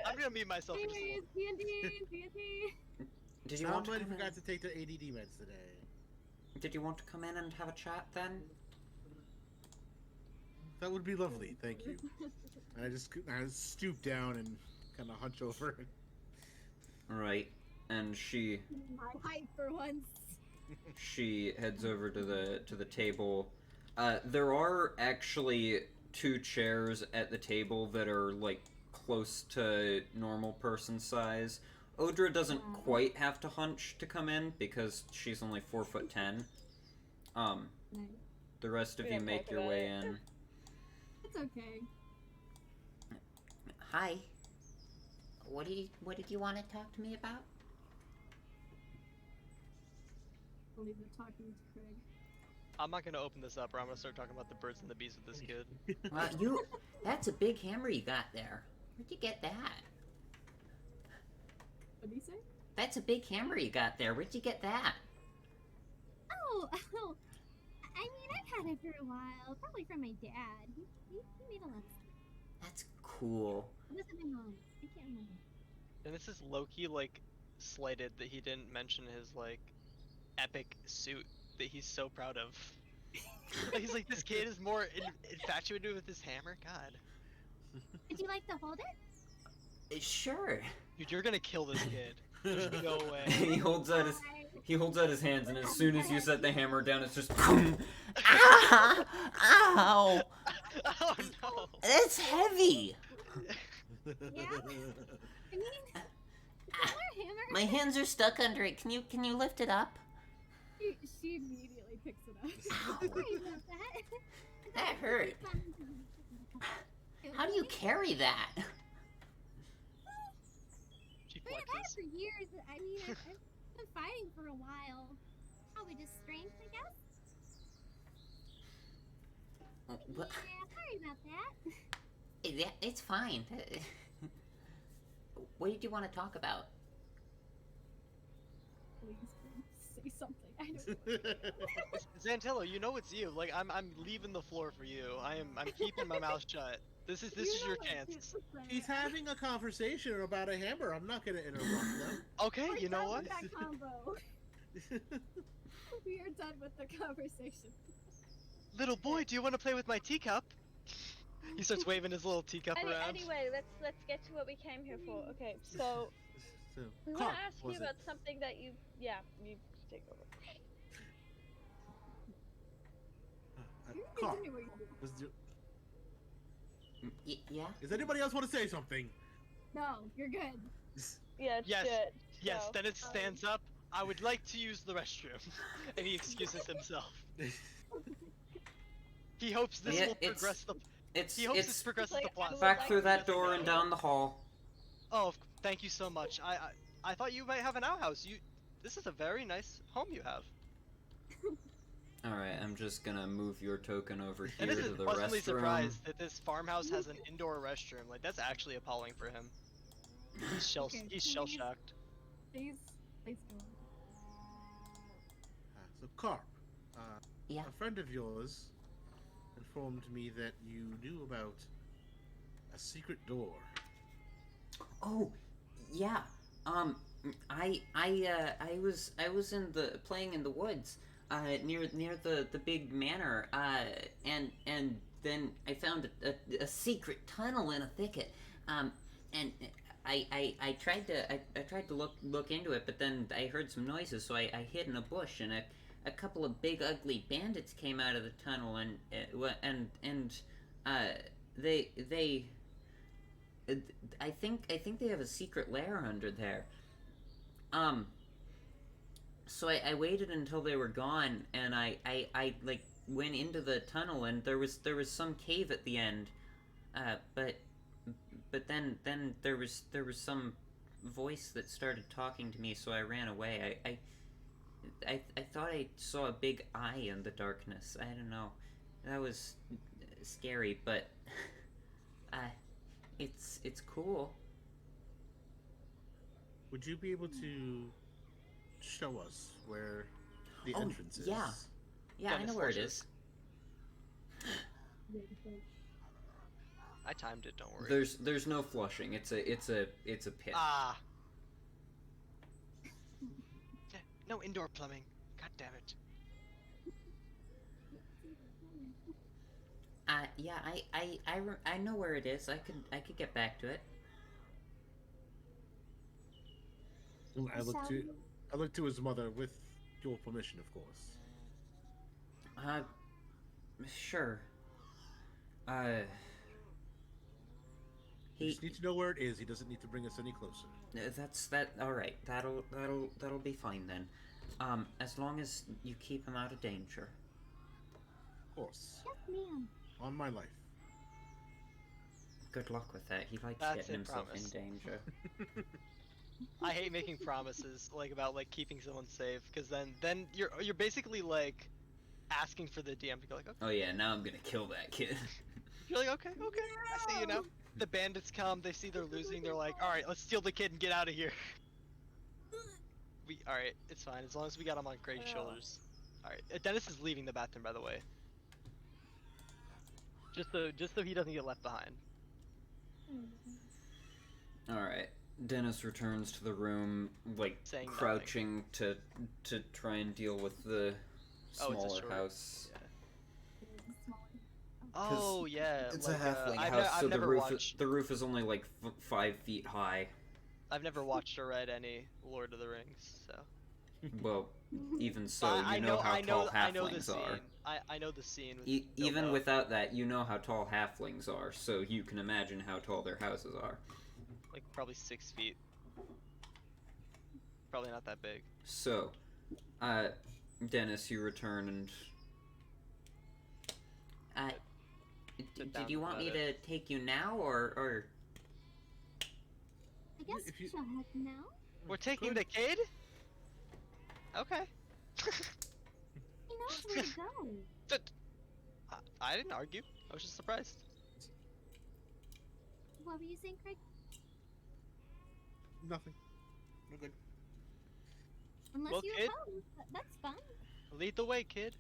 I'm gonna mute myself for just a Anyways, little. D&D. Did you want to Somebody come in? forgot to take their ADD meds today. Did you want to come in and have a chat then? That would be lovely, thank you. And I just stoop down and kind of hunch over. Right, and she My height for once. heads over to the table. There are actually 2 chairs at the table that are like close to normal person size. Odra doesn't quite have to hunch to come in because she's only 4'10". Nice. The rest of We you don't make talk your about way it. in. It's okay. Hi. What did you want to talk to me about? I'll leave it talking to Craig. I'm not gonna open this up, or I'm gonna start talking about the birds and the bees with this kid. That's a big hammer you got there. Where'd you get that? What did he say? That's a big hammer you got there. Where'd you get that? Oh, I mean, I've had it for a while. Probably from my dad. He made a lot of stuff. That's cool. It was at my mom's. I can't remember. And this is low-key, like, slighted that he didn't mention his, like, epic suit that he's so proud of. He's like, this kid is more infatuated with his hammer? God. Would you like to hold it? Sure. Dude, you're gonna kill this kid. There's no way. he holds out his hands, and as soon as you set the hammer down, it's just Ah! Ow! Oh no! That's heavy. Yeah? I mean, hammer. My hands are stuck under it. Can you lift it up? She immediately picks it up. Ow. Sorry about that. That hurt. How do you carry that? She I've had it flexes. for years. I mean, I've been fighting for a while. Probably just strength, I guess. What? Yeah, sorry about that. It's fine. What did you want to talk about? Please say something. I don't know. Xantilo, you know it's you. Like I'm leaving the floor for you. I'm keeping my mouth shut. This is your chance. He's having a conversation about a hammer. I'm not gonna interrupt them. Okay, you know what? That combo. We are done with the conversation. Little boy, do you want to play with my teacup? He starts waving his little teacup around. Anyway, let's get to what we came here for. Okay, so So, we want Carp, to ask you was it? about something that you take over. You can Carp, continue what you're doing. was there- Yeah? Does anybody else want to say something? No, you're good. Yeah, it's Yes, good. Yes, So, Dennis stands up. I would like to use the restroom. And he excuses himself. He hopes this Yeah, will progress the It's He hopes this progresses like, the plot. I would back like through to that just door go. and down the hall. Oh, thank you so much. I thought you might have an outhouse. This is a very nice home you have. Alright, I'm just gonna move your token over here And this to is the pleasantly restroom. surprised that this farmhouse has an indoor restroom. Like that's actually appalling for him. He's shell Okay, he's please. shell shocked. Please go. So, Carp, Yeah. a friend of yours informed me that you knew about a secret door. Oh, yeah. I was playing in the woods, near the big manor, and then I found a secret tunnel in a thicket, and I tried to look into it, but then I heard some noises, so I hid in a bush, and a couple of big ugly bandits came out of the tunnel, and they I think they have a secret lair under there. So I waited until they were gone, and I like went into the tunnel, and there was some cave at the end, but then there was some voice that started talking to me, so I ran away. I thought I saw a big eye in the darkness. I don't know. That was scary, but it's cool. Would you be able to show us where the entrance is? Yeah, I know where it is. I timed it. Don't worry. There's no flushing. It's a pit. Ah. Yeah, no indoor plumbing. God damn it. Yeah, I know where it is. I could get back to it. I look to his mother with your permission, of course. Sure. You just need to know where it is. He doesn't need to bring us any closer. All right. That'll be fine then. As long as you keep him out of danger. Of course. Yes, ma'am. On my life. Good luck with that. He likes That's getting a himself promise. in danger. I hate making promises like about like keeping someone safe, because then you're basically like asking for the DM to go like, okay. Oh yeah, now I'm gonna kill that kid. You're like, okay, I see you now. The bandits come, they see they're losing, they're like, all right, let's steal the kid and get out of here. All right, it's fine as long as we got him on Craig's shoulders. All right, Dennis is leaving the bathroom, by the way. Just so he doesn't get left behind. All right. Dennis returns to the room, like Saying crouching to try and deal with the Oh, it's a smaller short- house. Oh yeah, It's like, a halfling I've house, so never watched. the roof is only like 5 feet high. I've never watched or read any Lord of the Rings, so. Well, even so, I you know how tall I know the halflings scene. are. I know the scene. With Even Bilbo. without that, you know how tall halflings are, so you can imagine how tall their houses are. Like probably 6 feet. Probably not that big. So, Dennis, you return and Sit did down you and want me let to take you now, or? I guess If we you- shall head now. We're taking the kid? Okay. He knows where to go. I didn't argue. I was just surprised. What were you saying, Craig? Nothing. We're good. Unless Well, you kid. oppose, that's fine. Lead the way, kid.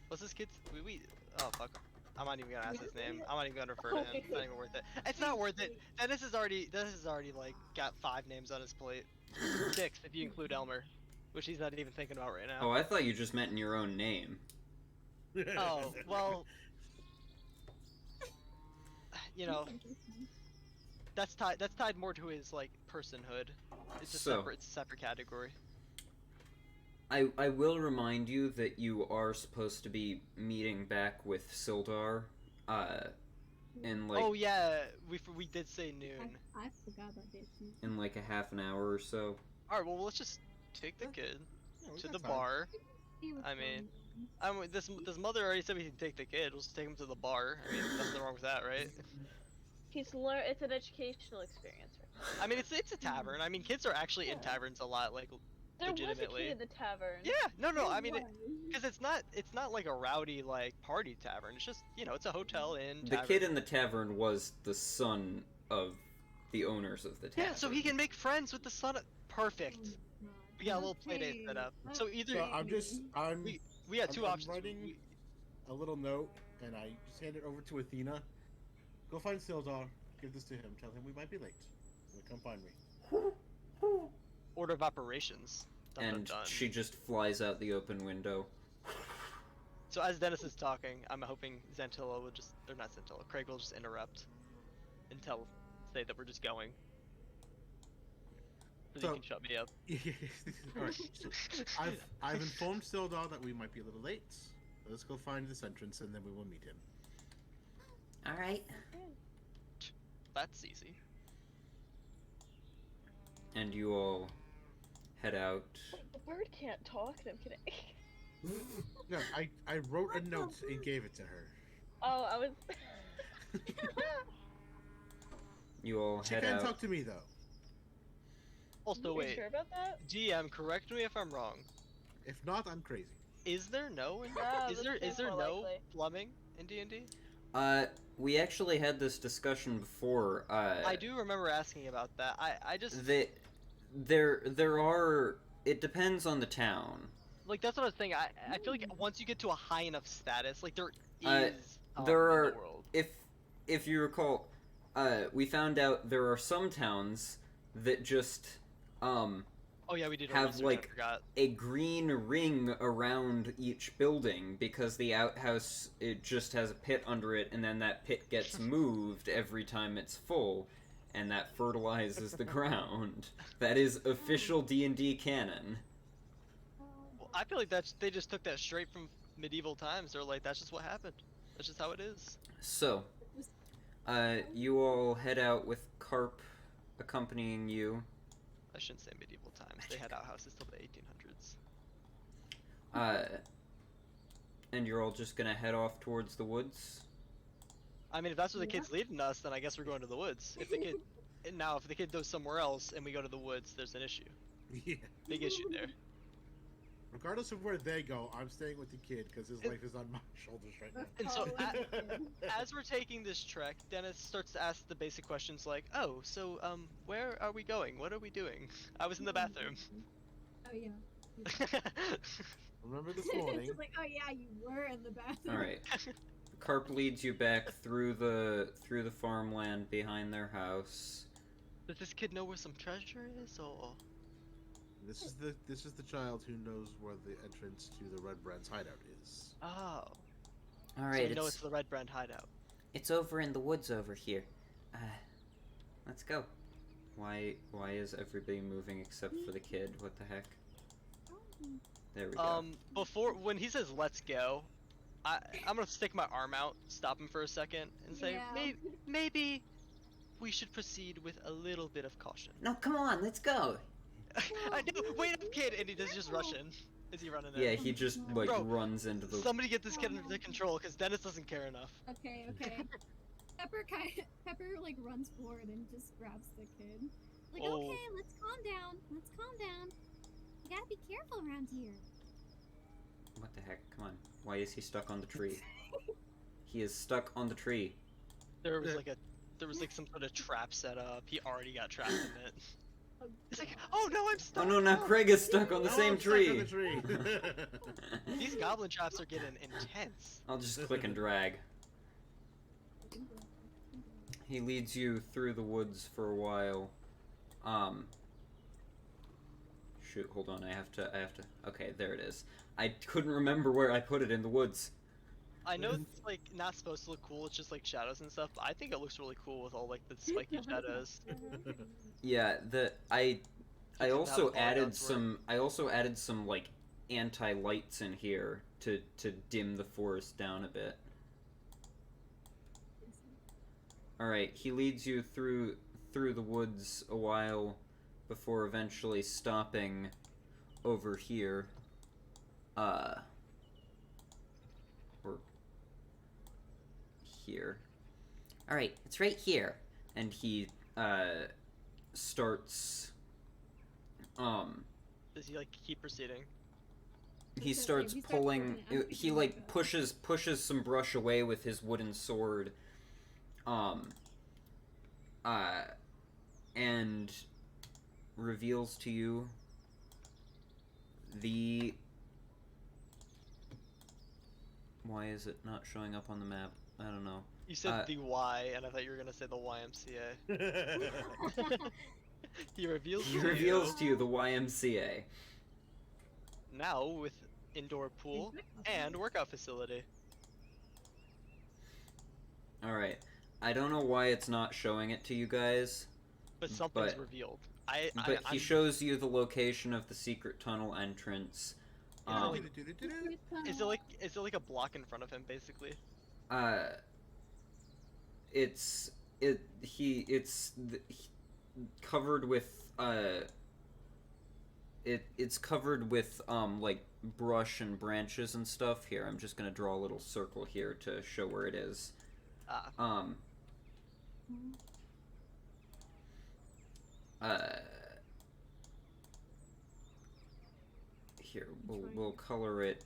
What's this kid's? Oh fuck. I'm not even gonna ask his name. I'm not even gonna refer to him. It's not even worth it. It's not worth it. Dennis has already like got 5 names on his plate. 6 if you include Elmer, which he's not even thinking about right oh, now. I thought you just meant in your own name. Oh well. You know, that's tied more to his like personhood. It's a So- separate category. I will remind you that you are supposed to be meeting back with Sildar, in like Oh yeah, we did say noon. I forgot about this. in like a half an hour or so. All right, well let's just take the kid Yeah, we to got the time. bar. See what's I mean, going on. this mother already said we can take the kid. We'll just take him to the bar. I mean, nothing wrong with that, right? It's an educational experience. I mean, it's a tavern. I mean, kids are actually in taverns a lot, like There was a legitimately. kid in the tavern. Yeah, no. I mean, Why? because it's not like a rowdy like party tavern. It's just it's a hotel inn. The Tavern. kid in the tavern was the son of the owners of the tavern. Yeah, so he can make friends with the son. Perfect. We got a little play date set up. So either So I'm we had 2 I'm options. writing a little note, and I just hand it over to Athena. Go find Sildar. Give this to him. Tell him we might be late. He'll come find me. Order of operations. Dun, dun, and dun. she just flies out the open window. So as Dennis is talking, I'm hoping Xantilo will just, or not Xantilo, Craig will just interrupt and say that we're just going. So So- you can shut me up. Alright, so I've informed Sildar that we might be a little late. Let's go find this entrance, and then we will meet him. All right. That's easy. And you all head out. The bird can't talk. No, I'm kidding. No, I wrote a note and gave it to her. Oh, I was. You all She head can't out. talk to me though. Also, Are you wait. sure about that? GM, correct me if I'm wrong. If not, I'm crazy. Is there no? No, is this there seems more no likely. plumbing in D&D? We actually had this discussion before. I do remember asking about that. I just There are. It depends on the town. like that's what I was thinking. I feel like once you get to a high enough status, like there is there in are the world. if you recall, we found out there are some towns that just Oh yeah, we did. have, research, like, I forgot. a green ring around each building because the outhouse, it just has a pit under it, and then that pit gets moved every time it's full, and that fertilizes the ground. That is official D&D canon. Well, I feel like they just took that straight from medieval times. They're like, that's just what happened. That's just how it is. So, you all head out with Carp accompanying you. I shouldn't say medieval times. They had outhouses till the 1800s. And you're all just gonna head off towards the woods? I mean, if that's where the kid's leading us, then I guess we're going to the woods. If the kid now, if the kid goes somewhere else and we go to the woods, there's an issue. Yeah. Big issue there. Regardless of where they go, I'm staying with the kid because his life is on my shoulders right now. And so, Oh, as we're taking this trek, Dennis starts to ask the basic questions like, "Oh, so where are we going? What are we doing? I was in the bathroom." Oh yeah. Remember this It's morning? just like, oh yeah, you were in the bathroom. Alright. Carp leads you back through the farmland behind their house. Does this kid know where some treasure is, or? This is the child who knows where the entrance to the Red Brand's hideout is. Oh. So Alright, we know it's the Red Brand hideout. it's over in the woods over here. Let's go. Why is everybody moving except for the kid? What the heck? There we go. When he says "let's go," I'm gonna stick my arm out, stop him for a second, and say, Yeah. maybe we should proceed with a little bit of caution. No, come on, let's go. I know. Wait up, kid! And he does just rush in. Is he running in? Yeah, he just like Bro, runs into the. Somebody get this kid under control, because Dennis doesn't care enough. Okay. Pepper like runs forward and just grabs the kid. Like, Oh. okay, let's calm down. Let's calm down. You gotta be careful around here. What the heck? Come on. Why is he stuck on the tree? He is stuck on the tree. There was like some sort of trap set up. He already got trapped in it. He's like, oh no, I'm Oh stuck. no, now Craig is stuck on the Oh, same I'm stuck tree. on the tree. These goblin traps are getting intense. I'll just click and drag. He leads you through the woods for a while. Shoot, hold on, I have to, okay, there it is. I couldn't remember where I put it in the woods. I know it's like not supposed to look cool. It's just like shadows and stuff. But I think it looks really cool with all like the spiky shadows. Yeah, I Keeps it also out of added elsewhere. some like anti-lights in here to dim the forest down a bit. Alright, he leads you through the woods a while before eventually stopping over here. Or here. Alright, it's right here. And he starts Does he like keep proceeding? he starts pulling he like pushes some brush away with his wooden sword and reveals to you the why is it not showing up on the map? I don't know. You said the Y, and I thought you were gonna say the YMCA. He reveals. He reveals to you the YMCA. Now with indoor pool and workout facility. Alright. I don't know why it's not showing it to you guys. But something's But- revealed. But he shows you the location of the secret tunnel entrance. Is it like a block in front of him, basically? It's covered with it's covered with like brush and branches and stuff. Here, I'm just gonna draw a little circle here to show where it is. Here, we'll color it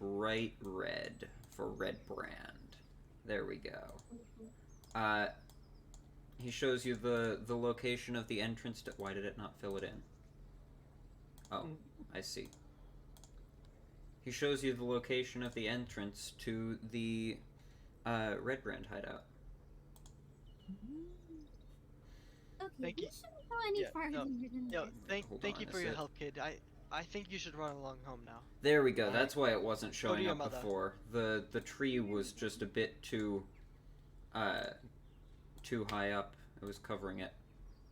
bright red for red brand. There we go. He shows you the location of the entrance to... Why did it not fill it in? Oh, I see. He shows you the location of the entrance to the red brand hideout. Okay, Thank we you. shouldn't go any farther than this. Thank you on for a your sec. help, kid. I think you should run along home now. There we go. That's why it wasn't showing your up mother. before. The tree was just a bit too high up. It was covering it.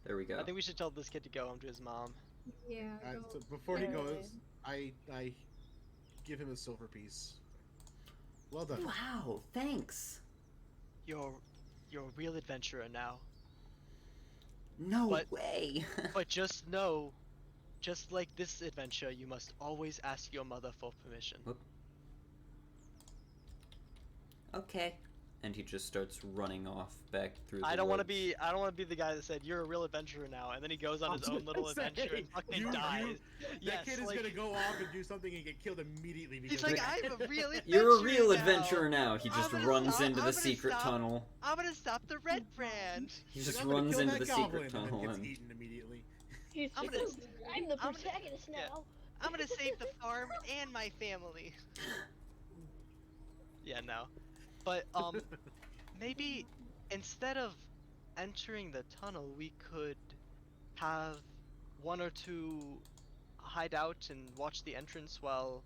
There we go. I think we should tell this kid to go home to his mom. Yeah. So before he Yeah. goes, I give him a silver piece. Well done. Wow, thanks. You're a real adventurer now. No But- way. But just know, just like this adventure, you must always ask your mother for permission. Okay. And he just starts running off back through the I don't want to woods. be the guy that said you're a real adventurer now, and then he goes on I was his own little gonna say, adventure and fucking you- dies. That kid is gonna go off and do something and get killed immediately because He's like, I'm a real adventurer. You're a real now. adventurer now. He just I'm gonna runs stop- into I'm the gonna secret stop. tunnel. I'm gonna stop the red brand. He just I'm gonna runs kill into that the goblin secret and tunnel gets and eaten immediately. He's I'm like, gonna- I'm the I'm gonna- protagonist yeah. now. I'm gonna save the farm and my family. Yeah, no. But maybe instead of entering the tunnel, we could have one or two hide out and watch the entrance while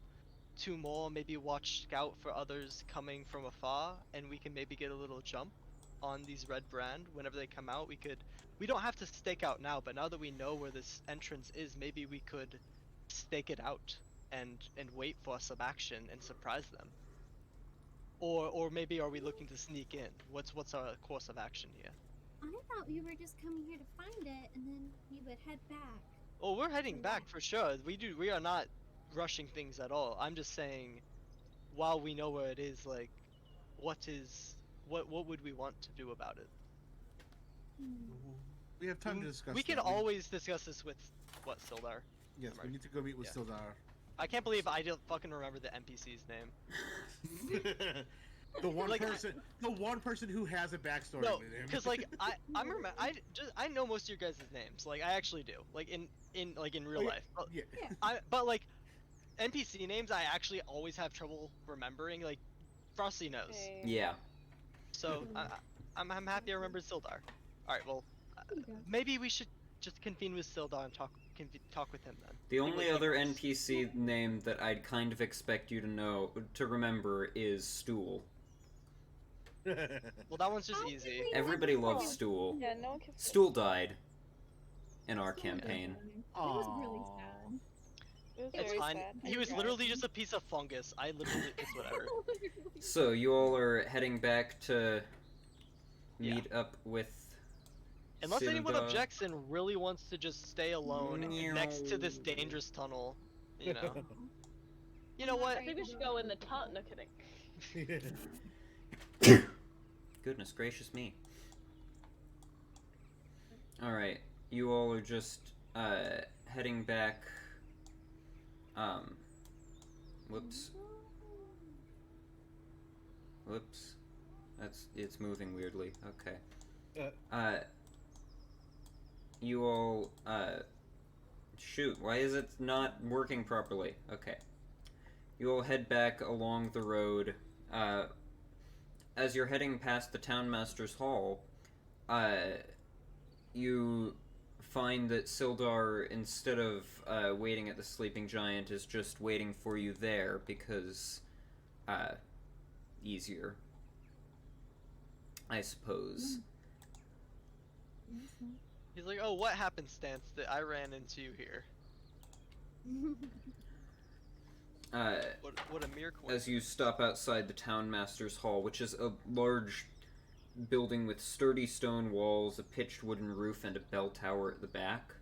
two more maybe watch scout for others coming from afar, and we can maybe get a little jump on these red brand whenever they come out. We don't have to stake out now, but now that we know where this entrance is, maybe we could stake it out and wait for some action and surprise them. Or maybe are we looking to sneak in? What's our course of action here? I thought we were just coming here to find it, and then we would head back. Oh, we're heading back for sure. We are not rushing things at all. I'm just saying, while we know where it is, like, what would we want to do about it? We have time to discuss. We can that. always discuss this with Sildar. Yes, we need to go meet with Yeah. Sildar. I can't believe I don't fucking remember the NPC's name. the one Like, person who has a backstory No, with him. because like I know most of your guys' names. Like I actually do. Like in real Oh, yeah. life. But, yeah. but like NPC names, I actually always have trouble remembering. Like Frosty knows. Okay. Yeah. So I'm happy I remembered Sildar. All right, well, maybe we should just convene with Sildar and talk with him then. The See only what he other thinks. NPC name that I'd kind of expect you to remember is Stool. Well, that one's just How easy. did we Everybody never loves know? Stool. Yeah, no one can. Stool died in our campaign. It was really sad. It was It's very fine. sad. He was literally just a piece of fungus. I literally, it's whatever. So you all are heading back to Yeah. meet up with Unless anyone Sildar. objects and really wants to just stay alone next to this dangerous tunnel, you know. You know what? I think we should go in the tunnel. No kidding. Goodness gracious me. Alright, you all are just heading back. Whoops. Whoops. It's moving weirdly. Okay. You all, shoot, why is it not working properly? Okay. You all head back along the road. As you're heading past the Townmaster's Hall, you find that Sildar, instead of waiting at the Sleeping Giant, is just waiting for you there because, easier. I suppose. He's like, oh, what happenstance that I ran into you here? What a mere coincidence. As you stop outside the Townmaster's Hall, which is a large building with sturdy stone walls, a pitched wooden roof, and a bell tower at the back,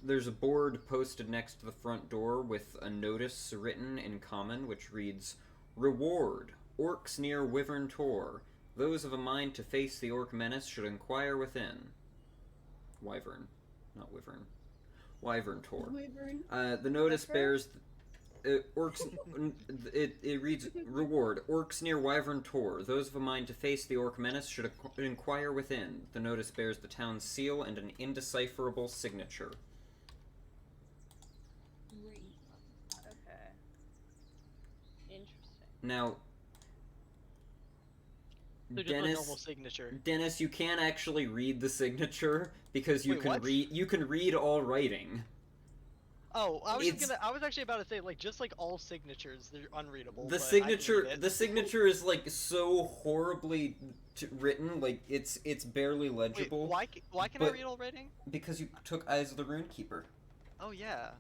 There's a board posted next to the front door with a notice written in common which reads, "Reward, orcs near Wyvern Tor. Those of a mind to face the orc menace should inquire within." Wyvern, not Wyvern. Wyvern Tor. Wyvern. The notice bears... orcs... it reads, "Reward, orcs near Wyvern Tor. Those of a mind to face the orc menace should inquire within." The notice bears the town's seal and an indecipherable signature. Great. Okay. Interesting. Now, So just a normal signature. Dennis, you can't actually read the signature because you Wait, can what? read all writing. Oh, I It's- was actually about to say, like, just like all signatures, they're unreadable. The but I can signature, read it. the signature is like so horribly written, like it's barely Wait, legible. why can I but- read all writing? Because you took Eyes of the Runekeeper, Oh yeah.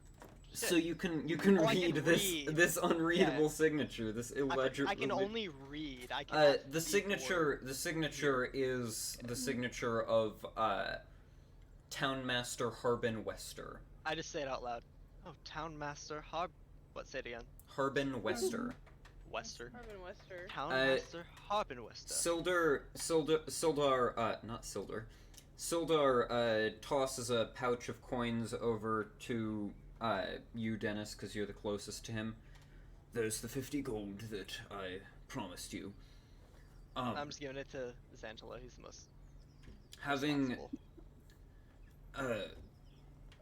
so Shit. you can Oh, I read can this read. this unreadable Yeah. signature, this illegible. I can only read. I cannot the speak signature. or- The signature is the signature of Townmaster Harbin Wester. I just say it out loud. Oh, Townmaster Harb. What? Say it again. Harbin Wester. Wester. Urban Wester. Townmaster Harbin Wester. Sildar tosses a pouch of coins over to you, Dennis, because you're the closest to him. "There's the 50 gold that I promised you. I'm just giving it to Xantilo. He's the most Having responsible.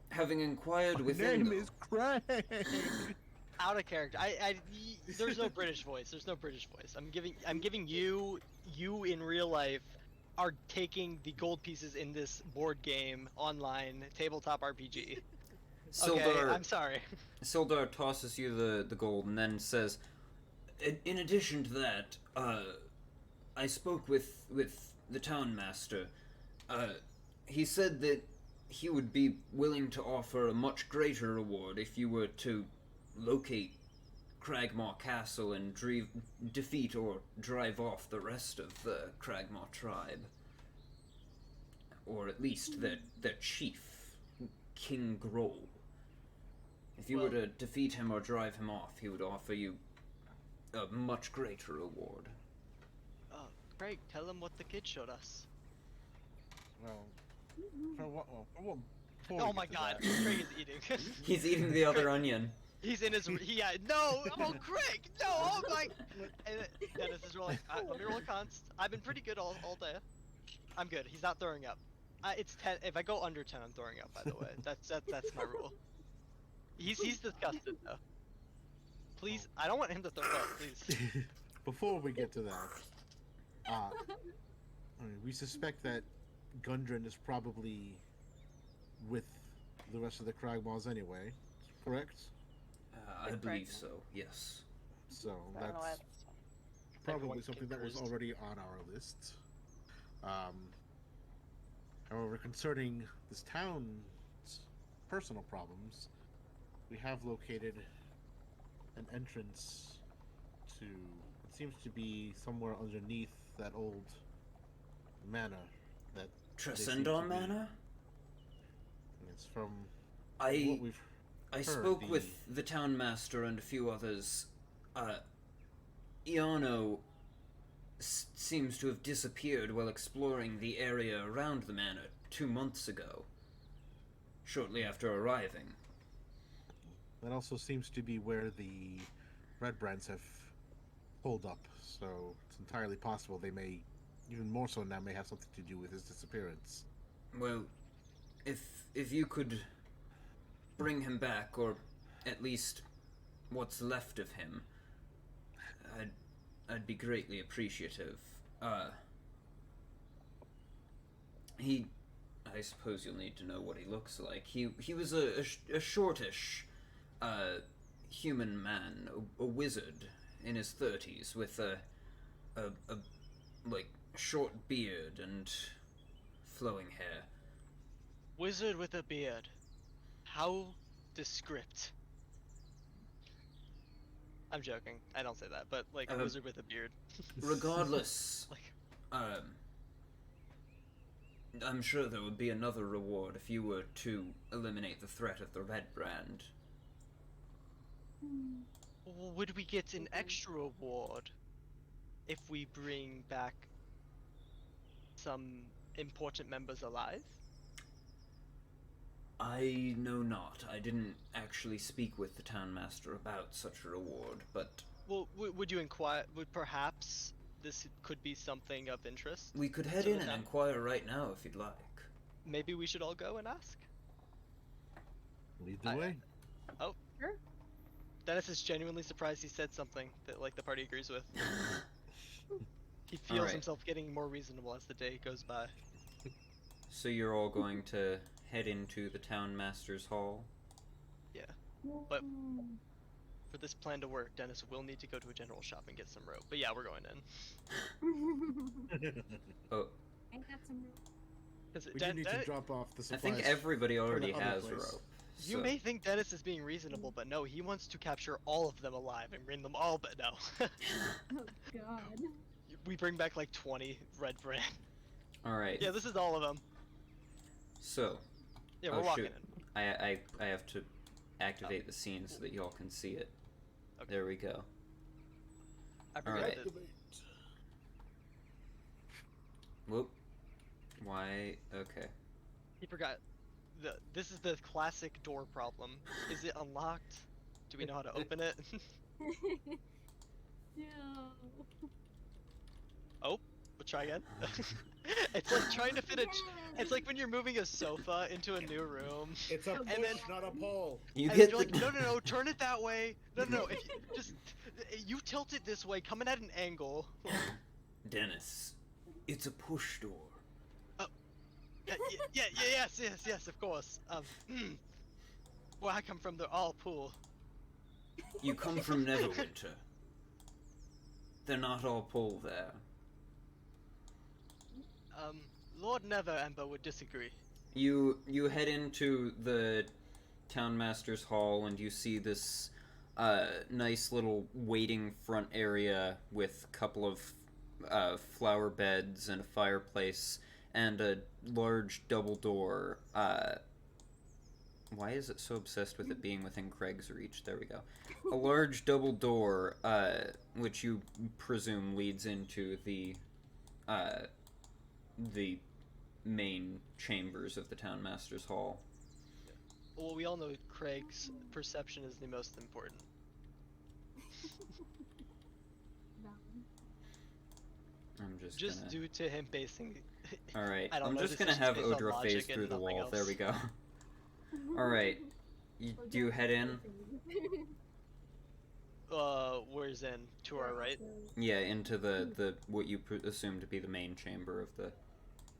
having inquired My within... name is Craig. Out of character. There's no British voice. There's no British voice. I'm giving you in real life are taking the gold pieces in this board game online tabletop RPG. Okay, I'm sorry. Sildar tosses you the gold and then says, in addition to that, I spoke with the townmaster. He said that he would be willing to offer a much greater reward if you were to locate Cragmaw Castle and defeat or drive off the rest of the Cragmaw tribe. Or at least their chief, King Grohl. If you were to defeat him or drive him off, he would offer you a much greater reward. Oh, Craig, tell him what the kid showed us. Well, for what? Before Oh we my get to God, that- Craig is eating. He's eating the other onion. He's in his. Yeah, no! Oh, Craig! No! Oh my! And Dennis is rolling. Let me roll a const. I've been pretty good all day. I'm good. He's not throwing up. It's 10. If I go under 10, I'm throwing up. By the way, that's my rule. He's disgusted though. Please, I don't want him to throw up. Please. Before we get to that, I mean, we suspect that Gundren is probably with the rest of the Cragmaws anyway, correct? I believe so, yes. So I don't know why that's probably Everyone something that was concurs. already on our list. However, concerning this town's personal problems, we have located an entrance to it seems to be somewhere underneath that old manor that Tresendon be- Manor? it's from I what we've spoke the- with the townmaster and a few others. Iano seems to have disappeared while exploring the area around the manor 2 months ago, shortly after arriving. that also seems to be where the Red Brands have pulled up, so it's entirely possible they may, even more so now, may have something to do with his disappearance. Well, if you could bring him back, or at least what's left of him, I'd be greatly appreciative. I suppose you'll need to know what he looks like. He was a shortish, human man, a wizard in his 30s with a like short beard and flowing hair. Wizard with a beard. How descript. I'm joking. I don't say that, but like a wizard with a beard. Regardless, Like, I'm sure there would be another reward if you were to eliminate the threat of the red brand. Would we get an extra reward if we bring back some important members alive? I know not. I didn't actually speak with the town master about such a reward, but... Well, would you inquire? Would perhaps this could be something of interest? We could head to the in and town? inquire right now if you'd like. Maybe we should all go and ask. Lead the way. Oh, Sure. Dennis is genuinely surprised he said something that like the party agrees with. He feels Alright. himself getting more reasonable as the day goes by. So you're all going to head into the town master's hall? But for this plan to work, Dennis will need to go to a general shop and get some rope. But yeah, we're going in. Oh, I got some rope. 'Cause We do need to drop off the I supplies. think everybody already other has place. rope. You so- may think Dennis is being reasonable, but no, he wants to capture all of them alive and bring them all. But no, Oh God. we bring back like 20 red brand. Alright, Yeah, this is all of them. so, Yeah, Oh, we're walking shoot. in. I have to activate the scene so that y'all can see it. Okay. There we go. I forgot Alright. that- Whoop. Why? Okay. He forgot. This is the classic door problem. Is it unlocked? Do we know how to open it? No. We'll try again. It's like trying to fit a. It's like when you're moving a sofa into a new room. It's a push, And then- not a pull. You And get you're the... like, no, turn it that way. No, if you just you tilt it this way, coming at an angle. Dennis, it's a push door. Yes, of course. Where I come from, they're all pool. You come from Neverwinter. They're not all pull there. Lord Neverember would disagree. You head into the town master's hall and you see this nice little waiting front area with a couple of flower beds and a fireplace and a large double door. Why is it so obsessed with it being within Craig's reach? There we go. A large double door, which you presume leads into the main chambers of the town master's hall. Well, we all know Craig's perception is the most important. That one. I'm just gonna... Due to him basing. Alright, I don't I'm know, just this gonna is have based on Odra logic phase and through the nothing wall. There else. we go. Alright. Do you head in? Where's in? To our right? Yeah, into the what you assume to be the main chamber of the...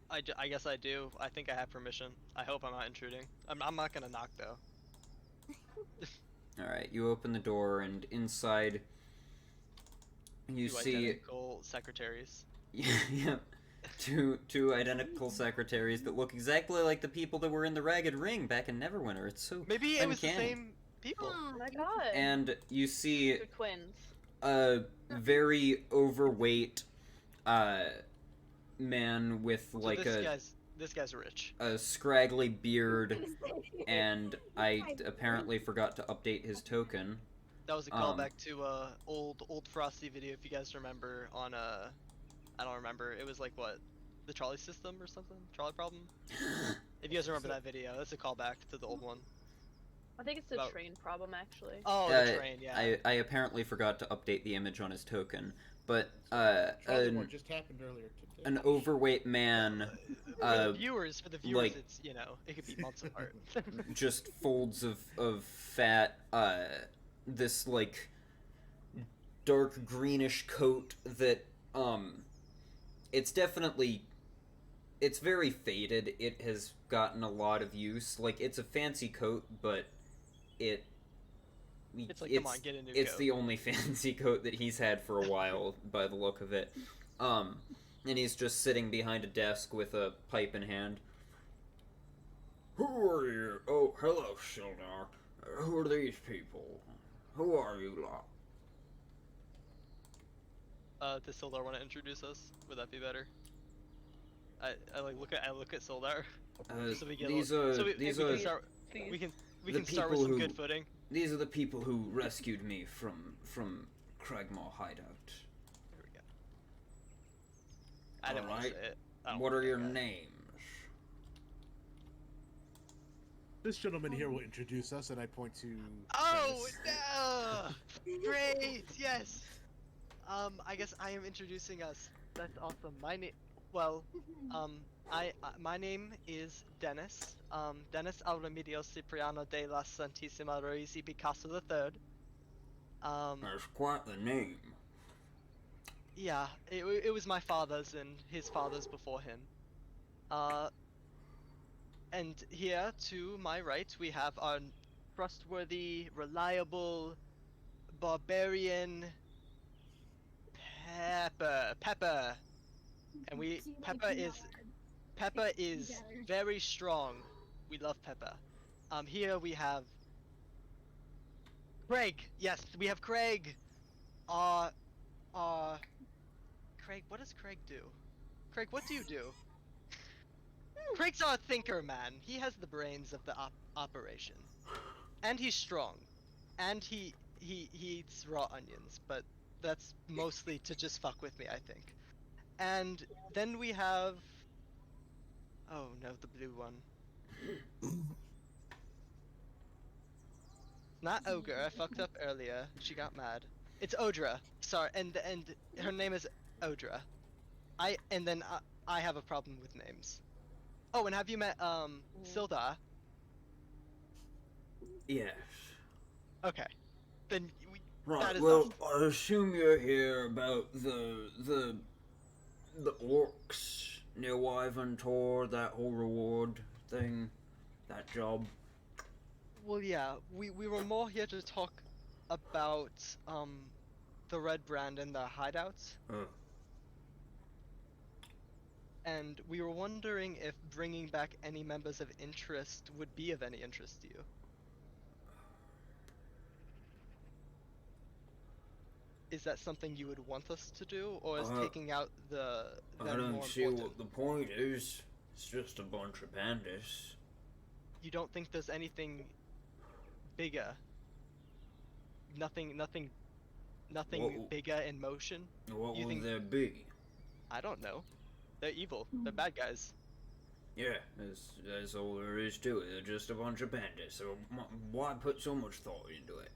I guess I do. I think I have permission. I hope I'm not intruding. I'm not gonna knock though. Alright, you open the door and inside you Two see... identical secretaries. Yep. Two identical secretaries that look exactly like the people that were in the Ragged Ring back in Neverwinter. It's so Maybe it was the uncanny. same people. Oh my god. And you see They're twins. a very overweight man with So like this guy's rich. a scraggly beard, and I apparently forgot to update his token. That was a callback to old Frosty video, if you guys remember. On I don't remember. It was like what, the trolley system or something? Trolley problem? If you guys remember that video, that's a callback to the old one. I think it's the About- train problem actually. Oh, the train, yeah. I apparently forgot to update the image on his token, but Charlie, what just happened earlier today? an overweight man For the viewers, like- it's, you know, it could be months apart. just folds of fat, this like dark greenish coat that it's very faded. It has gotten a lot of use. Like, it's a fancy coat, but it's It's like, come on, get a new it's coat. the only fancy coat that he's had for a while by the look of it. And he's just sitting behind a desk with a pipe in hand. Who are you? Oh, hello, Sildar. Who are these people? Who are you lot? Does Sildar want to introduce us? Would that be better? I look at Soldar. So we get these a little, are so we, these we are can start. Please. We the can start with people some who- good footing. these are the people who rescued me from Cragmaw hideout. There we go. I didn't want to Alright. say it. I don't What are think I your got it. names? This gentleman here will introduce us, and I point to. Oh Dennis. no! Great, yes. I guess I am introducing us. That's awesome. My name, my name is Dennis. Dennis Remedios Cipriano de la Santisima Ruiz y Picasso III. That's quite the name. Yeah, it was my father's and his father's before him. And here to my right we have our trustworthy, reliable, barbarian Pepper. And Pepper is very strong. We love Pepper. Here we have Craig. Yes, we have Craig. Craig, what does Craig do? Craig, what do you do? Craig's our thinker man. He has the brains of the operation. And he's strong. And he eats raw onions, but that's mostly to just fuck with me, I think. And then we have... Oh no, the blue one. Not Ogre, I fucked up earlier. She got mad. It's Odra. Sorry, and her name is Odra. I have a problem with names. Oh, and have you met Sildar? Yes. Okay. Then Right. that is Well, enough. I assume you're here about the orcs near Wyvern Tor, that whole reward thing, that job. Well, yeah, we were more here to talk about the Red Brand and the hideouts. And we were wondering if bringing back any members of interest would be of any interest to you. Is that something you would want us to do, or is taking out the I them don't more see important? what the point is. It's just a bunch of bandits. You don't think there's anything bigger? Nothing What- bigger in motion? What You will think- there be? I don't know. They're evil. They're bad guys. Yeah, that's all there is to it. They're just a bunch of bandits. So why put so much thought into it?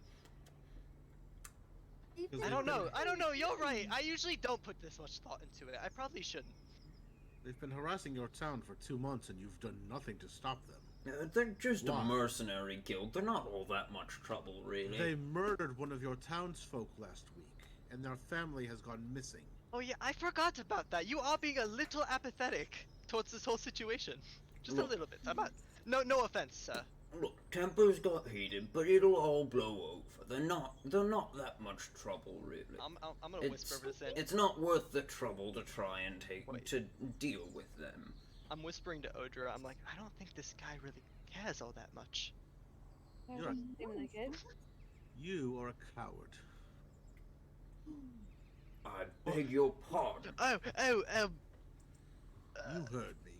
I don't know. You're right. I usually don't put this much thought into it. I probably shouldn't. They've been harassing your town for 2 months, and you've done nothing to stop them. They're just Why? a mercenary guild. They're not all that much trouble, really. They murdered one of your townsfolk last week, and their family has gone missing. Oh yeah, I forgot about that. You are being a little apathetic towards this whole situation. Just a Look. little bit. I'm not. No offense, sir. Look, tempers got heated, but it'll all blow over. They're not that much trouble, really. I'm gonna whisper this in. It's not worth the trouble to try and Wait. to deal with them. I'm whispering to Odra. I'm like, I don't think this guy really cares all that much. You're- Seem like it. You are a coward. I beg your pardon. Oh. You heard me.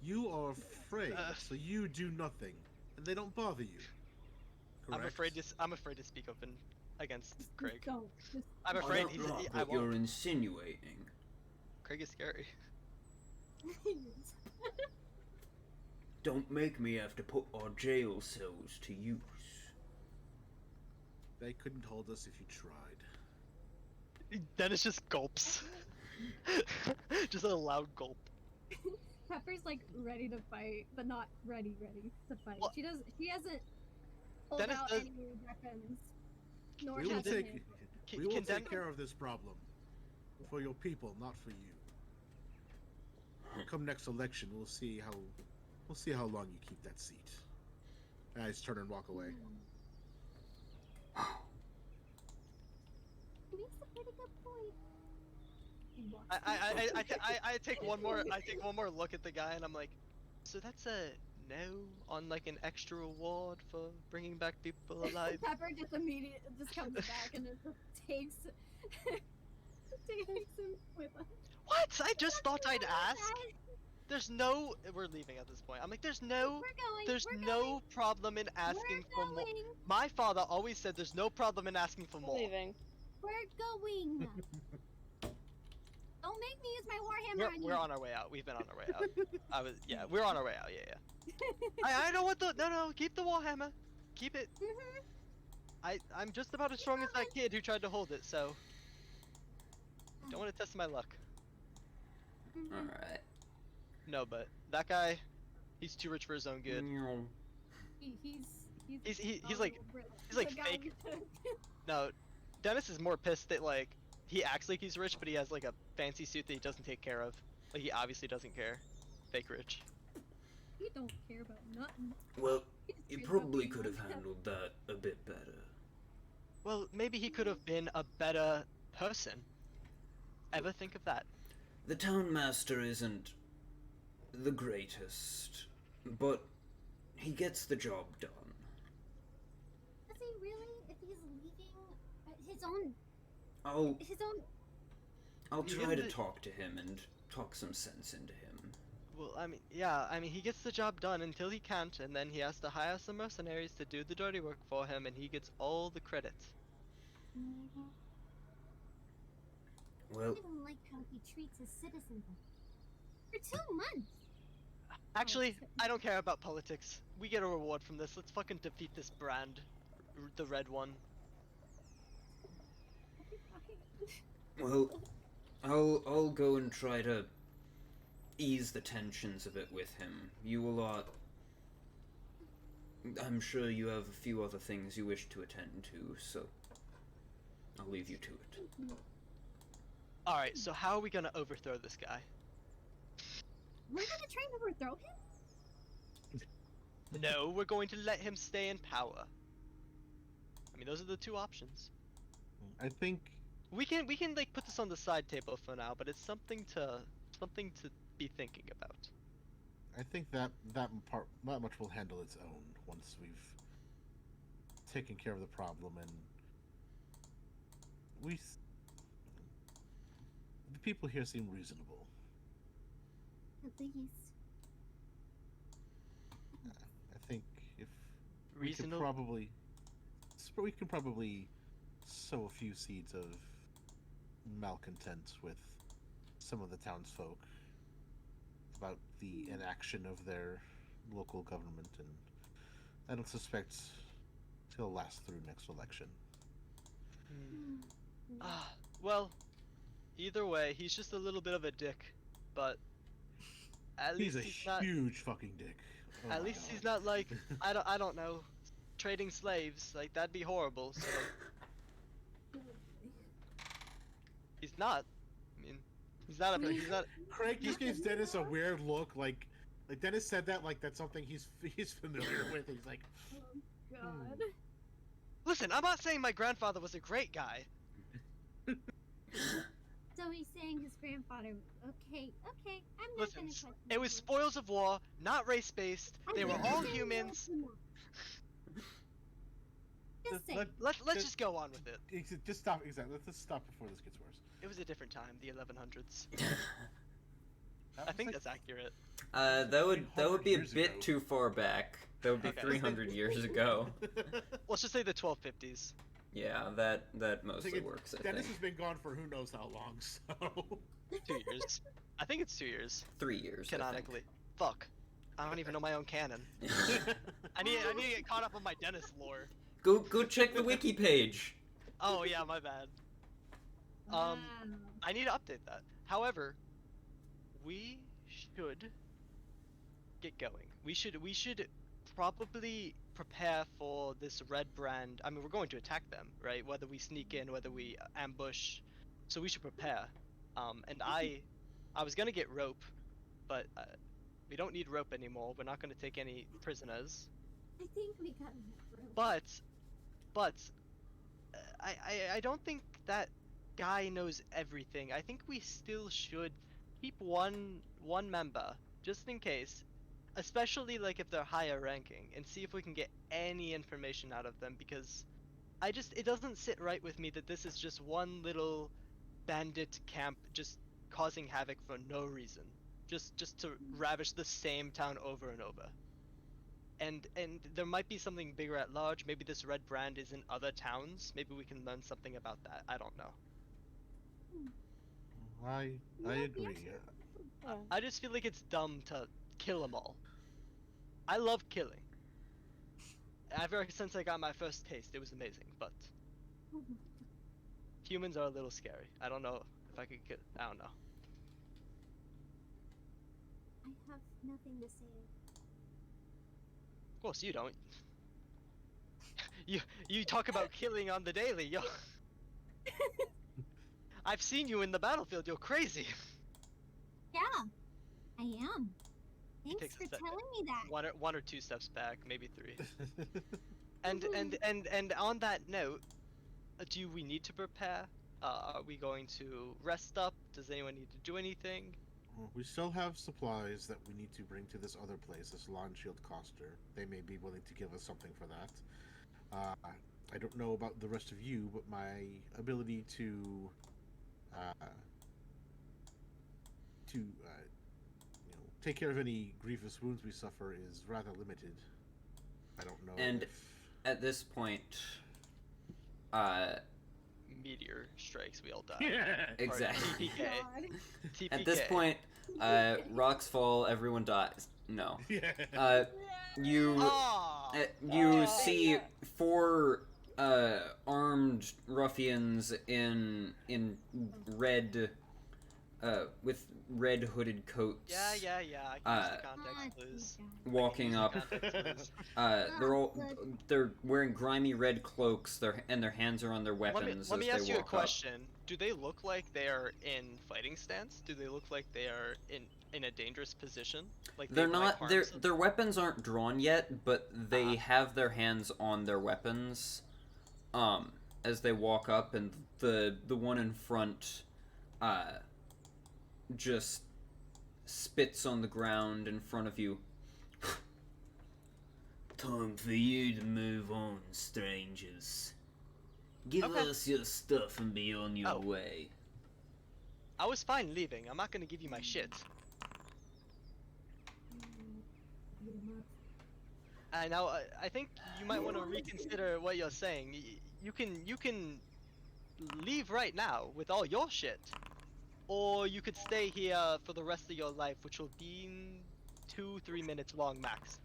You are afraid, so you do nothing, and they don't bother you. I'm Correct? afraid to speak open against Craig. Don't. Just I'm I afraid don't like I what you're won't. insinuating. Craig is scary. Don't make me have to put our jail cells to use. They couldn't hold us if you tried. Dennis just gulps. Just a loud gulp. Pepper's like ready to fight, but not ready to fight. Well- She hasn't pulled Dennis out does- any weapons. Nor We will has take. him. We will Can take Den- care of this problem. For your people, not for you. Come next election, we'll see how long you keep that seat. Guys, turn and walk away. He makes a pretty good point. He walks I take one more look at the guy and I'm like, so that's a no on like an extra reward for bringing back people alive. Pepper just comes back and just takes him with us. What? I just thought I'd ask. there's no. We're leaving at this point. I'm like, there's no. We're going. There's we're no going, problem in asking we're for more. going. My father always said there's no problem in asking for We're more. leaving. We're going. Don't make me use my warhammer on you. We're on our way out. We've been on our way out. We're on our way out. Yeah. I don't want the. No, keep the warhammer. Keep it. I'm just about as strong as that kid who tried to hold it, so. Don't want to test my luck. Alright. No, but that guy, he's too rich for his own good. He's like fake. No, Dennis is more pissed that like he acts like he's rich, but he has like a fancy suit that he doesn't take care of. Like he obviously doesn't care. Fake rich. You don't care about nothing. Well, He just you cares probably about could have being on handled that a bit better. Well, maybe he could have been a better person. Ever think of that? The town master isn't the greatest, but he gets the job done. Does he really? If he's leaving his own. I'll He try to isn't- talk to him and talk some sense into him. Well, I mean, he gets the job done until he can't, and then he has to hire some mercenaries to do the dirty work for him, and he gets all the credit. Well, I don't like how he treats his citizens. For 2 months. Actually, I don't care about politics. We get a reward from this. Let's fucking defeat this brand, the red one. well, I'll go and try to ease the tensions a bit with him. You a lot. I'm sure you have a few other things you wish to attend to, so I'll leave you to it. Alright, so how are we gonna overthrow this guy? We're gonna try and overthrow him? No, we're going to let him stay in power. I mean, those are the two options. I think We can like put this on the side table for now, but it's something to be thinking about. I think that much will handle its own once we've taken care of the problem, and the people here seem reasonable. At least. I think if Reasonable. we can probably sow a few seeds of malcontent with some of the townsfolk about the inaction of their local government, and I don't suspect it'll last through next election. Well, either way, he's just a little bit of a dick, but at He's least a he's not. huge fucking dick. Oh At my least God. he's not like I don't know, trading slaves. Like that'd be horrible. So he's not. I mean, he's not. Craig just gives Dennis a weird look, like Dennis said that like that's something he's familiar with. He's like, God. Listen, I'm not saying my grandfather was a great guy. So he's saying his grandfather. Okay. I'm not Listen, gonna question it was you. spoils of war, not race-based. They were all humans. Just say. Let's just go on with it. just stop. Exactly. Let's just stop before this gets worse. It was a different time, the 1100s. That I was think like that's accurate. That would be a 100 bit years ago. too far back. That would be Okay. 300 years ago. Let's just say the 1250s. Yeah, that mostly works, I Dennis think. has been gone for who knows how long, so 2 years. I think it's 2 years, 3 years, canonically. Fuck. I don't even know my own canon. I need to get caught up on my Dennis lore. Go check the wiki page. Oh yeah, my bad. Wow. I need to update that. However, we should get going. We should probably prepare for this red brand. I mean, we're going to attack them, right? Whether we sneak in, whether we ambush. So we should prepare. And I was gonna get rope, but we don't need rope anymore. We're not gonna take any prisoners. I think we got enough room. But I don't think that guy knows everything. I think we still should keep one member just in case, especially like if they're higher ranking, and see if we can get any information out of them, because it doesn't sit right with me that this is just one little bandit camp just causing havoc for no reason. just to ravish the same town over and over. And there might be something bigger at large. Maybe this red brand is in other towns. Maybe we can learn something about that. I don't know. I agree. I just feel like it's dumb to kill them all. I love killing. Ever since I got my first taste, it was amazing, but humans are a little scary. I don't know if I could kill. I don't know. I have nothing to say. Of course you don't. You talk about killing on the daily, yo. I've seen you in the battlefield. You're crazy. Yeah, I am. Thanks takes a for step telling me that. One or two steps back, maybe three. And on that note, do we need to prepare? Are we going to rest up? Does anyone need to do anything? Well, we still have supplies that we need to bring to this other place, this Lawn Shield Coster. They may be willing to give us something for that. I don't know about the rest of you, but my ability to take care of any grievous wounds we suffer is rather limited. I don't know. And if... at this point, Meteor strikes, we all die. Yeah. Exactly. TPK. TPK. At this point, rocks fall, everyone dies. No. Yeah. You see four armed ruffians in red with red hooded coats. Yeah. I can use the context clues. Walking up. They're wearing grimy red cloaks. Their hands are on their weapons. Let me as ask they you a walk question. Do they look like they are in fighting stance? Do they look like they are in a dangerous position? Like They're they not. might harm Their weapons aren't drawn yet, but they have their hands on their weapons. As they walk up, and the one in front, just spits on the ground in front of you. Time for you to move on, strangers. Give us your stuff and be on your way. I was fine leaving. I'm not gonna give you my shit. Now I think you might want to reconsider what you're saying. You can leave right now with all your shit, or you could stay here for the rest of your life, which will be 2-3 minutes long max.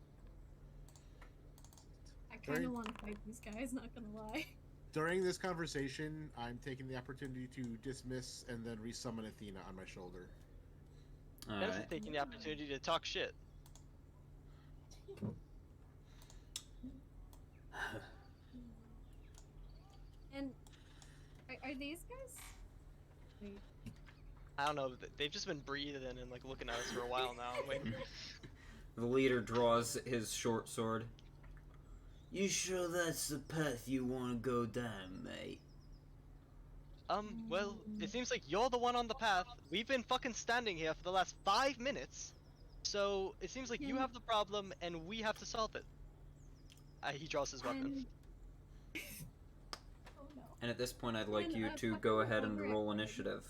I kind of want to fight these guys, not gonna lie. During this conversation, I'm taking the opportunity to dismiss and then resummon Athena on my shoulder. That's taking the opportunity to talk shit. And are these guys? Wait. I don't know. They've just been breathing and like looking at us for a while now. Wait. The leader draws his short sword. You sure that's the path you want to go down, mate? Well, it seems like you're the one on the path. We've been fucking standing here for the last 5 minutes. So, it seems like you have the problem and we have to solve it. He draws his weapon. Oh no. And at this point, I'd like you to go ahead and roll initiative.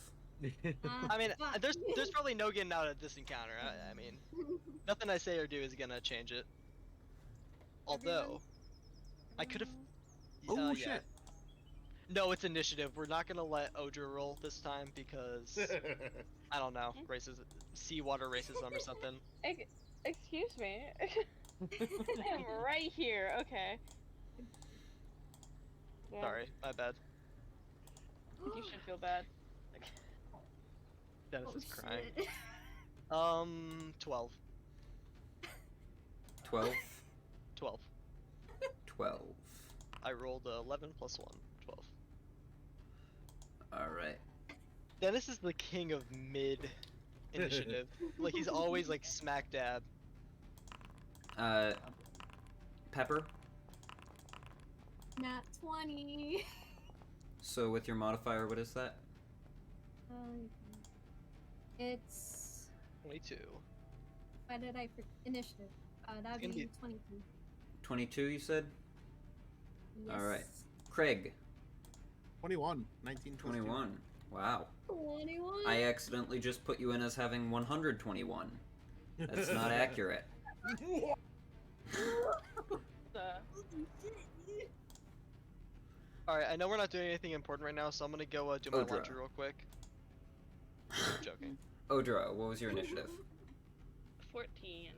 I mean, there's probably no getting out of this encounter. I mean, nothing I say or do is gonna change it. Although, I could have. Oh yeah. shit! No, it's initiative. We're not gonna let Odra roll this time because I don't know, seawater racism or something. Excuse me. I'm right here. Okay. Yeah. Sorry, my bad. You should feel bad. Dennis Oh, is crying. shit. 12. 12? 12. 12. I rolled 11 plus 1. 12. Alright. Dennis is the king of mid initiative. Like he's always like smack dab. Pepper? Nat 20. So with your modifier, what is that? It's 22. why did I initiative? That'd It's gonna be 22. 22, you said? Yes. Alright. Craig? 21. 19. 21. Wow. 21. I accidentally just put you in as having 121. That's not accurate. Alright, I know we're not doing anything important right now, so I'm gonna go do my Odra. laundry real quick. I'm joking. Odra, what was your initiative? 14.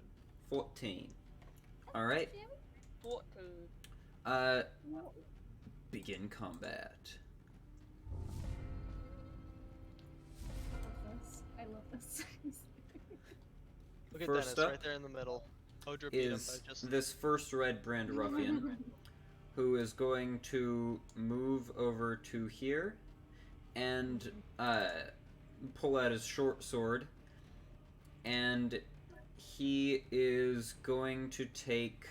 14. Alright. 14. Begin combat. I love this. Look at First Dennis up right there in the middle. Odra beat him by Is just. this first red brand ruffian who is going to move over to here and pull out his short sword, and he is going to take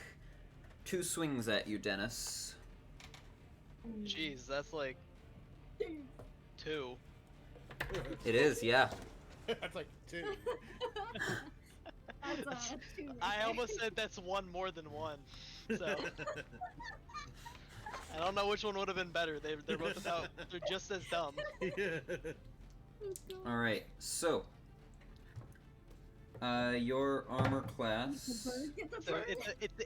2 swings at you, Dennis. Jeez, that's like 2. It is, yeah. That's like 2. That's 2. I almost said that's 1 more than 1. So I don't know which one would have been better. They're both about. They're just as dumb. Alright, so your armor class So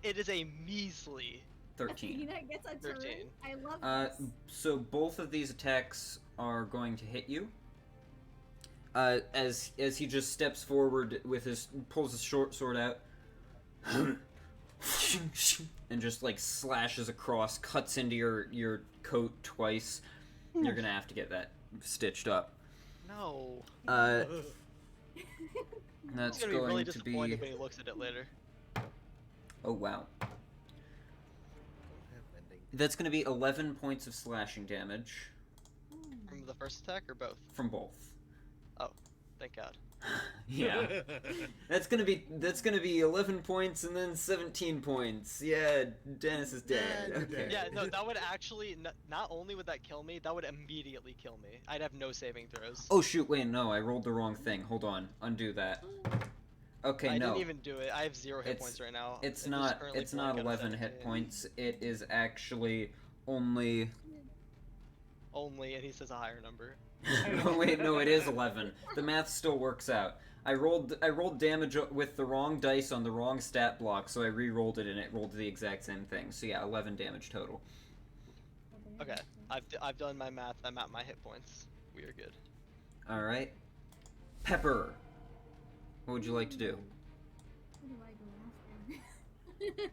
it is a measly 13. Peanut gets a turn. 13. I love this. So both of these attacks are going to hit you. As he just steps forward with pulls his short sword out, and just like slashes across, cuts into your coat twice. You're gonna have to get that stitched up. No. That's He's gonna be really going to disappointed be. when he looks at it later. Oh wow. That's gonna be 11 points of slashing damage From the first attack or both? from both. Thank God. Yeah. That's gonna be 11 points and then 17 points. Yeah, Dennis is dead. Okay. Yeah, no, that would actually not only would that kill me, that would immediately kill me. I'd have no saving throws. Oh shoot! Wait, no, I rolled the wrong thing. Hold on, undo that. Okay, I no. didn't even do it. I have 0 hit It's- points right now. It's It is not. currently It's not blank on 11 hit 17. points. It is actually only. Only, and he says a higher number. Oh wait, no, it is 11. The math still works out. I rolled damage with the wrong dice on the wrong stat block, so I re-rolled it and it rolled the exact same thing. So yeah, 11 damage total. Okay, I've done my math. I'm at my hit points. We are good. All right, Pepper. What would you like to do? What do I go after?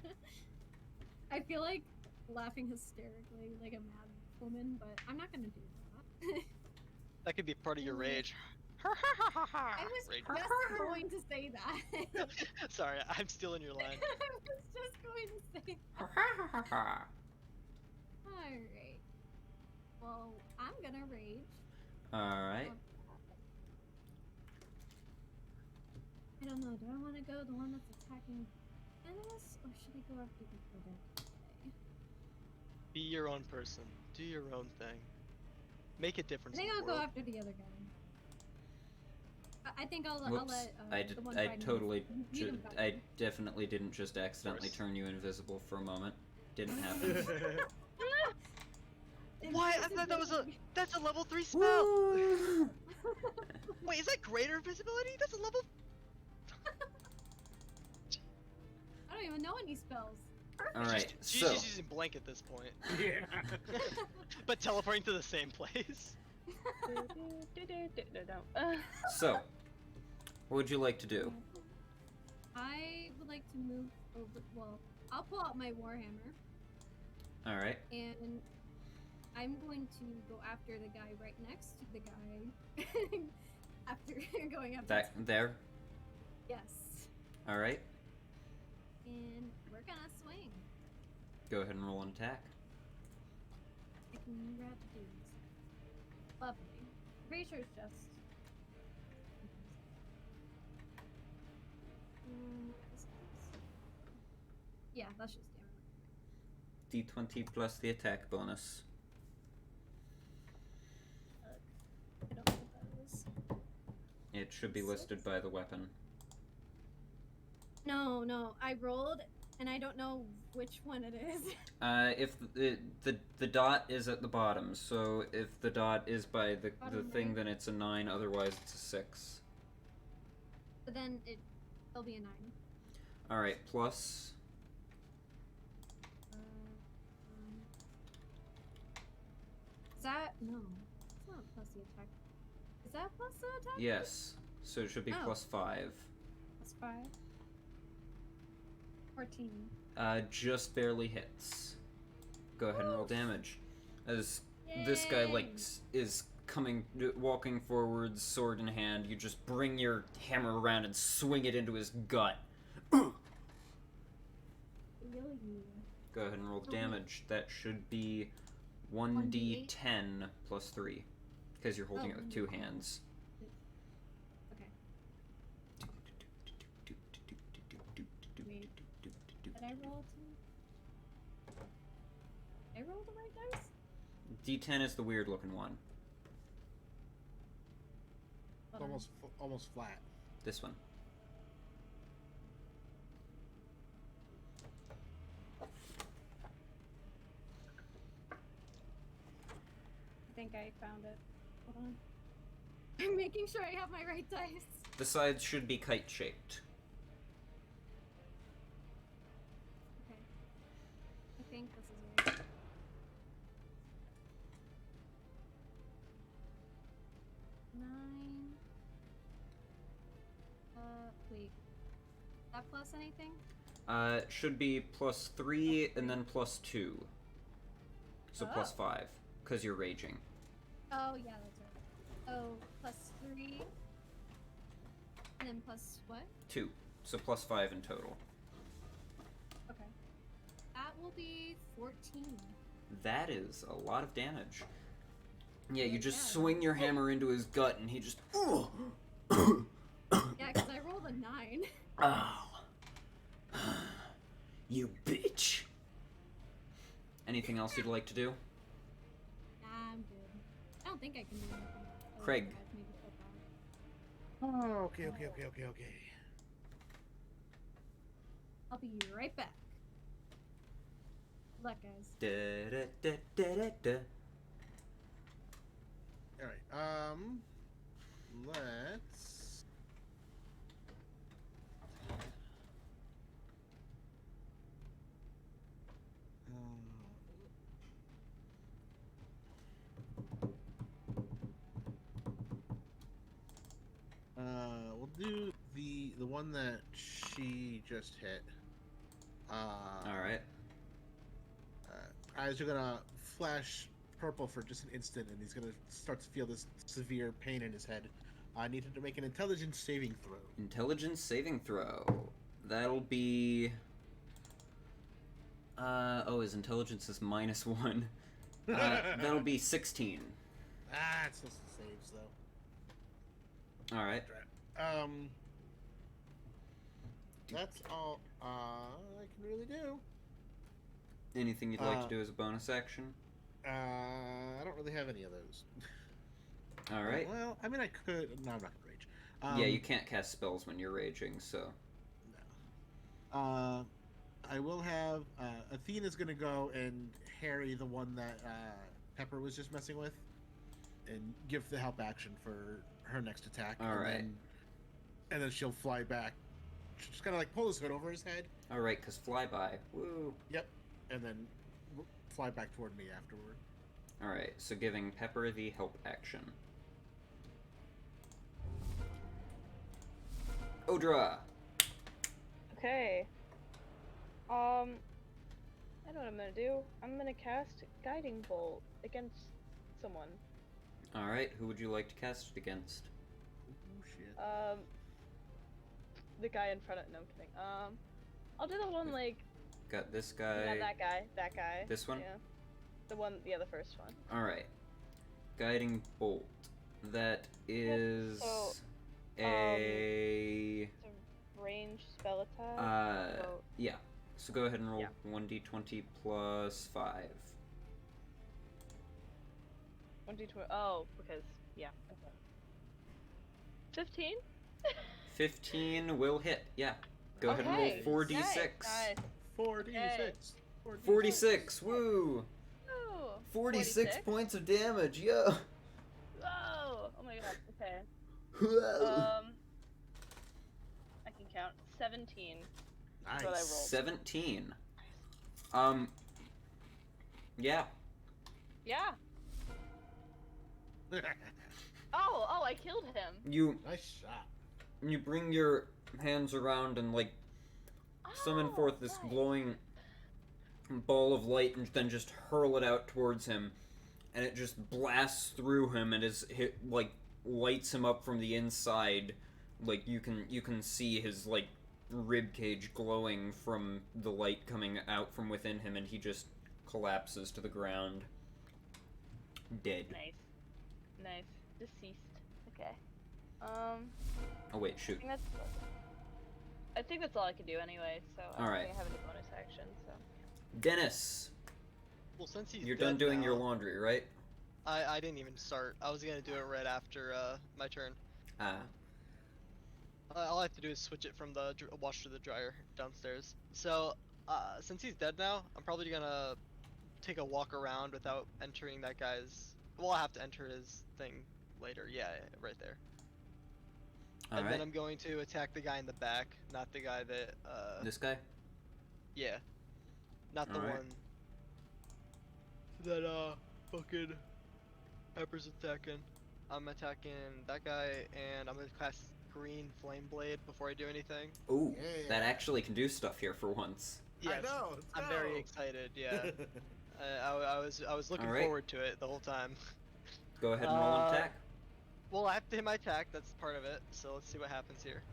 I feel like laughing hysterically like a mad woman, but I'm not gonna do that. That could be part of your rage. I was Rage. just going to say that. Sorry, I'm stealing your line. I was just going to say that. Alright. Well, I'm gonna rage. All right. I don't know, do I want to go the one that's attacking Dennis, or should I go after the other guy? Be your own person. Do your own thing. Make a I difference think in I'll the go world. after the other guy. I think I'll Whoops. let the one I fighting totally, beat him back. I definitely didn't just accidentally turn you invisible for a moment. Didn't happen. What? I thought that's a level 3 spell. Wait, is that greater visibility? That's a level. I don't even know any spells. All right, She's so just using blank at this point, Yeah. but teleporting to the same place. so, what would you like to do? I would like to move over. Well, I'll pull out my warhammer, All right. and I'm going to go after the guy right next to the guy. After going after That there. yes, All right. and we're gonna swing. Go ahead and roll an attack. I can grab dudes. Lovely. Pretty sure it's just. Yeah, that's just damage. D20 plus the attack bonus. I don't know what that is. It should be listed by the weapon. No, I rolled And I don't know which one it is. If the dot is at the bottom, so if the dot is by the Bottom thing, right. then it's a 9. Otherwise, it's a 6. But then it'll be a 9. All right, plus. Is that no? It's not plus the attack. Is that plus the attack? Yes. So it should be Oh. plus 5. Plus 5. 14. Just barely hits. Go ahead and roll damage. As this guy is walking forwards, sword in hand, you just bring your hammer around and swing it into his gut. Go ahead and roll damage. That should be 1d10 plus 3, because you're holding it with 2 hands. Okay. Wait. Did I roll 2? Did I roll the right dice? D10 is the weird looking one. It's almost flat. This one. I think I found it. Hold on. I'm making sure I have my right dice. The sides should be kite-shaped. Okay. I think this is right. Nine. Wait. That plus anything? Should be plus 3 and then plus 2. So plus 5, because you're raging. Oh, yeah, that's right. Oh, plus 3. And then plus what? 2. So plus 5 in total. Okay. That will be 14. That is a lot of damage. Yeah, you just Yeah. swing your hammer into his gut and he just... Yeah, because I rolled a 9. Oh. You bitch. Anything else you'd like to do? Nah, I'm good. I don't think I can do anything. Oh, Craig. God, maybe flip out. Oh, okay. I'll be right back. Good luck, guys. Da-da-da-da-da-da. All right. Let's. We'll do the one that she just hit. Alright. Eyes are gonna flash purple for just an instant, and he's gonna start to feel this severe pain in his head. I need him to make an intelligence saving throw. Intelligence saving throw. That'll be... his intelligence is -1. That'll be 16. It's just saves though. Alright. That's all I can really do. Anything you'd like to do as a bonus action? I don't really have any of those. Alright. Well, I mean, I could. No, I'm not gonna rage. Yeah, you can't cast spells when you're raging, so... No. I will have... Athena's gonna go and harry the one that Pepper was just messing with, and give the help action for her next attack. Alright. And then she'll fly back. She'll just kind of like pull his hood over his head. Alright, because flyby. Woo! Yep. And then fly back toward me afterward. Alright, so giving Pepper the help action. Odra! Okay. I know what I'm gonna do. I'm gonna cast Guiding Bolt against someone. Alright, who would you like to cast it against? Oh shit. The guy in front of. No, I'm kidding. I'll do the one like. Got this guy. Yeah, that guy. That guy. This one? Yeah. The one. Yeah, the first one. Alright. Guiding Bolt. That is so, a... It's a ranged spell attack. So, yeah. So go ahead and roll Yeah. 1d20 plus 5. 1d20. Oh, because yeah. Okay. 15. 15 will hit, yeah. Go ahead and Okay, roll 4d6. Nice. 46. 46. Woo! Ooh, 46 points of damage. Yo. Whoa! Oh my god. Okay. Whoa. I can count. 17. Nice. That's what I rolled. 17. Yeah. Yeah. Oh, I killed him. Nice shot. You bring your hands around and like summon forth this nice. glowing ball of light and then just hurl it out towards him, and it just blasts through him and like lights him up from the inside. Like you can see his like rib cage glowing from the light coming out from within him, and he just collapses to the ground, dead. Nice. Deceased. Okay. Oh wait, shoot. I think that's all I can do anyway. So I don't Alright. think I have any bonus action. So. Dennis, Well, since he's you're dead done doing now, your laundry, right? I didn't even start. I was gonna do it right after my turn. All I have to do is switch it from the wash to the dryer downstairs. So, since he's dead now, I'm probably gonna take a walk around without entering that guy's. Well, I have to enter his thing later. Yeah, right there. And then I'm going to attack the guy in the back, not the guy that. This guy? Yeah. Not the Alright. one that fucking Pepper's attacking. I'm attacking that guy, and I'm gonna cast Green Flame Blade before I do anything. Ooh, Yeah. that actually can do stuff here for once. Yes, I know. Let's I'm go. very excited. Yeah, I was looking Alright. forward to it the whole time. Go ahead and roll an attack. Well, I have to hit my attack. That's part of it. So let's see what happens here.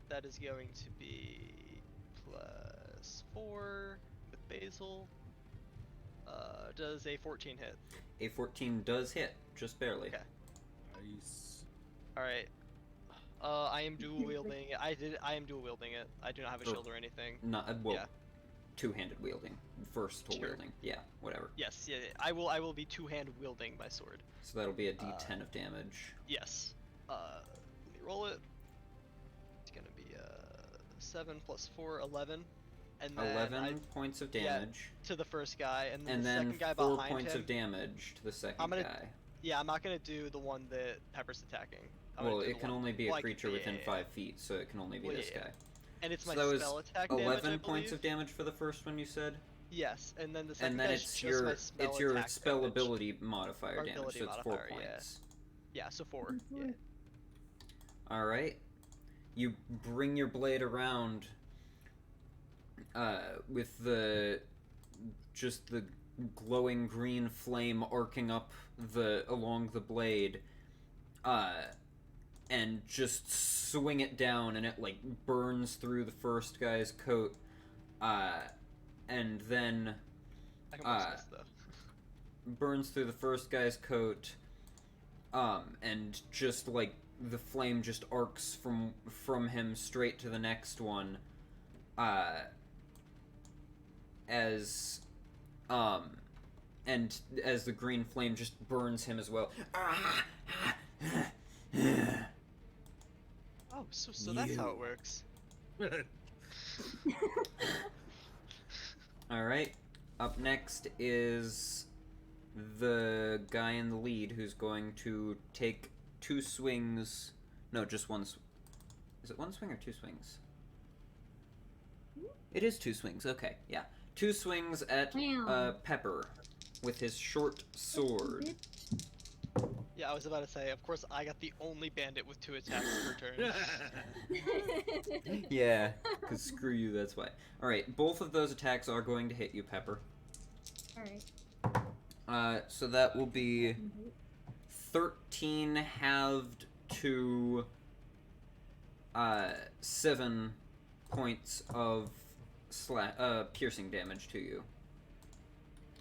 That is going to be +4 with Basil. Does a 14 hit? A 14 does hit, just barely. Okay. Nice. All right. I am dual wielding it. I am dual wielding it. I do not have a Oh. shield or anything. Not well, Yeah. two-handed wielding. First Sure. wielding. Yeah, whatever. Yes. Yeah. I will be two-hand wielding my sword. So that'll be a D10 of damage. Yes. Let me roll it. It's gonna be 7 + 4, 11, and then 11 points of damage, to the first guy, and then and the then second guy 4 behind points him. of damage to the 2nd I'm gonna- guy. Yeah, I'm not gonna do the one that Pepper's attacking. I'm gonna Well, do it the can one- only be a well, I- creature yeah, within yeah, 5 feet, so it can only be Well, this yeah. guy. And it's So my that was spell attack damage, 11 I points of believe. damage for the first one you said? Yes, and then the second And then guy's it's just your my spell attack spell damage. ability modifier Or damage, ability so it's 4 modifier, yeah. points. Yeah, so 4. Yeah. Alright. You bring your blade around with the glowing green flame arcing up along the blade, and just swing it down, and it like burns through the first guy's coat, and then I can watch this though. burns through the first guy's coat, and just like the flame just arcs from him straight to the next one, and as the green flame just burns him as well. Oh, so that's how it works. Alright, up next is the guy in the lead who's going to take 2 swings. No, just one. Is it 1 swing or 2 swings? It is 2 swings, okay, yeah. 2 swings at Pepper with his short sword. Yeah, I was about to say, of course I got the only bandit with 2 attacks per turn. Yeah, because screw you, that's why. Alright, both of those attacks are going to hit you, Pepper. Alright. So that will be 13 halved to 7 points of piercing damage to you.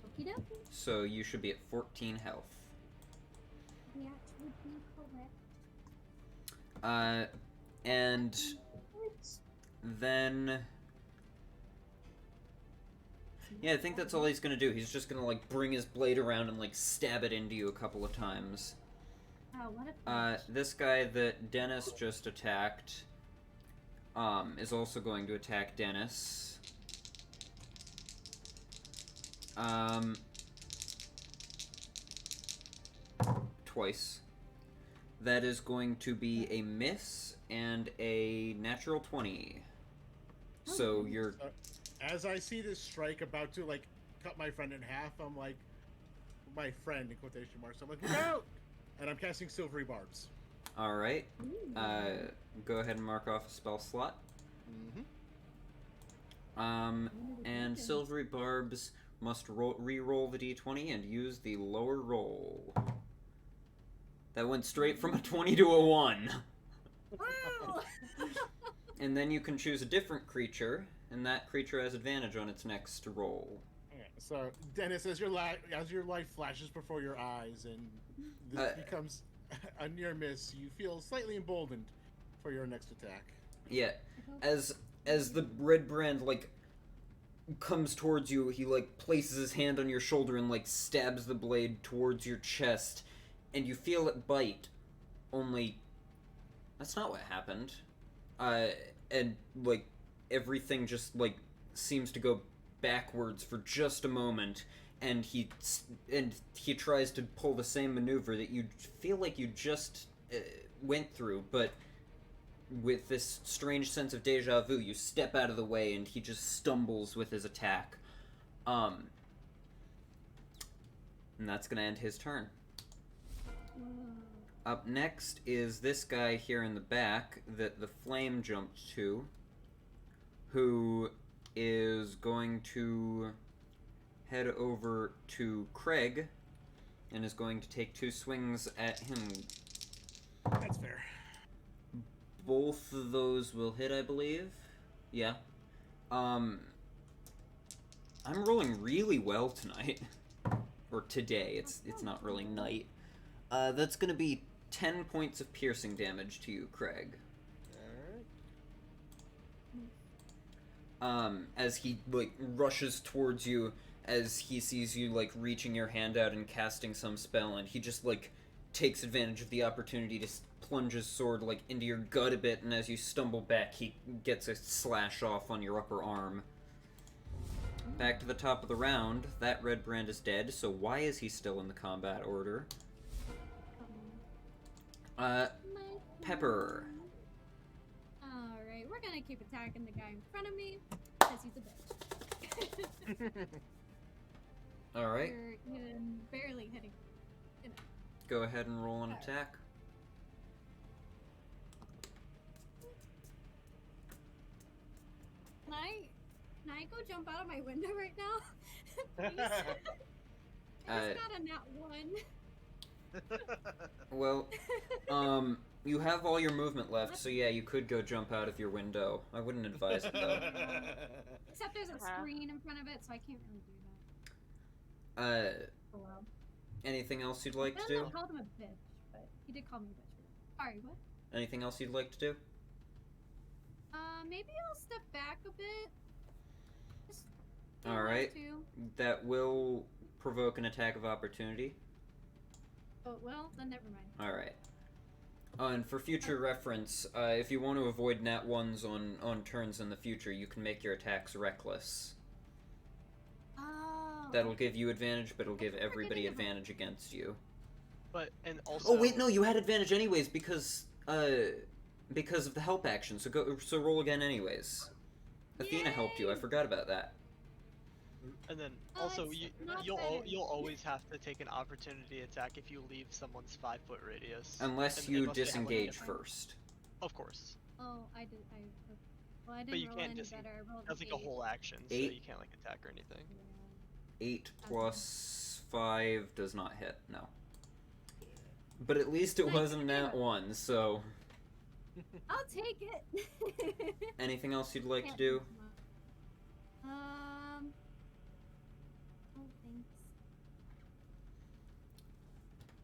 Okie dokie. So you should be at 14 health. That would be correct. And then... Yeah, I think that's all he's gonna do. He's just gonna, like, bring his blade around and, like, stab it into you a couple of times. Oh, what a This guy that Dennis just attacked, is also going to attack Dennis. Twice. That is going to be a miss and a natural 20. So you're... As I see this strike about to, like, cut my friend in half, I'm like, my friend, in quotation marks, I'm like, look out! And I'm casting Silvery Barbs. Alright. Go ahead and mark off a spell slot. And Silvery Barbs must re-roll the d20 and use the lower roll. That went straight from a 20 to a 1. Wow! And then you can choose a different creature, and that creature has advantage on its next roll. Okay, so, Dennis, as your life flashes before your eyes and this becomes a near miss, you feel slightly emboldened for your next attack. Yeah, as the red brand, like, comes towards you, he, like, places his hand on your shoulder and, like, stabs the blade towards your chest, and you feel it bite, only that's not what happened. And, like, everything just, like, seems to go backwards for just a moment, and he tries to pull the same maneuver that you feel like you just went through, but with this strange sense of deja vu, you step out of the way, and he just stumbles with his attack. And that's gonna end his turn. Up next is this guy here in the back that the flame jumped to, who is going to head over to Craig and is going to take 2 swings at him. That's fair. Both of those will hit, I believe. Yeah. I'm rolling really well tonight. Or today. It's not really night. That's gonna be 10 points of piercing damage to you, Craig. As he, like, rushes towards you, as he sees you, like, reaching your hand out and casting some spell, and he just, like, takes advantage of the opportunity to plunge his sword, like, into your gut a bit, and as you stumble back, he gets a slash off on your upper arm. Back to the top of the round, that red brand is dead, so why is he still in the combat order? Pepper. Alright, we're gonna keep attacking the guy in front of me, because he's a bitch. Alright. You're barely hitting. You know. Go ahead and roll an attack. Can I go jump out of my window right now? Please? I just got a nat 1. Well, you have all your movement left, so yeah, you could go jump out of your window. I wouldn't advise it, though. Except there's a screen in front of it, so I can't really do that. Oh, well. Anything else you'd like to do? I called him a bitch, but he did call me a bitch. Sorry, what? Anything else you'd like to do? Maybe I'll step back a bit. Alright. That will provoke an attack of opportunity. Oh, well, then never mind. Alright. And for future reference, if you want to avoid nat 1s on turns in the future, you can make your attacks reckless. Oh. That'll give you advantage, but it'll give everybody advantage against you. But, and also... Oh, wait, no, you had advantage anyways, because of the help action, so roll again anyways. Athena helped you, I forgot about that. And then, also, you'll always have to take an opportunity attack if you leave someone's 5-foot radius. Unless you disengage first. Of course. Oh, I didn't but you roll can't any better. I rolled that's like a whole action, so you can't, like, attack or anything. 8 plus 5 does not hit, no. But at least it wasn't nat 1, so... I'll take it! Anything else you'd like to do? Oh, thanks.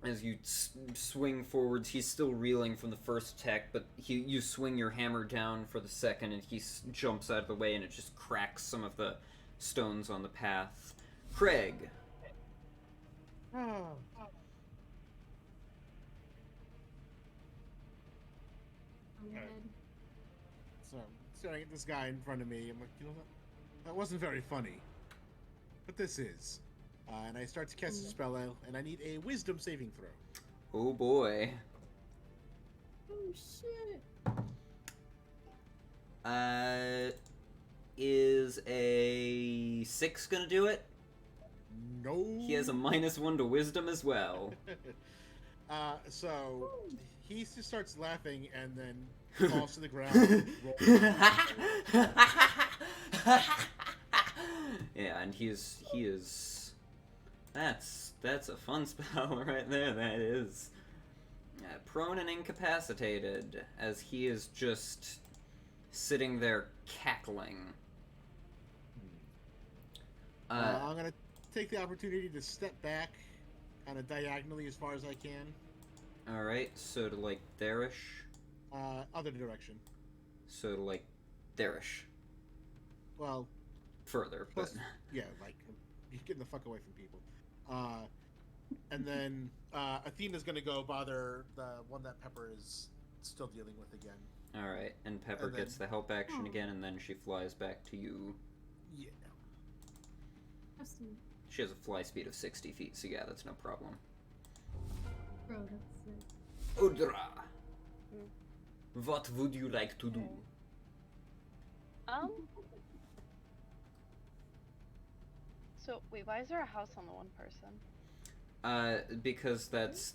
As you swing forwards, he's still reeling from the first attack, but you swing your hammer down for the second, and he jumps out of the way, and it just cracks some of the stones on the path. Craig. So, staring at this guy in front of me. I'm like, you know what? That wasn't very funny. But this is. And I start to cast a spell out, and I need a wisdom saving throw. Oh boy. Oh shit. Is a 6 gonna do it? No. He has a -1 to wisdom as well. So he just starts laughing and then falls to the ground. And Yeah, and he is. That's a fun spell right there. That is. Prone and incapacitated, as he is just sitting there cackling. I'm gonna take the opportunity to step back, kind of diagonally as far as I can. All right, so to like therish. Other direction. So to like therish. Well, Further, but plus, yeah, like you're getting the fuck away from people. And then Athena's gonna go bother the one that Pepper is still dealing with again. all right. And Pepper And then- gets the help action again, and then she flies back to you. Yeah. That's some She has a fly speed of 60 feet, so yeah, that's no problem. bro, that's sick. Odra, what would you like to do? So wait, why is there a house on the one person? Because that's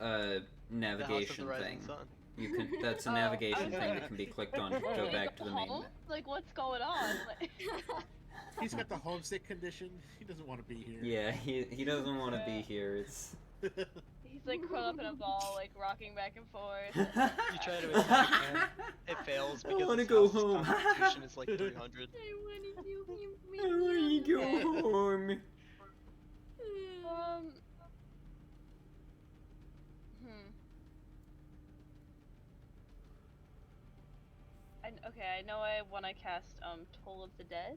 a navigation the Rising thing. Sun. You can. That's a Oh, navigation okay. thing that can be clicked on to go back to the main. Home? Like, what's going on? Like, He's got the homesick condition. He doesn't want to be here. Yeah, he doesn't want to be here. It's. he's like curled up in a ball, like rocking back and forth. You try to attack him, it fails I because wanna his go house's home. constitution is like 300. I wanna do him. I want to go home. Um. Okay, I know I want to cast Toll of the Dead.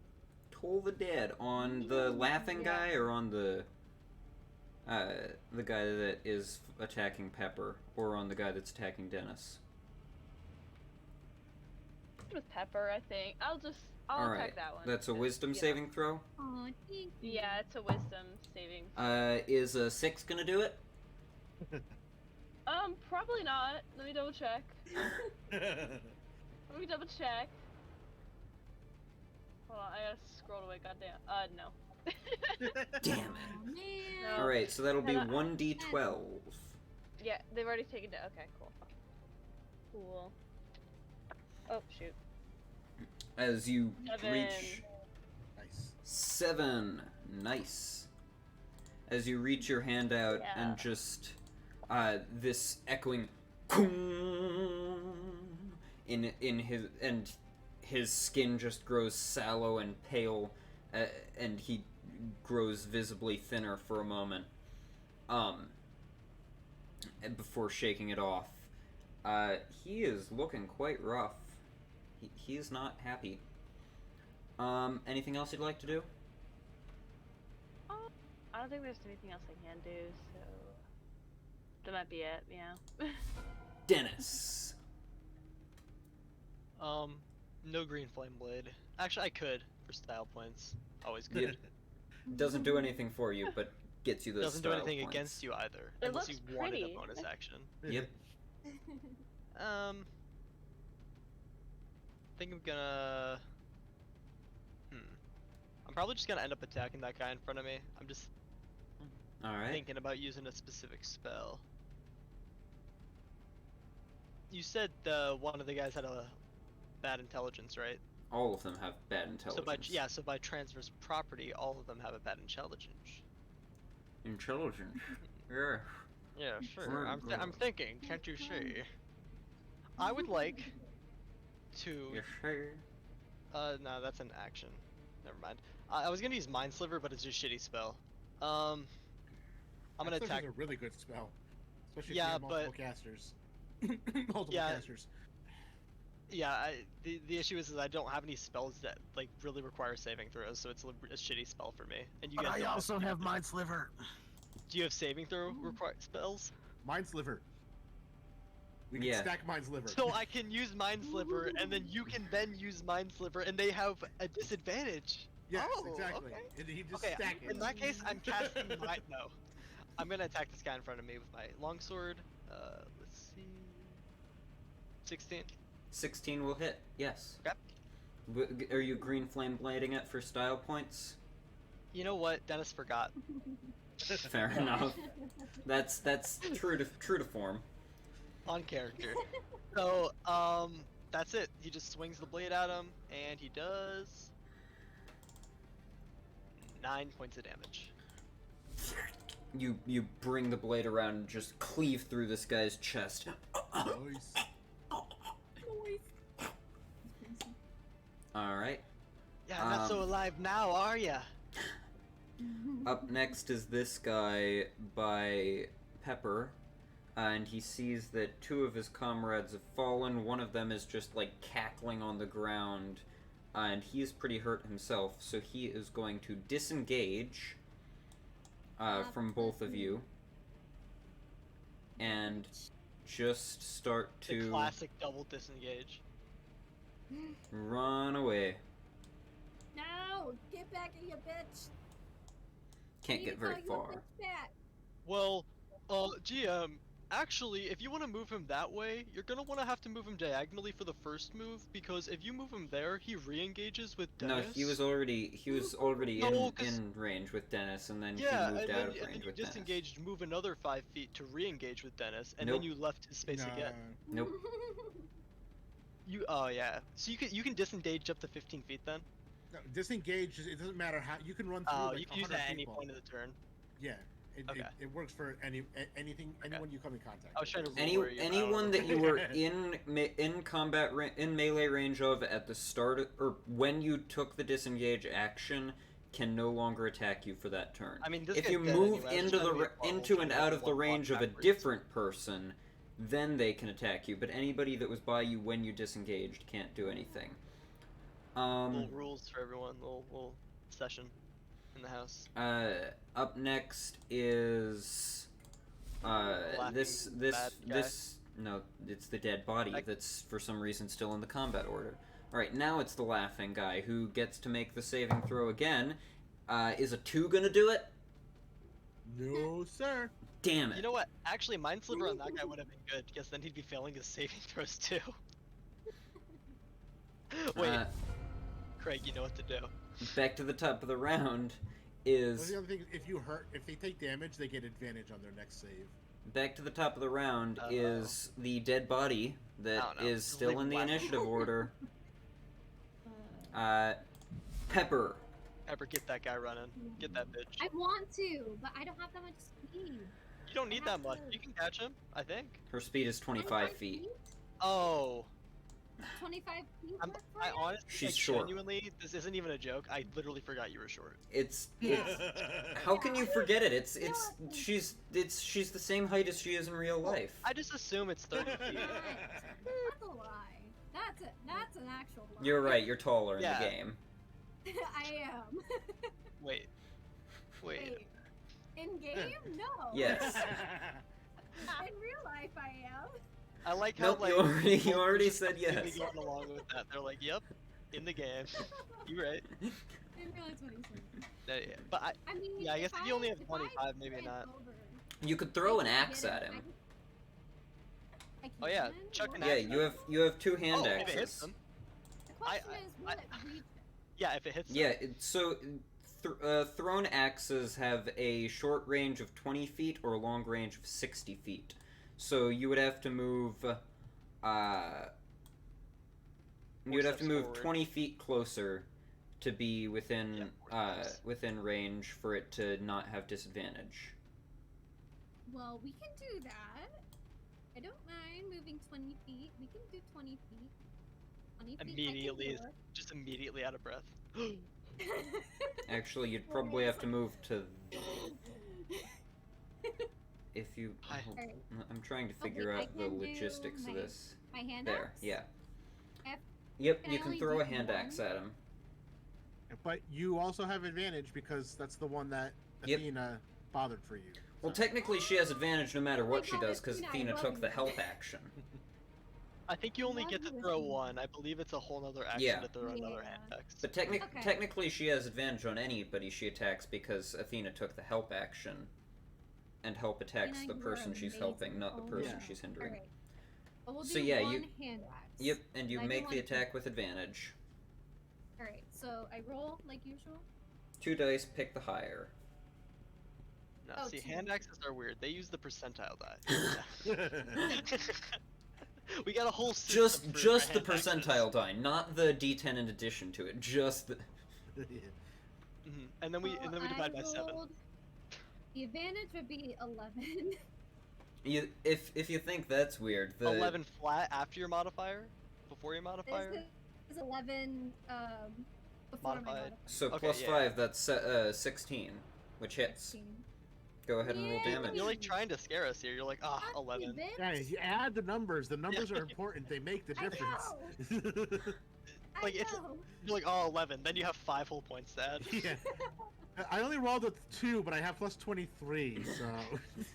Toll the Dead on the laughing Yeah. guy or on the guy that is attacking Pepper, or on the guy that's attacking Dennis. With Pepper, I think. I'll All attack right, that one. that's a 'cause, wisdom you know. saving throw. Aw, thank you. Yeah, it's a wisdom saving. Is a 6 gonna do it? Probably not. Let me double check. Let me double check. Hold on, I gotta scroll away. Goddamn. No. Damn it! Aw, man. No. All right, so that'll be Cannot- 1d12. Yeah, they've already taken it. Okay, cool. Cool. Oh shoot. As you 7. reach Nice. 7, nice. As you reach your hand out Yeah. and just this echoing in his skin just grows sallow and pale, and he grows visibly thinner for a moment, and before shaking it off. He is looking quite rough. He is not happy. Anything else you'd like to do? I don't think there's anything else I can do, so that might be it. Yeah. Dennis. No green flame blade. Actually, I could for style points. Always could. Yep. Doesn't do anything for you, but gets you those Doesn't do style anything points. against you either, It unless you looks wanted a pretty. bonus action. Yep. Think I'm gonna. I'm probably just gonna end up attacking that guy in front of me. I'm just Alright. thinking about using a specific spell. You said one of the guys had a bad intelligence, right? All of them have bad intelligence. So by transverse property, all of them have a bad intelligence. Intelligence. Yeah. Yeah, sure. Very I'm good. thinking. Can't you see? I would like to. Yes, sir. No, that's an action. Never mind. I was gonna use Mind Sliver, but it's a shitty spell. I'm gonna That's attack. a really good spell, especially Yeah, if you have multiple but- casters. Multiple Yeah. casters. Yeah, the issue is I don't have any spells that like really require saving throws, so it's a shitty spell for me. And you But guys I don't also have Mind Sliver. Do you have saving throw require spells? Mind Sliver. We can stack Mind's Liver. So I can use Mind Sliver, and then you can then use Mind Sliver, and they have a disadvantage. Yes, Oh, exactly. okay. And he just Okay, stack it. in that case, I'm casting my... No. I'm gonna attack this guy in front of me with my longsword. Let's see... 16. 16 will hit, yes. Okay. Are you green flame blading it for style points? You know what? Dennis forgot. Fair enough. That's true to form. On character. So, that's it. He just swings the blade at him, and he does... 9 points of damage. You bring the blade around and just cleave through this guy's chest. Nice. Alright. Yeah, not so alive now, are ya? Up next is this guy by Pepper, and he sees that 2 of his comrades have fallen. One of them is just like cackling on the ground, and he is pretty hurt himself, so he is going to disengage from both of you and just start The to classic double disengage. run away. No! Get back here, you bitch! Can't get very far. Well, GM, actually, if you want to move him that way, you're gonna want to have to move him diagonally for the first move, because if you move him there, he re-engages with No, Dennis. he was already No, 'cause- in range with Dennis, and then Yeah, he moved and out then, of and range then you with Dennis. disengaged, move another 5 feet to re-engage with Dennis, and Nope. then you left his space again. Nope. Oh yeah. So you can disengage up to 15 feet then. No, disengage. It doesn't matter how you can run through. Oh, like you can use 100 that at any people. point of the turn. Yeah, Okay. it works for anyone you come in contact. I was trying to with. rule where you- Anyone that you were in combat in melee range of at the start or when you took the disengage action can no longer attack you for that turn. I mean, this if guy's you dead move anyway. I was into trying to the be a bubble, into and trying to out of the walk range of a backwards. different person, then they can attack you. But anybody that was by you when you disengaged can't do anything. Little rules for everyone. Little session in the house. Up next is Laughing this bad guy. no, it's the dead body that's for some reason still in the combat order. All right, now it's the laughing guy who gets to make the saving throw again. Is a 2 gonna do it? No, sir. Damn it! You know what? Actually, Mind Sliver on that guy would have been good, because then he'd be failing his saving throws too. Wait, Craig, you know what to do. Back to the top of the round Well, is the other thing, if they take damage, they get advantage on their next save. back to the top of the round is the dead body that I don't know. is Just still leave in him the laughing. initiative order. Pepper. Ever get that guy running? Get that bitch. I want to, but I don't have that much speed. You don't need that much. You can catch him, I think. Her speed is 25 feet. Oh. 25 feet? I honestly, She's like, short. genuinely, this isn't even a joke. I literally forgot you were short. It's how can you forget it? She's the same height as she is in real life. I just assume it's 30 feet. That's a lie. That's an actual lie. You're right. You're taller in Yeah. the game. I am. Wait. In game? No. Yes. In real life, I am. I like how Nope. like You people already just said completely yes. going along with that. They're like, "Yep, in the game." You're right. In real life, 27. Yeah, but I mean, yeah, I guess if you only have if 25, maybe ran not. over, You could throw an I axe get at it. him. Oh yeah, can? chuck an What? Yeah, axe. you have 2 hand Oh, if it hits axes. them. The question I- is, will it reach? Yeah, if it hits them. Yeah. Thrown axes have a short range of 20 feet or a long range of 60 feet. So you would have to move. You would have to steps move forward. 20 feet closer to be within Yeah, 4 steps. within range for it to not have disadvantage. Well, we can do that. I don't mind moving 20 feet. We can do 20 feet. 20 feet. Immediately, I can just immediately out of breath. do it. Actually, you'd probably have to move to. If you, Hi. Alright. I'm trying to figure I out the can do logistics of my- this. My hand There, axe? yeah. F- Yep, Can you I can only throw a do hand one? axe at him. But you also have advantage because that's the one that Yep. Athena bothered for you. Well, technically she has advantage no matter what she God, does, because Athena, I Athena love took the you. help action. I think you only get to Love throw you. one. I believe it's a whole other action Yeah. to throw another Yeah. hand axe. But Okay. technically she has advantage on anybody she attacks because Athena took the help action. And help attacks Athena, the you are person she's amazing. helping, not the Oh, person yeah. she's hindering. Alright. Well, we'll do So, yeah, one you- hand axe. Yep, and you I do make the want to- attack with advantage. Alright, so I roll like usual. 2 dice, pick the higher. No, Oh, see, two. hand axes are weird. They use the percentile die. We got a whole system Just for the hand axes. percentile die, not the D10 in addition to it. Just the. Mhm. And then we Well, divide by I 7. rolled- The advantage would be 11. If you think that's weird, the 11 flat after your modifier, before your modifier. This is 11 before my Modified. modifier. So Okay, plus yeah. 5, that's 16, which hits. 16. Go ahead and roll Yay! damage. You're like trying to scare us here. You're like, ah, Fuck you, 11. bitch. Guys, you add the numbers. The numbers are important. They make the I difference. Like, I it's- know. You're like, oh, 11. Then you have 5 whole points to add. Yeah. I only rolled a 2, but I have plus 23, so.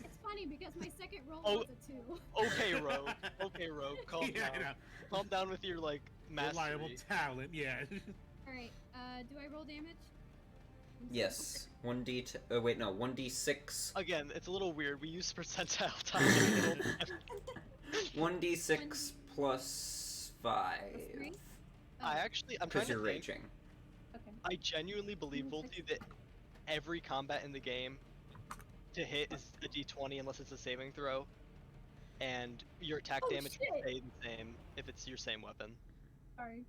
It's funny because my second roll Oh. was a 2. Okay, Rogue. Okay, Rogue. Calm Yeah, I down. know. Calm down with your, like, Reliable mastery. talent, yeah. Alright, do I roll damage? Yes. 1d. Wait, no. 1d6. Again, it's a little weird. We use percentile time. 1d6 plus 5. Three? Oh, I'm trying Because to you're think. raging. okay. I genuinely believe, Volty, that every combat in the game to hit is a d20 unless it's a saving throw, and your attack Oh, damage will shit. stay the same if it's your same weapon. Sorry,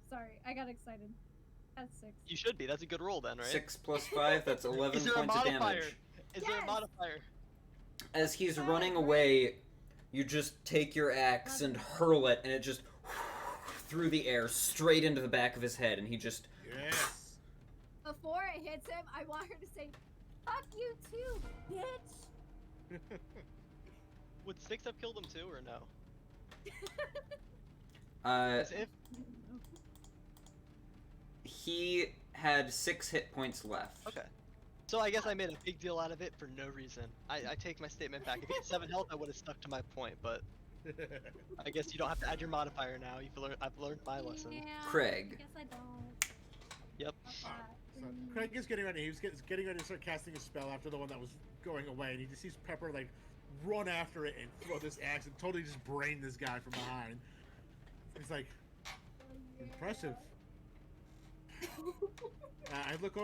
I got excited. That's 6. You should be. That's a good roll then, right? 6 plus 5, that's 11 Is there a points of modifier? damage. Is there a Yes! modifier? As he's Oh, running great. away, you just take your axe and hurl it, and it just through the air straight into the back of his head, and he just. Yes. Before it hits him, I want her to say, "Fuck you too, bitch." Would 6 have killed him too, or no? Uh, 'Cause if he had 6 hit points left. okay, so I guess I made a big deal out of it for no reason. I take my statement back. If he had 7 health, I would have stuck to my point, but I guess you don't have to add your modifier now. I've learned my lesson. Yeah, Craig. I guess I don't. Yep. Fuck that. So Craig is getting ready. He was getting ready to start casting a spell after the one that was going away, and he just sees Pepper like run after it and throw this axe and totally just brain this guy from behind. He's like, impressive. I look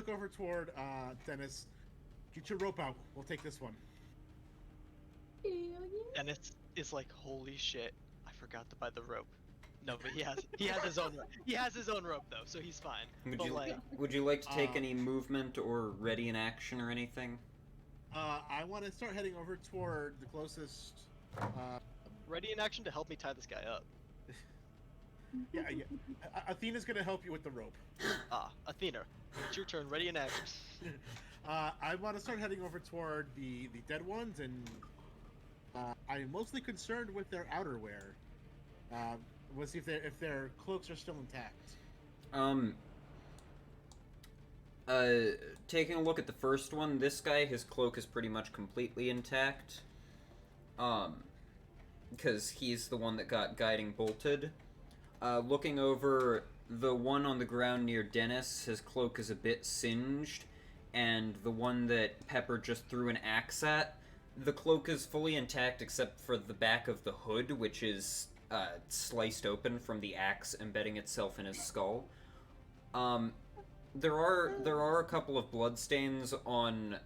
over toward Dennis. Get your rope out. We'll take this one. Hell yeah. And it's like, holy shit, I forgot to buy the rope. No, but he has his own rope. He has his own rope though, so he's fine. Would you like to take Uh, any movement or ready in action or anything? I want to start heading over toward the closest. Ready in action to help me tie this guy up. Yeah. Athena's gonna help you with the rope. Ah, Athena, it's your turn. Ready in action. I want to start heading over toward the dead ones, and I'm mostly concerned with their outerwear. We'll see if their cloaks are still intact. Taking a look at the first one, this guy, his cloak is pretty much completely intact. Because he's the one that got guiding bolted. Looking over the one on the ground near Dennis, his cloak is a bit singed, and the one that Pepper just threw an axe at, the cloak is fully intact except for the back of the hood, which is sliced open from the axe embedding itself in his skull. There are a couple of bloodstains on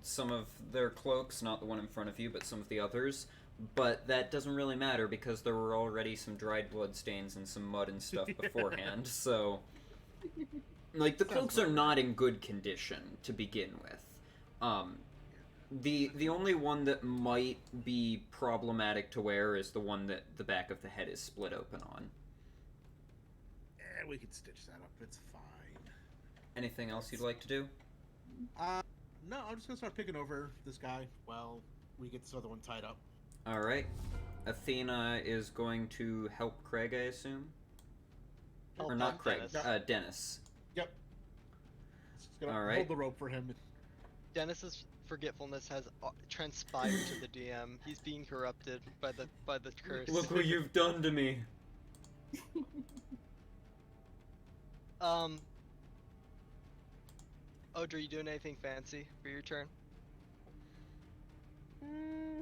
some of their cloaks, not the one in front of you, but some of the others. But that doesn't really matter because there were already some dried bloodstains and some mud and stuff beforehand. So, like, the cloaks are not in good condition to begin with. The only one that might be problematic to wear is the one that the back of the head is split open on. We can stitch that up. It's fine. Anything else you'd like to do? No, I'm just gonna start picking over this guy while we get this other one tied up. Alright. Athena is going to help Craig, I assume? Help Or not him, Craig, Dennis. Dennis. Yep. Just gonna All right. hold the rope for him. Dennis is forgetfulness has transpired to the DM. He's being corrupted by the curse. Look what you've done to me. Odra, you doing anything fancy for your turn?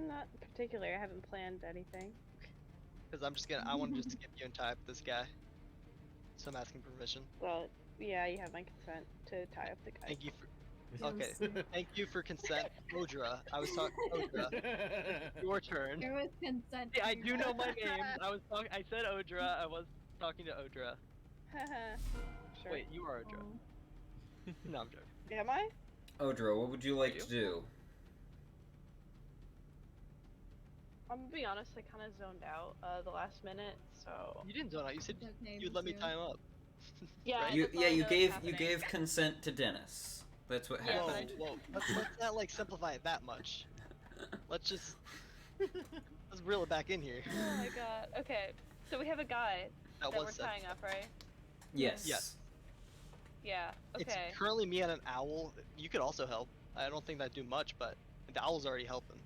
Not particularly. I haven't planned anything. Because I want to just skip you and tie up this guy. So I'm asking permission. Well, yeah, you have my consent to tie up the guy. Thank you for. Okay, thank you for consent, Odra. I was talking Odra. Your turn. There was consent. Yeah, I to do you. know my name. I said Odra. I was talking to Odra. Sure. Wait, you are Odra. Oh. No, I'm joking. Am I? Odra, what would you like to do? I'm gonna be honest, I kind of zoned out the last minute, so. You didn't zone out. You said It's okay, you'd me let me too. tie him up. Yeah. Right? You that's all I know is you happening. gave consent to Dennis. That's what Yeah, Whoa, but happened. whoa. Let's not like simplify it that much. Let's just let's reel it back in here. Oh my god. Okay, so we have a guy That that was we're said. tying up, right? Yes. Yes. Yeah. Okay. It's currently me and an owl. You could also help. I don't think that'd do much, but the owl's already helping.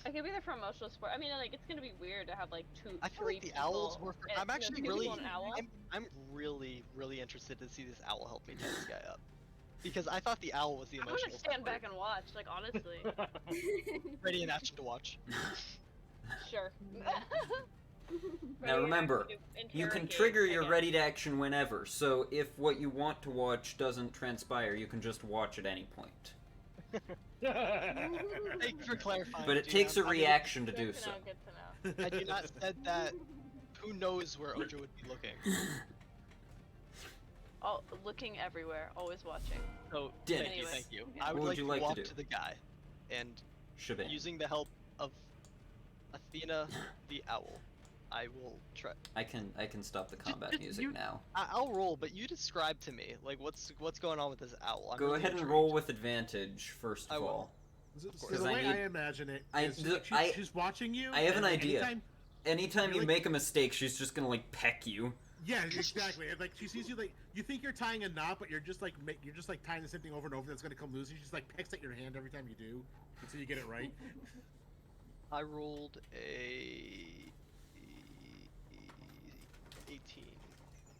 I could be there for emotional support. I mean, like, it's gonna be weird to have like I feel three like the people, owls were. and, I'm actually two really. people and an owl. I'm really interested to see this owl help me tie this guy up, because I thought the owl was the I'm emotional. gonna stand support. back and watch. Like, honestly. Ready in action to watch. Sure. Now Ready remember, to you can interrogate, trigger I your guess. ready to action whenever, so if what you want to watch doesn't transpire, you can just watch at any point. Thank you for clarifying. But it GM. takes a I mean, reaction to do Good to so. know, good to know. I do not said that. Who knows where Odra would be looking? Oh, looking everywhere, always watching. So Dinner. thank you, Anyways. thank you. Yeah. I would What would like you to like to walk do? to the guy, and Shebang. using the help of Athena, the owl, I will try. I can stop the combat just music you- now. I'll roll, but you describe to me like what's going on with this owl. I'm Go really ahead and intrigued. roll with advantage first I of will. all. So Because the I way need- I imagine it I- is the- she's watching you. I have an and idea. Anytime You're you like- make a mistake, she's just gonna like peck you. Yeah, exactly. And, like she sees you, like you think you're tying a knot, but you're just like tying the same thing over and over. That's gonna come loose. And she just like pecks at your hand every time you do, until you get it right. I rolled a 18.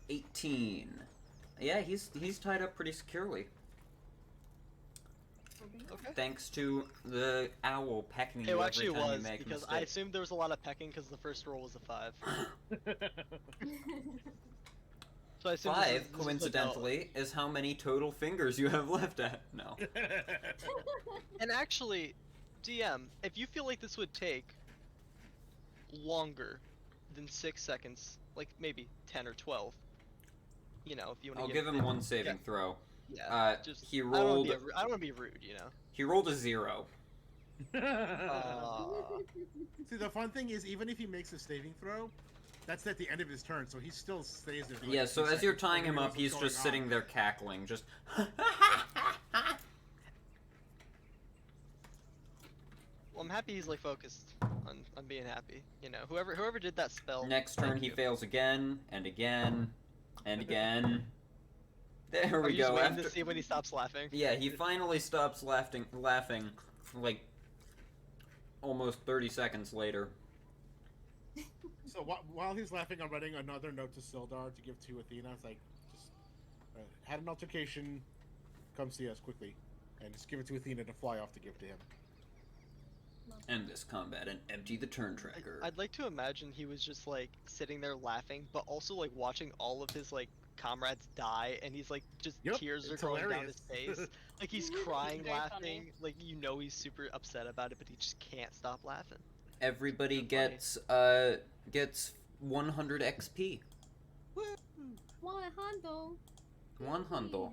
18. Yeah, he's tied up pretty securely. Okay. Thanks to the owl pecking It you every actually time was you make a because mistake. I assumed there was a lot of pecking because the first roll was a 5. So I assumed this 5, is- this was coincidentally, is how many total fingers you have left at. No. And actually, DM, if you feel like this would take longer than 6 seconds, like maybe 10 or 12, you know, if you want I'll to give him one saving throw. Yeah, He I don't wanna rolled. be I don't want to be rude, you know. He rolled a 0. See, the fun thing is, even if he makes a saving throw, that's at the end of his turn, so he still stays there. For like Yeah, a so few as you're seconds before tying he him up, realizes he's what's just going sitting on. there cackling, just. Well, I'm happy he's like focused on being happy, you know. Whoever did that spell. Next turn, thank he you. fails again, and again, and again. There Are we you just go. waiting After... to see when he stops laughing? Yeah, he finally stops laughing, like, almost 30 seconds later. So while he's laughing, I'm writing another note to Sildar to give to Athena. It's like, just had an altercation. Come see us quickly, and just give it to Athena to fly off to give to him. End this combat and empty the turn tracker. I'd like to imagine he was just like sitting there laughing, but also like watching all of his like comrades die, and he's like just Yep, tears are it's going down hilarious. his face. Like he's crying, Very laughing. funny. Like you know he's super upset about it, but he just can't stop laughing. Everybody That's funny. gets 100 XP. One handle. 100.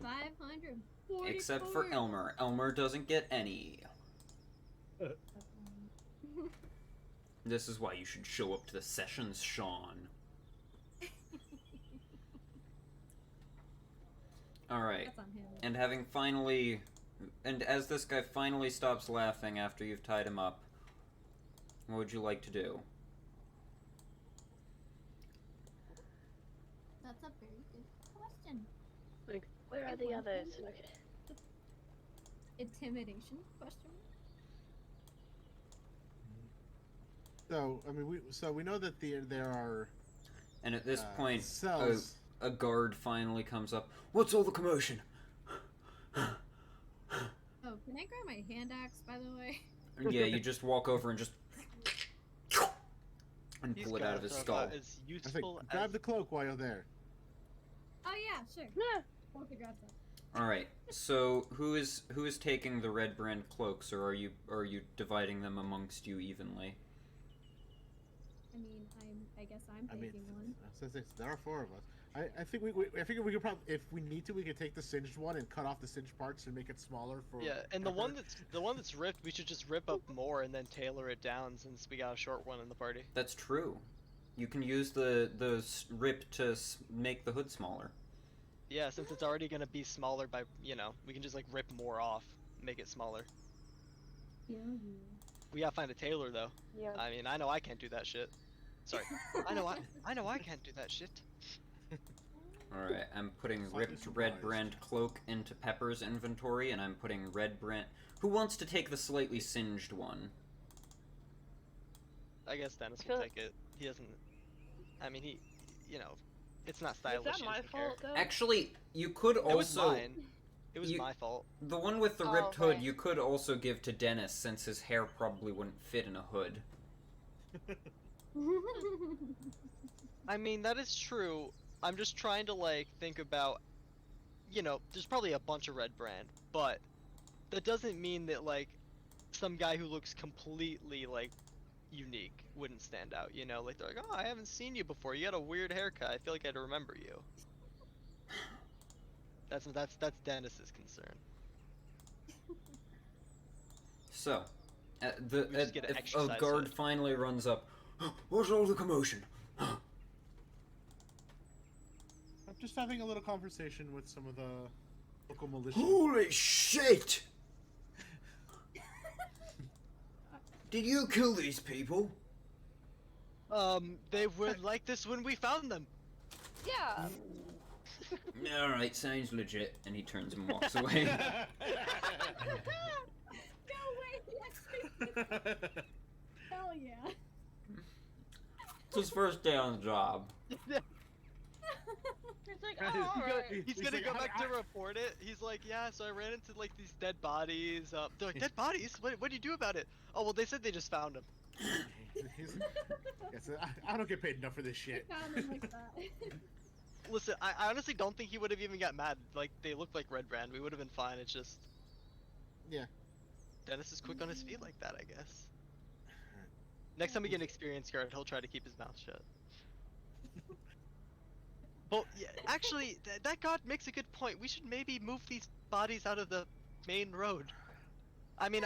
500. Except for Elmer. Elmer doesn't get any. This is why you should show up to the sessions, Shaun. Alright. That's on him. And having finally... And as this guy finally stops laughing after you've tied him up, what would you like to do? That's a very good question. Where are the others? Okay. Intimidation? Question mark? So I mean, we know that there are. And at this point, cells. a guard finally comes up. What's all the commotion? Oh, can I grab my hand axe, by the way? Yeah, you just walk over and just and He's pull it out of his got skull. As I think useful grab as the cloak while you're there. Oh yeah, sure. Yeah. Both grab that. All right. So who is taking the red brand cloaks, or are you dividing them amongst you evenly? I mean, I guess I'm taking one. There are 4 of us. I think I figure we could probably, if we need to, we could take the singed one and cut off the singed parts and make it smaller for. yeah, and the Pepper. one that's ripped, we should just rip up more and then tailor it down since we got a short one in the party. That's true. You can use the rip to make the hood smaller. Yeah, since it's already gonna be smaller by we can just like rip more off, make it smaller. Yeah. We gotta find a tailor though. Yeah. I mean, I know I can't do that shit. Sorry. I know I can't do that shit. Alright, I'm putting Slightly ripped red surprised. brand cloak into Pepper's inventory, and I'm putting red brand... Who wants to take the slightly singed one? I guess Dennis feel will like- take it. He doesn't. I mean, it's not Is stylish. that he my doesn't care. fault though? Actually, you could It was also... mine. It was you- my fault. The one with the Oh, ripped hood, right. you could also give to Dennis, since his hair probably wouldn't fit in a hood. I mean, that is true. I'm just trying to like think about, there's probably a bunch of red brand, but that doesn't mean that like some guy who looks completely like unique wouldn't stand out. Like they're like, oh, I haven't seen you before. You got a weird haircut. I feel like I'd remember you. That's Dennis's concern. So, We just get an if a exercise guard hood. finally runs up, what's all the commotion? I'm just having a little conversation with some of the local militia. Holy shit! Did you kill these people? They were like this when we found them. Yeah. Alright, sounds legit. And he turns and walks away. No way! Yes. Hell yeah. It's his first day on the job. It's like, He's oh, gonna- alright. He's gonna go back to report it. He's like, yeah, so I ran into like these dead bodies. They're like, dead bodies? What do you do about it? Oh, well, they said they just found them. Yes, I don't get paid enough for this shit. Found him like that. Listen, I honestly don't think he would have even got mad. Like, they look like red brand. We would have been fine. It's just... Yeah. Dennis is quick on his feet like that, I guess. Next time we get an experienced guard, he'll try to keep his mouth shut. Well, yeah, actually, that guard makes a good point. We should maybe move these bodies out of the main road. I mean,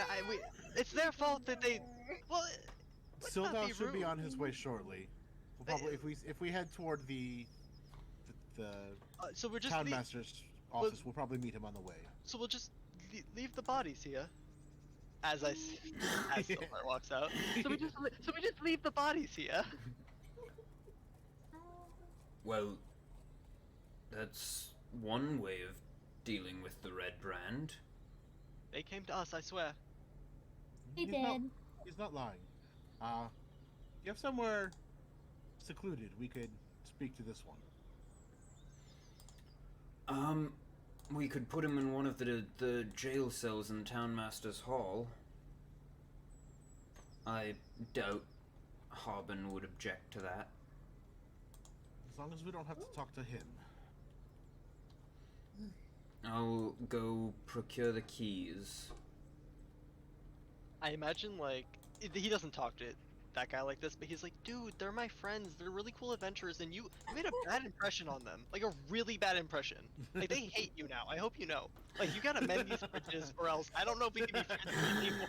it's their fault that they... Well, let's not Sildar be should be rude. on his way shortly. We'll probably, if we head toward the So we're just townmaster's office, we'll probably meet him on the way. So we'll just leave the bodies here. As Sildar walks out. So we just leave the bodies here. Well, that's one way of dealing with the red brand. They came to us, I swear. He He's not- did. He's not lying. You have somewhere secluded we could speak to this one. We could put him in one of the jail cells in the townmaster's hall. I doubt Harbin would object to that. As long as we don't have to talk to him. I'll go procure the keys. I imagine, like, he doesn't talk to that guy like this, but he's like, dude, they're my friends, they're really cool adventurers, and you made a bad impression on them. Like, a really bad impression. Like, they hate you now, I hope you know. Like, you gotta mend these bridges, or else I don't know if we can be friends anymore.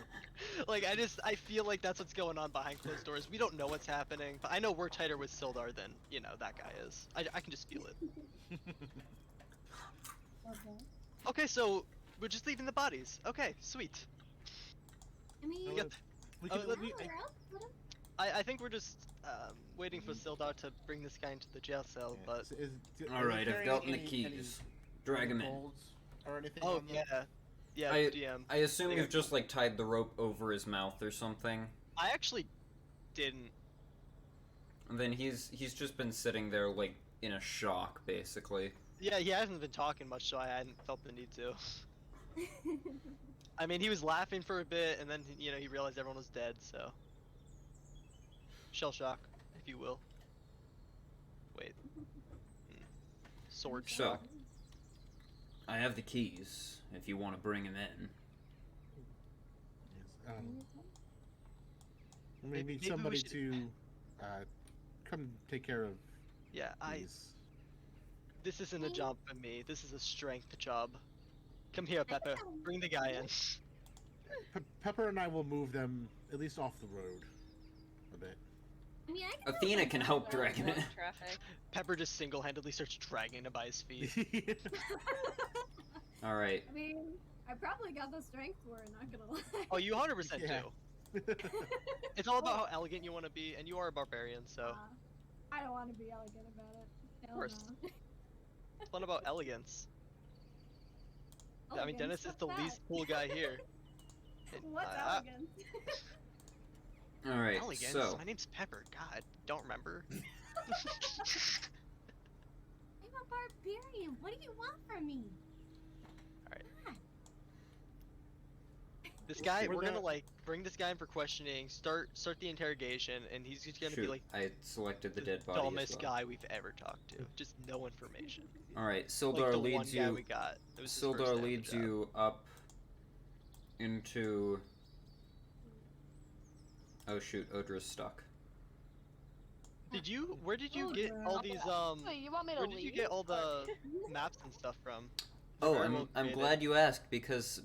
Like, I feel like that's what's going on behind closed doors. We don't know what's happening, but I know we're tighter with Sildar than, that guy is. I can just feel it. Okay. Okay, so, we're just leaving the bodies. Okay, sweet. I mean, We got- We Oh, could, let we, I don't know, let him- I think we're just waiting for Sildar to bring this guy into the jail cell, but are Alright, we I've carrying gotten the any- keys. Drag him in. Holds or anything? Oh on them? yeah, yeah. I- DM. I assume They you've got- just like tied the rope over his mouth or something. I actually didn't. And then he's just been sitting there like in a shock, basically. Yeah, he hasn't been talking much, so I hadn't felt the need to. I mean, he was laughing for a bit, and then he realized everyone was dead. So shell shock, if you will. Wait. Sword So, shock. I have the keys if you want to bring him in. Yes, we Maybe need we somebody should- to come take care of Yeah, these. This isn't a job for me. This is a strength job. Come here, Pepper. Bring the guy in. Pepper and I will move them at least off the road a bit. I mean, I can Athena can help drag him in. Traffic. Pepper just single-handedly starts dragging him by his feet. All right. I mean, I probably got the strength for it, not gonna lie. Oh, you 100% Yeah. do. It's all about how elegant you want to be, and you are a barbarian, so I don't want to be elegant about it. Hell course. no. it's fun about elegance. I mean, Elegance, Dennis is what's the that? least cool guy here. What's elegance? All right. Elegance? So, My name's Pepper. God, don't remember. I'm a barbarian. What do you want from me? This guy, We're we're gonna the- like bring this guy in for questioning. Start the interrogation, and he's just gonna shoot. be like I selected the the dead body as dumbest well. guy we've ever talked to. Just no information. All right. Like Sildar the one leads guy you. we got. It was his first Sildar day on the leads job. you up into. Oh shoot! Odra's stuck. Did you? Where did you Oh, get girl. all these Wait, you want me to Where leave? did you get all the maps and stuff from? Oh, Very well I'm created. glad you asked because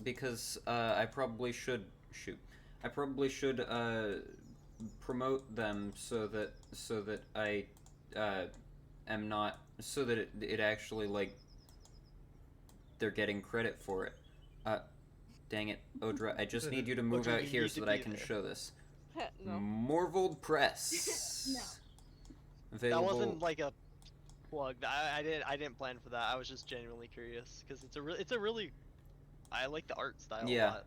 I probably should shoot. I probably should promote them so that I am not so that it actually like they're getting credit for it. Dang it, Odra! I just need you to move Odra, out you here need so to that I be can there. show this. no. Morvold Press. No. Available. That wasn't like a plug. I didn't plan for that. I was just genuinely curious because it's a really I like the art style Yeah. a lot.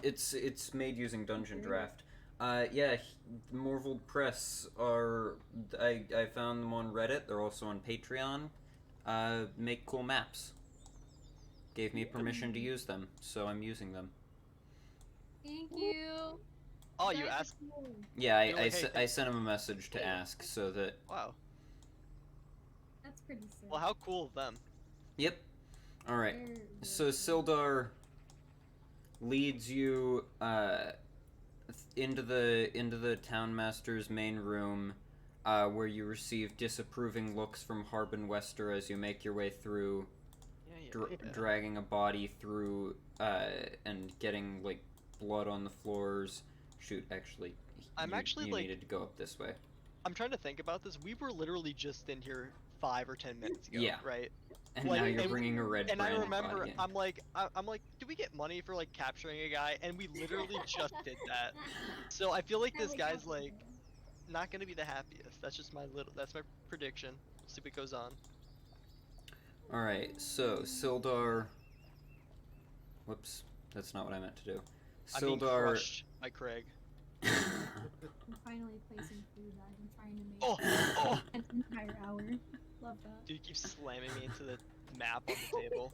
It's made using Dungeon Draft. Yeah, Morvold Press are I found them on Reddit. They're also on Patreon. Make cool maps. Gave me permission to use them, so I'm using them. Thank you. Oh, you Guys are asked? cool. Yeah, You're like, hey, I sent him a message to ask so that. Wow. That's pretty sick. Well, how cool of them. Yep. All right. Very So good. Sildar leads you into the townmaster's main room, where you receive disapproving looks from Harbin Wester as you make your way through, Yeah. dragging a body through and getting like blood on the floors. Shoot, actually, I'm you, actually, you like- needed to go up this way. I'm trying to think about this. We were literally just in here 5 or 10 minutes ago, Yeah. right? And Like, now you're and- bringing a red And I branded remember, body in. I'm like, do we get money for like capturing a guy? And we literally just did that. So I feel like this Really guy's comfortable. like not gonna be the happiest. That's just that's my prediction. See what goes on. All right, so Sildar. Whoops, that's not what I meant to do. I'm being Sildar. crushed by Craig. I'm finally placing food that I've been trying to make Oh, an entire hour. Love that. dude keeps slamming me into the map on the table.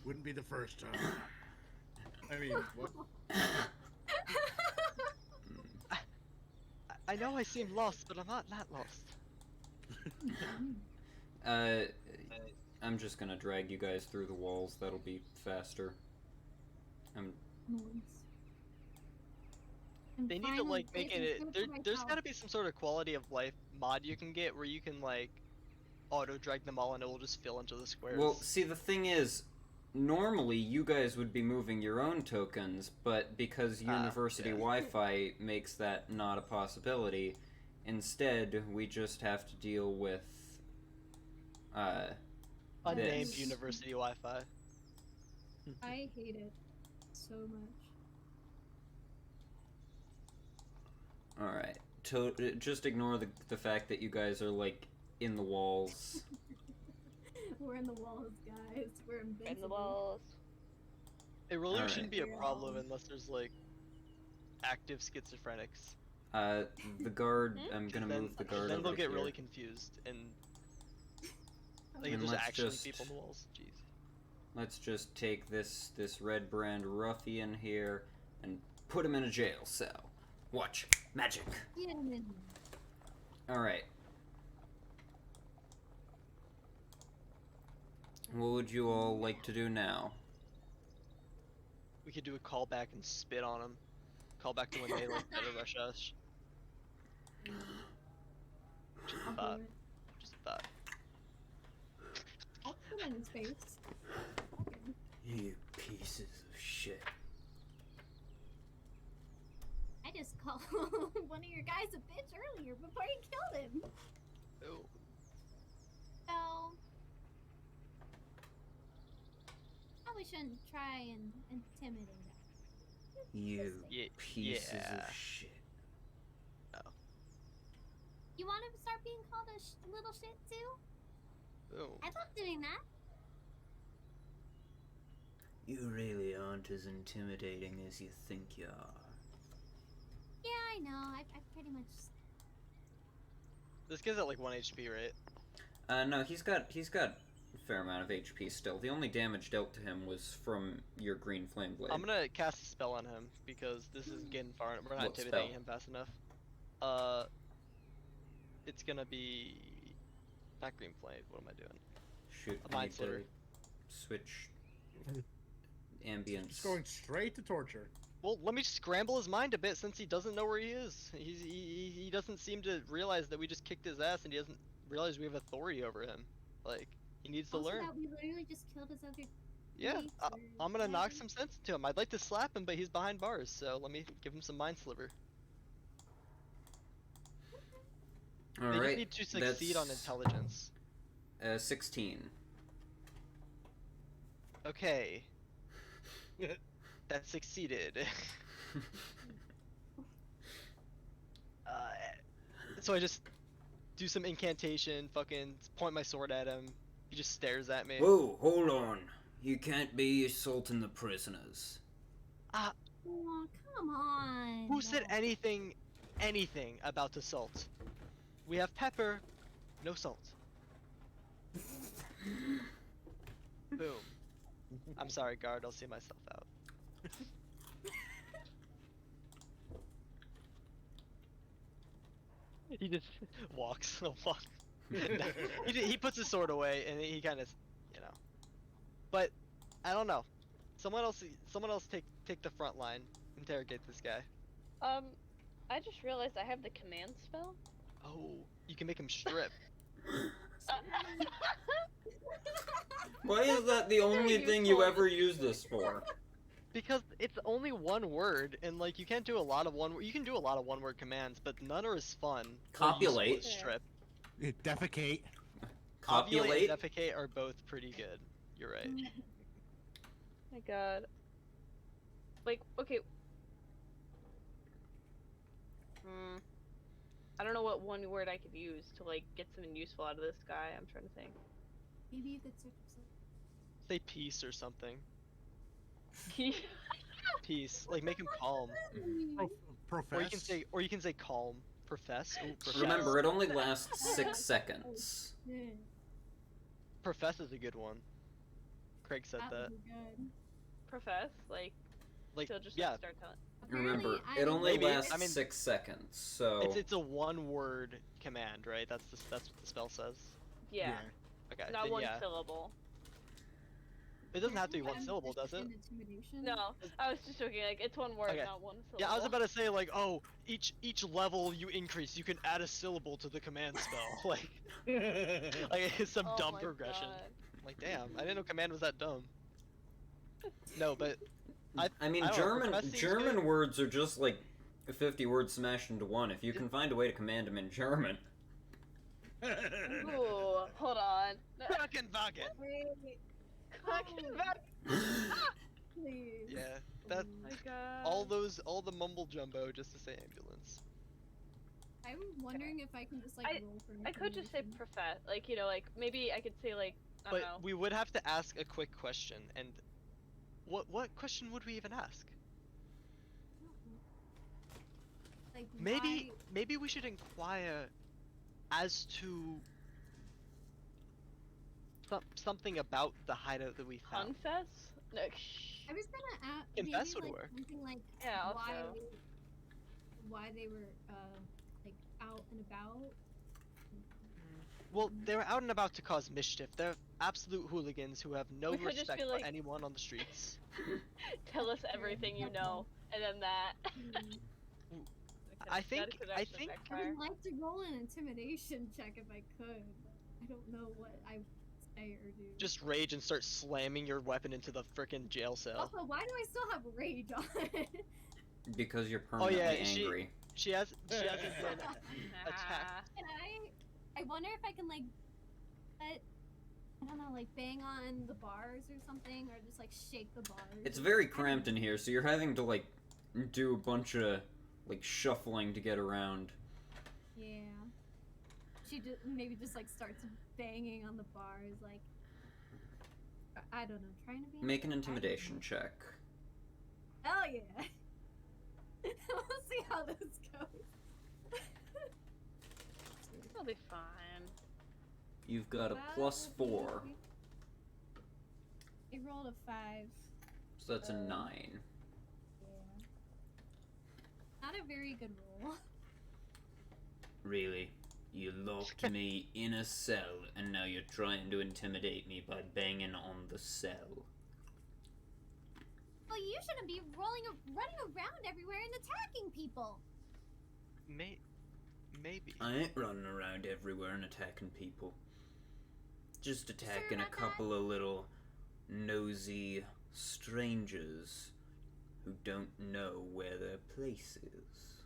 Wouldn't be the first time. I mean, what? I know I seem lost, but I'm not that lost. I'm just gonna drag you guys through the walls. That'll be faster. They need to like make there's gotta be some sort of quality of life mod you can get where you can like auto drag them all and it will just fill into the squares. Well, see, the thing is, normally you guys would be moving your own tokens, but because university yeah. Wi-Fi makes that not a possibility, instead we just have to deal with unnamed this. university Wi-Fi. I hate it so much. All right. Just ignore the fact that you guys are like in the walls. We're in the walls, guys. We're invincible. In the walls. It really Alright. shouldn't be a We're problem all- unless there's like active schizophrenics. The guard. I'm gonna Then- move the guard Then over they'll get here. really confused and like if And there's let's actually just- people on the walls. Jeez. Let's just take this red brand ruffian here and put him in a jail cell. Watch magic. Yeah, man. All right. What would you all like to do now? We could do a callback and spit on them. Call back to when they like better rush us. Just a I'll thought. do it. Just a thought. I'll put it in his face. Okay. You pieces of shit. I just called one of your guys a bitch earlier before you killed him. Oh. So probably shouldn't try and intimidate him. You Yeah. pieces yeah. of shit. You want him to start being called a little shit too? Oh. I love doing that. You really aren't as intimidating as you think you are. Yeah, I know. I pretty much. This guy's at like 1 HP, right? No, he's got a fair amount of HP still. The only damage dealt to him was from your green flame blade. I'm gonna cast a spell on him because this is getting far. We're not What intimidating spell? him fast enough. It's gonna be not green flame. What am I doing? Shoot, A mind I need to sliver. switch ambience. Just going straight to torture. Well, let me scramble his mind a bit since he doesn't know where he is. He doesn't seem to realize that we just kicked his ass, and he doesn't realize we have authority over him. Like he needs to Also learn. that we literally just killed his other. Yeah, mates or I'm gonna knock whatever. some sense into him. I'd like to slap him, but he's behind bars, so let me give him some mind sliver. All They right, just need to succeed on that's, intelligence. 16. Okay. That succeeded. So I just do some incantation, fucking point my sword at him. He just stares at me. Whoa, hold on. You can't be assaulting the prisoners. Oh, come on. Who said anything about assault? We have pepper, no salt. Boom. I'm sorry, guard. I'll see myself out. He just walks. He puts his sword away and he kind of, you know. But I don't know. Someone else take the front line. Interrogate this guy. I just realized I have the command spell. Oh, you can make him strip. Why is that the only thing you ever use this for? Because it's only one word, and like you can't do a lot of you can do a lot of one-word commands, but none are as fun. or useful Copulate. as strip. Defecate. Copulate Copulate? and defecate are both pretty good. You're right. My god. Like, okay. I don't know what one word I could use to like get something useful out of this guy. I'm trying to think. Maybe you could search yourself. Say peace or something. Peace. Like make him calm. Profess. Or you can say calm. Profess. Ooh, profess. Remember, it only lasts 6 seconds. Yeah, Profess is a good one. Craig said that that. would be good. Profess, like he'll just yeah. like, start telling. Remember, Apparently, it only Maybe, lasts I mean- 6 seconds, so... It's a one-word command, right? That's what the spell says. Yeah, Okay. not then one yeah. syllable. It doesn't have to be one I'm syllable, does it? in intimidation. No, I was just joking. Like it's one word, Okay. not one syllable. Yeah, I was about to say like, oh, each level you increase, you can add a syllable to the command spell. like it's some Oh dumb my progression. God. Like, damn, I didn't know command was that dumb. No, but I mean, I don't know, German profess seems German good. words are just like 50 words smashed into one. If you can find a way to command them in German. Ooh, hold on. Krankenwagen. Wait, please. Yeah, that's Oh my god. all the mumble jumbo just to say ambulance. I'm wondering if I can just like roll for I could just say intimidation. profess, like, you know, like, maybe I could say, like, I But don't know. we would have to ask a quick question, and what question would we even ask? Like Maybe we should inquire as to something about the hideout that we found. Confess? No, shh. I was gonna ask Confess maybe would like work. something like Yeah, why also. why they were like out and about. Well, they were out and about to cause mischief. They're absolute hooligans who have no We could just respect be for like- anyone on the streets. Tell us everything you know, and then that. I think- That could I actually think- I backfire. would like to roll an intimidation check if I could. I don't know what I would say or do. Just rage and start slamming your weapon into the frickin' jail cell. Also, why do I still have rage on it? Because you're Oh, yeah, permanently angry. She hasn't been attacked. Can I wonder if I can like I don't know, like bang on the bars or something, or just like shake the bars. It's very cramped in here, so you're having to like do a bunch of like shuffling to get around. Yeah. She maybe just like starts banging on the bars, like I don't know, trying to be. Make an intimidation check. Hell yeah. We'll see how this goes. It'll be fine. You've got a Well, +4, I rolled a 5. so that's a 9. Yeah. Not a very good roll. Really? You locked me in a cell, and now you're trying to intimidate me by banging on the cell. Well, you shouldn't be running around everywhere and attacking people. Maybe. I ain't running around everywhere and attacking people. Just attacking a about that? couple of little nosy strangers who don't know where their place is.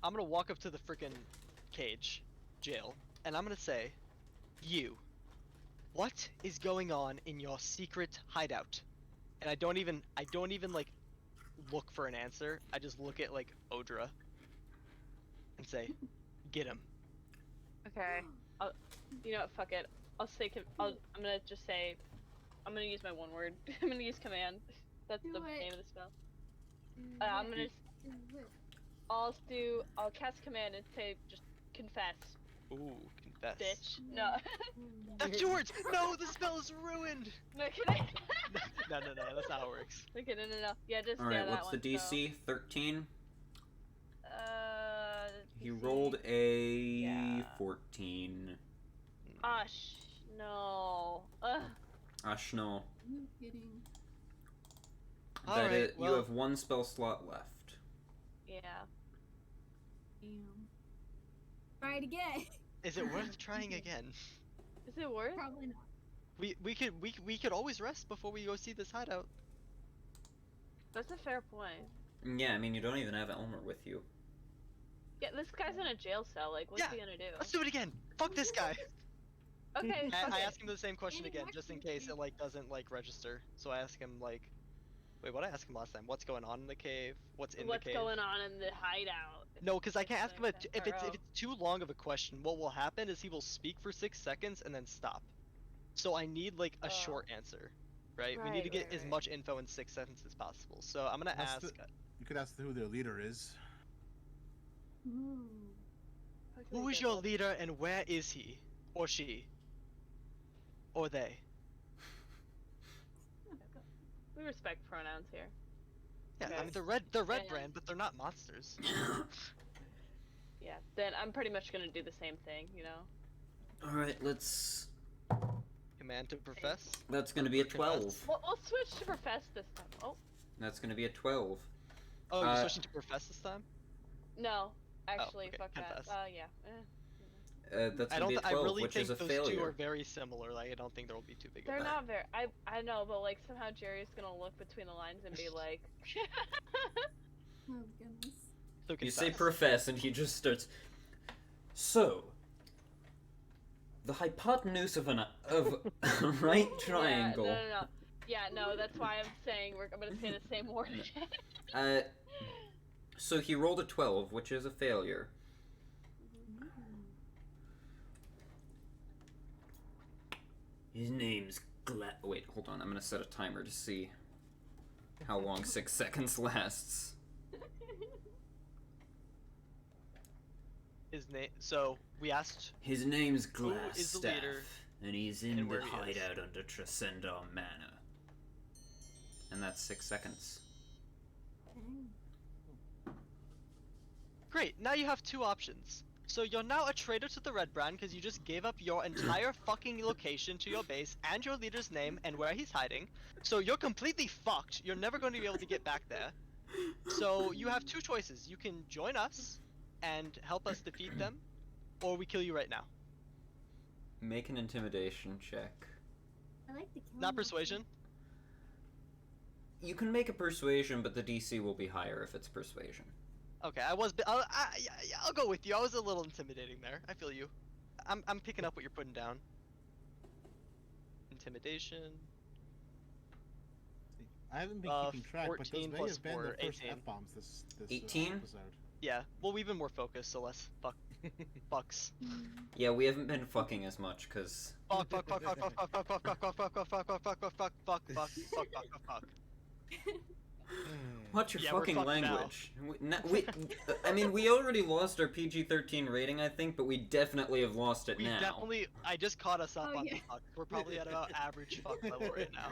I'm gonna walk up to the frickin' cage, jail, and I'm gonna say, you, what is going on in your secret hideout? And I don't even like look for an answer. I just look at like Odra and say, get him. Okay. You know what? Fuck it. I'm gonna just say. I'm gonna use my one word. I'm gonna use command. That's Do the it. name of the spell. I'm gonna. I'll cast command and say just confess, Ooh, confess. bitch. No. That's yours! No, the spell is ruined! No, can I? No, that's not how it works. Okay, no. Yeah, just Alright, that what's one, the so- DC? 13? He DC. rolled a Yeah. 14. No. Ugh. Ash, no. You kidding? Alright, You well- have one spell slot left. Yeah. Damn. Try it again. Is it worth trying again? Is it worth? Probably not. We could always rest before we go see this hideout. That's a fair point. Yeah, I mean, you don't even have Elmer with you. Yeah, this guy's in a jail cell. Like, what's Yeah, he gonna do? Let's do it again! Fuck this guy! Okay. I okay. ask him the same question again, just in case it like doesn't like register. So I ask him like, wait, what did I ask him last time? What's going on in the cave? What's in the cave? going on in the hideout? No, because I can't ask him That's if it's thorough. too long of a question. What will happen is he will speak for 6 seconds and then stop. So I need like a Oh. short answer, right? We need to Right, get right, as right. much info in 6 seconds as possible. So I'm gonna That's ask, You could ask who their leader is. Ooh. who is your leader and where is he, or she, or they? We respect pronouns here. Yeah, I Okay. mean they're red Yeah. brand, but they're not monsters. Yeah. Then I'm pretty much gonna do the same thing. You know. Alright, let's... Command to profess. That's gonna be a Confess. 12. Well, we'll switch to profess this time. Oh That's gonna be a 12. Oh, you're Uh, switching to profess this time? no, actually, okay, fuck confess. that. Yeah. That's I gonna be a 12, I really which think is a those failure. two are very similar. Like I don't think there will be too big. They're of a- not very. I know, but like somehow Jerry's gonna look between the lines and be like. Oh goodness. So You say confess. profess, and he just starts. So, the hypotenuse of a right triangle. Yeah, no. Yeah, no. That's why I'm saying I'm gonna say the same word again. So he rolled a 12, which is a failure. His name's Wait, hold on. I'm gonna set a timer to see how long 6 seconds lasts. His name. So we asked. His name's Who is the Glassstaff, leader and he's in and the where he is? hideout under Tresendar Manor. And that's 6 seconds. Great. Now you have two options. So you're now a traitor to the Red Brand because you just gave up your entire fucking location to your base and your leader's name and where he's hiding. So you're completely fucked. You're never going to be able to get back there. So you have two choices. You can join us and help us defeat them, or we kill you right now. Make an intimidation check. I like the killing. Not persuasion. You can make a persuasion, but the DC will be higher if it's persuasion. Okay, I'll go with you. I was a little intimidating there. I feel you. I'm picking up what you're putting down. Intimidation. I haven't been keeping track, but those 14 may plus have been 4, the first 18. F-bombs this 18? episode. Yeah. Well, we've been more focused, so less fucks. Yeah, we haven't been fucking as much, cause... Fuck. What's your Yeah, we're fucking fucked language? I mean, we already lost our PG-13 rating, I think, but we definitely have lost it We now. definitely. I just caught us up Oh, on yeah. the fuck. We're probably at about average fuck level right now.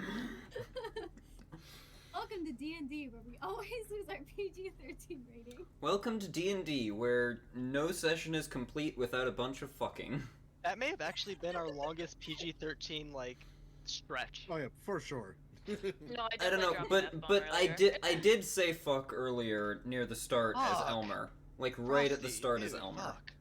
Welcome to D&D, where we always lose our PG-13 rating. Welcome to D&D, where no session is complete without a bunch of fucking. That may have actually been our longest PG-13 like stretch. Oh yeah, for sure. No, I don't know, but I did say fuck earlier near the start as Fuck. Elmer, like right at the Frosty, start as dude, Elmer. fuck.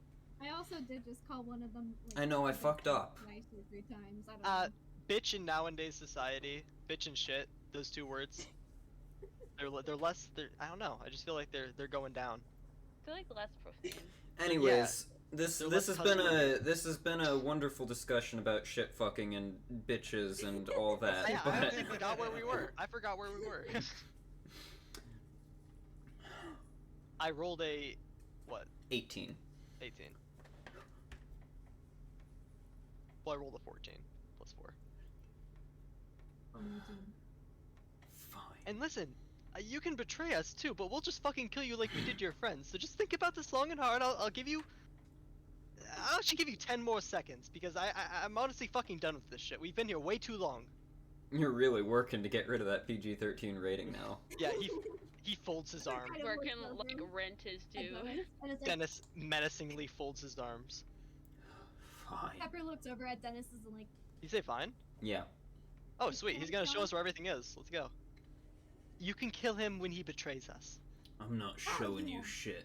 I also did just call one of them. Like, I know, I fucked up. Nice 2 or 3 times. I don't know. Bitch in nowadays society, bitch and shit. Those two words. They're less. I don't know. I just feel like they're going down. I feel like less profane. Anyways, this They're this less has been a wonderful discussion about shit fucking and bitches and all that. Yeah, I but honestly forgot where we were. I forgot where we were. I rolled a what? 18. 18. Well, I rolled a 14 plus 4. Fine. And listen, you can betray us too, but we'll just fucking kill you like we did your friends. So just think about this long and hard. I'll give you. I'll actually give you 10 more seconds because I'm honestly fucking done with this shit. We've been here way too long. You're really working to get rid of that PG-13 rating now. Yeah, he folds his arm. Kind of Working looks like over rent is at due. Dennis, and it's like, Dennis menacingly folds his arms. Fine. Pepper looks over at Dennis and like, You say fine? Yeah. Oh, sweet. He's gonna show us where everything is. Let's go. You can kill him when he betrays us. I'm not Oh, showing yeah. you shit.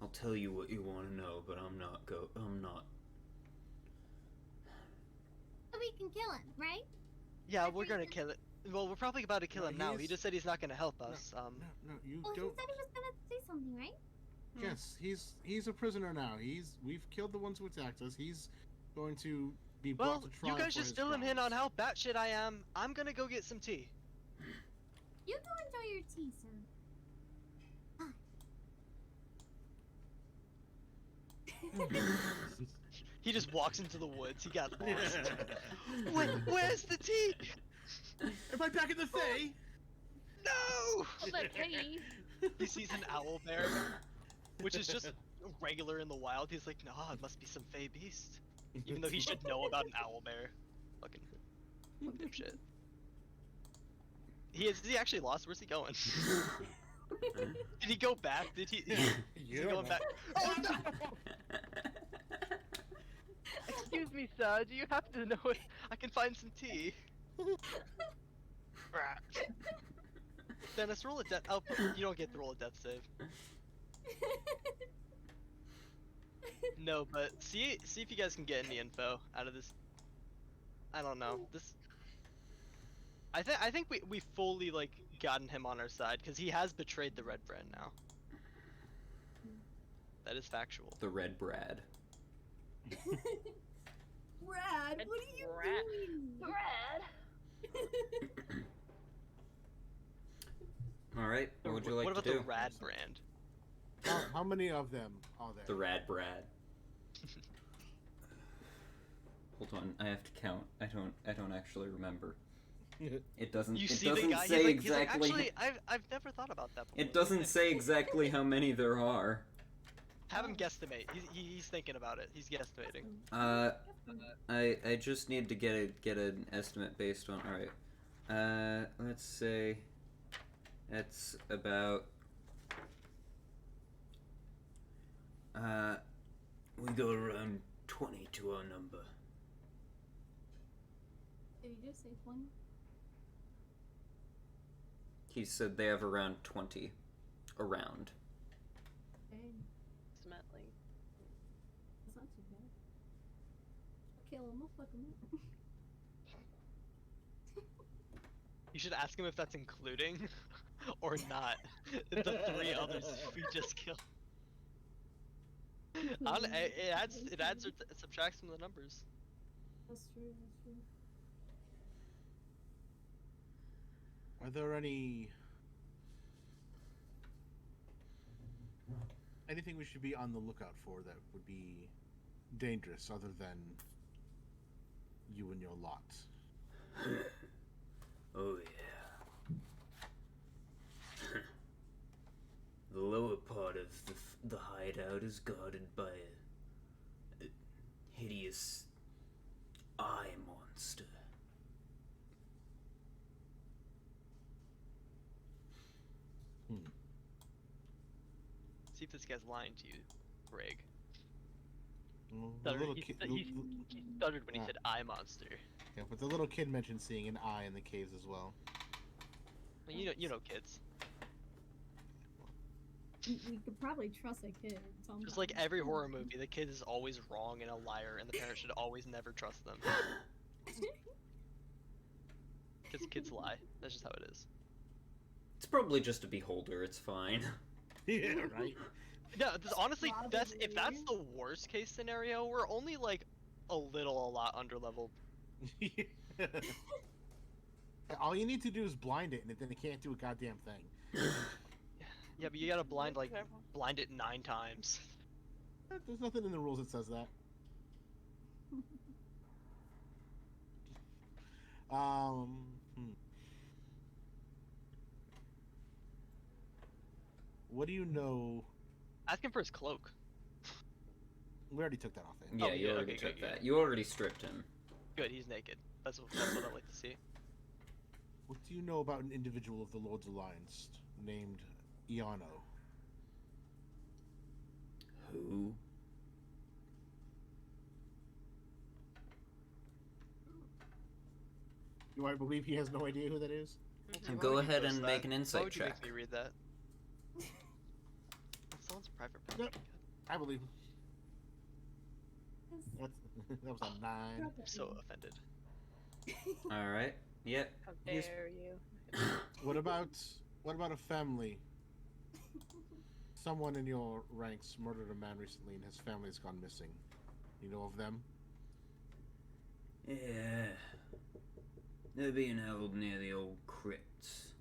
I'll tell you what you want to know, but I'm not. so we can kill him, right? Yeah, After we're you gonna kill- kill it. Well, we're probably about to kill No, him now. He he's- just said he's not gonna help us. No, you Well, he don't. said he was gonna say something, right? Yes, he's a prisoner now. We've killed the ones who attacked us. He's going to be Well, brought to trial. you guys for just his fill him in on crimes. how batshit I am. I'm gonna go get some tea. You go enjoy your tea, sir. He just walks into the woods. He got lost. Where's the tea? Am I back in the Fae? No! Let tea. He sees an owl bear, which is just regular in the wild. He's like, nah, it must be some fey beast. Even though he should know about an owl bear. Fucking dipshit. Is he actually lost? Where's he going? Did he go back? Is he don't going know. back? Oh no! Excuse me, sir. Do you happen to know it? I can find some tea. Dennis, roll a death. Oh, you don't get to roll a death save. No, but see if you guys can get any info out of this. I don't know. I think we fully like gotten him on our side because he has betrayed the Red Brand now. That is factual. The Red Brad. Brad, It's what are you Brad. doing? Brad. All right. What would you like What about to do? the Rad Brand? How many of them are there? The Rad Brad. Hold on, I have to count. I don't actually remember. It doesn't. You It see the doesn't guy? say He's like, exactly. actually, I've never thought about that before. It doesn't say exactly how many there are. Have him guesstimate. He's thinking about it. He's guesstimating. I just need to get an estimate based on. All right. Let's say that's about. We go around 20 to our number. Did you just say 20? He said they have around 20. Around. Dang, Smelly. that's not too bad. Kill him, I'll fuck him up. You should ask him if that's including or not the 3 others we just killed. It adds or subtracts from the numbers. That's true, that's true. Are there anything we should be on the lookout for that would be dangerous other than you and your lot? Oh yeah. The lower part of the hideout is guarded by a hideous eye monster. See if this guy's lying to you, Greg. The little He kid. stuttered when he Ah. said eye monster. Yeah, but the little kid mentioned seeing an eye in the caves as well. Well, you know kids. We could probably trust a kid sometimes. Just like every horror movie, the kid is always wrong and a liar, and the parent should always never trust them. Because kids lie. That's just how it is. It's probably just a beholder. It's fine. Yeah, right. No, honestly, Probably. if that's the worst case scenario, we're only like a lot under leveled. All you need to do is blind it, and then it can't do a goddamn thing. Yeah, but you gotta blind it 9 times. There's nothing in the rules that says that. What do you know? Ask him for his cloak. We already took that off him. Yeah, Oh, you yeah, already okay, took good, that. good. You already stripped him. Good, he's naked. That's what I like to see. What do you know about an individual of the Lord's Alliance named Iano? Who? Do I believe he has no idea who that is? Why Go would you ahead post and that? make an Why insight would you check. make me read that? That's someone's private No, property. I believe him. That was a 9. I'm so offended. All right. Yep. How He's- dare you? What about a family? Someone in your ranks murdered a man recently, and his family has gone missing. You know of them? Yeah. They're being held near the old crypts.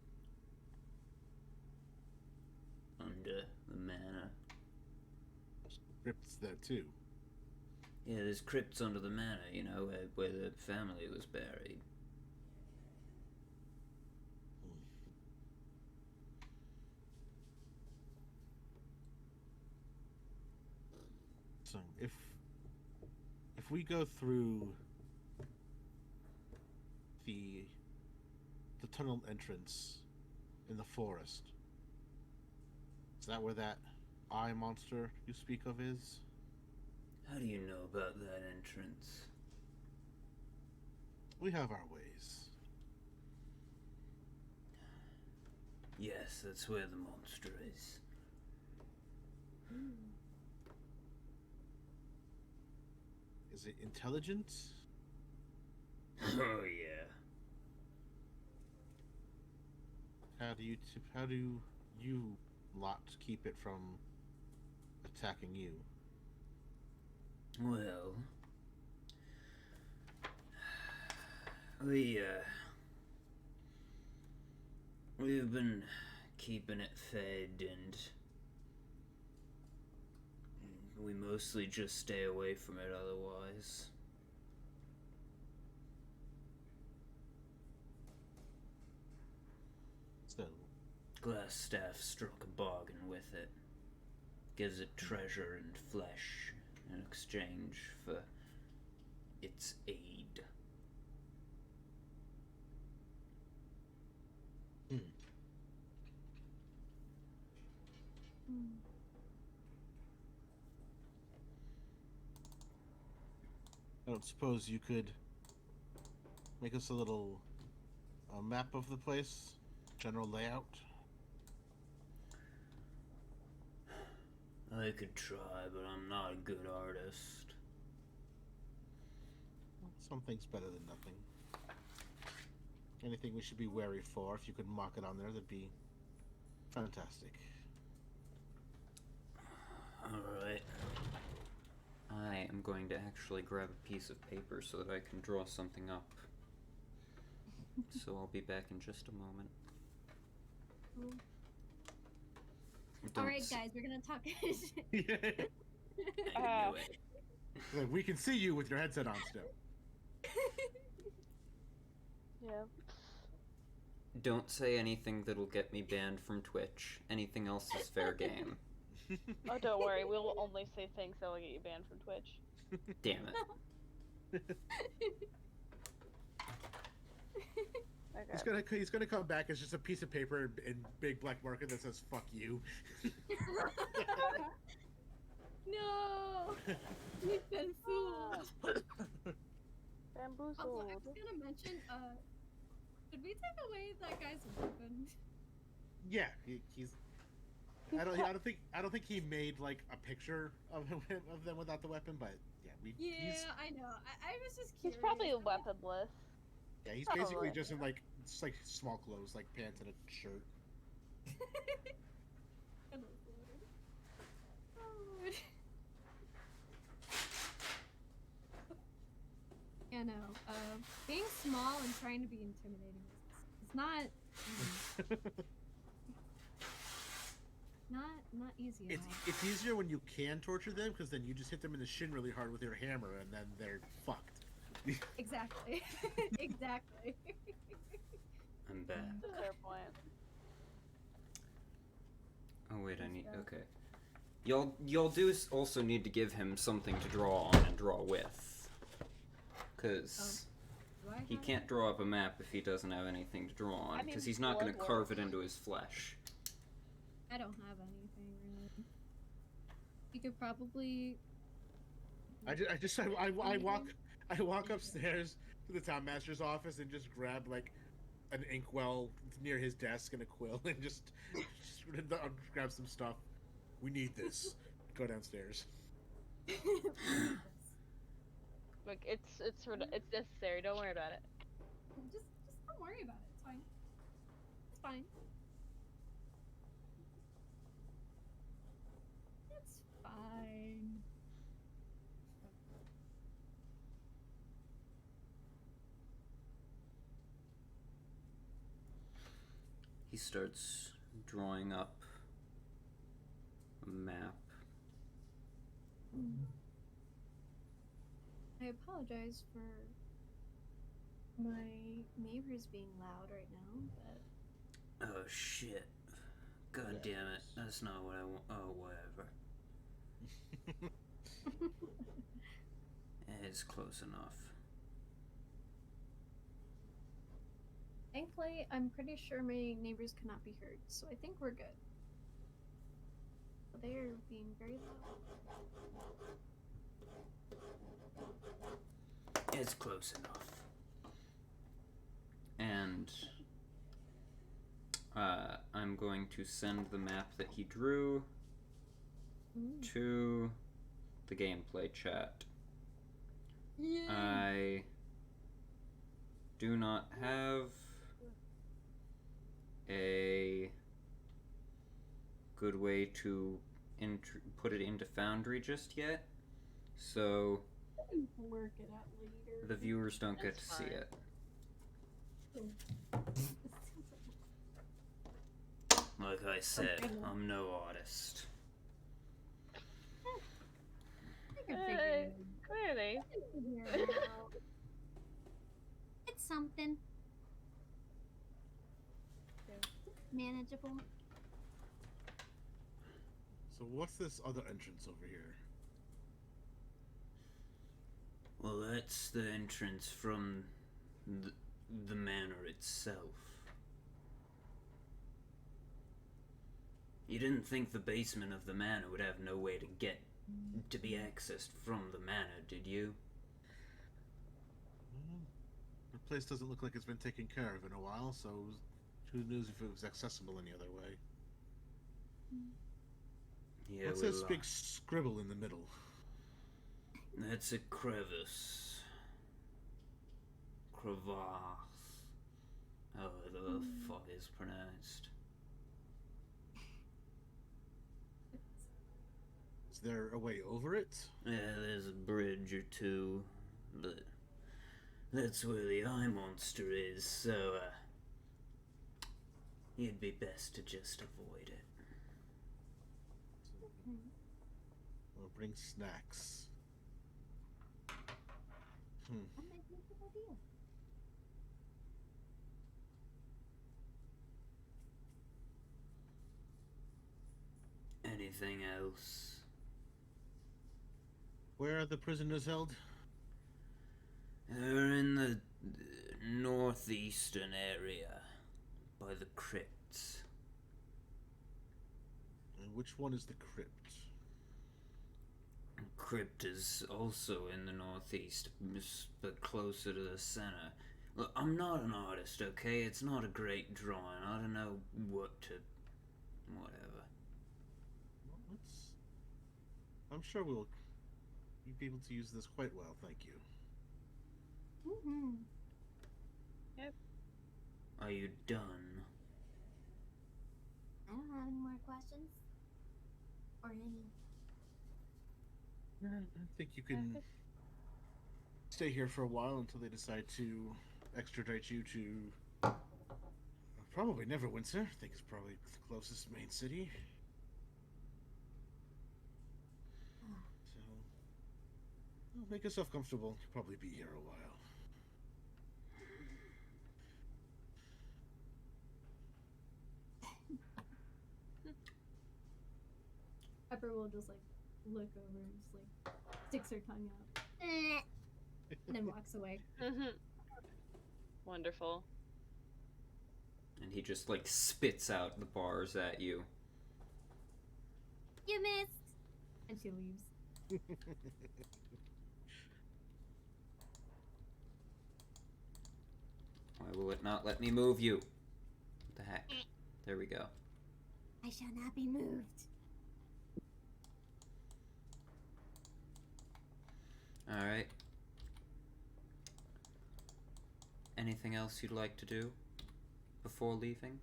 Under the manor. Crypts there too. Yeah, there's crypts under the manor, you know, where the family was buried. So if we go through the tunnel entrance in the forest, is that where that eye monster you speak of is? How do you know about that entrance? We have our ways. Yes, that's where the monster is. Is it intelligent? Oh yeah. How do you lot keep it from attacking you? Well, we've been keeping it fed, and we mostly just stay away from it otherwise. So, Glass staff struck a bargain with it. Gives it treasure and flesh in exchange for its aid. I don't suppose you could make us a little map of the place, general layout. I could try, but I'm not a good artist. Something's better than nothing. Anything we should be wary for? If you could mark it on there, that'd be fantastic. Alright. I am going to actually grab a piece of paper so that I can draw something up. So I'll be back in just a moment. All right, guys, we're gonna talk. I knew it. Look, we can see you with your headset on still. Yeah. Don't say anything that'll get me banned from Twitch. Anything else is fair game. Oh, don't worry. We'll only say things that will get you banned from Twitch. Damn it. Okay. He's gonna come back as just a piece of paper in big black marker that says "fuck you." No, we've been fooled. Bamboozled. Also, I was gonna mention, did we take away that guy's weapon? Yeah, he's. I don't think he made like a picture of them without the weapon, but yeah, he's, I know. I was just He's curious. probably weaponless. yeah, he's basically Probably. just in like small clothes, like pants and a shirt. Yeah, no. Being small and trying to be intimidating is not not easy at all. It's easier when you can torture them because then you just hit them in the shin really hard with your hammer and then they're fucked. Exactly. Exactly. I'm back. That's a fair point. Oh wait, I need. Okay. Y'all do also need to give him something to draw on and draw with. Cause Do I he have can't draw up a map if he doesn't have anything to draw on. I mean, Cause he's not gonna blood carve works. it into his flesh. I don't have anything really. You could probably. I walk upstairs to the town master's office and just grab like an inkwell near his desk and a quill and just grab some stuff. We need this. Go downstairs. Look, it's necessary. Don't worry about it. Just don't worry about it. It's fine. It's fine. It's fine. He starts drawing up a map. I apologize for my neighbors being loud right now, but Oh shit. God damn it. That's not what I want. Oh, whatever. It's close enough. thankfully, I'm pretty sure my neighbors cannot be heard, so I think we're good. But they are being very loud. It's close enough. And I'm going to send the map that he drew to the gameplay chat. Yeah. I do not have a good way to put it into Foundry just yet, so Work it out later. the viewers don't get to That's see fine. it. Like I said, I'm no artist. I can figure it Clearly. out. I can figure it out. It's something. manageable. So what's this other entrance over here? Well, that's the entrance from the manor itself. You didn't think the basement of the manor would have no way to be accessed from the manor, did you? Well, the place doesn't look like it's been taken care of in a while, so who knows if it was accessible any other way. Yeah, What's this big scribble in the middle? That's a crevice. Crevasse. However the fuck is pronounced. Is there a way over it? Yeah, there's a bridge or two, but that's where the eye monster is, so, you'd be best to just avoid it. Or bring snacks. That might be a good idea. Anything else? Where are the prisoners held? They're in the northeastern area, by the crypts. And which one is the crypt? Crypt is also in the northeast, but closer to the center. Look, I'm not an artist, okay? It's not a great drawing. I don't know what to... whatever. Well, I'm sure we'll be able to use this quite well, thank you. Mm-hmm. Are you done? I don't have any more questions. Or any. I think you can stay here for a while until they decide to extradite you to probably Neverwinter. I think it's probably the closest main city. So, well, make yourself comfortable. You'll probably be here a while. Pepper will just like look over and just like sticks her tongue out. And then walks away. Wonderful. And he just like spits out the bars at you. You missed! And she leaves. Why will it not let me move you? What the heck? There we go. I shall not be moved. Alright. Anything else you'd like to do before leaving?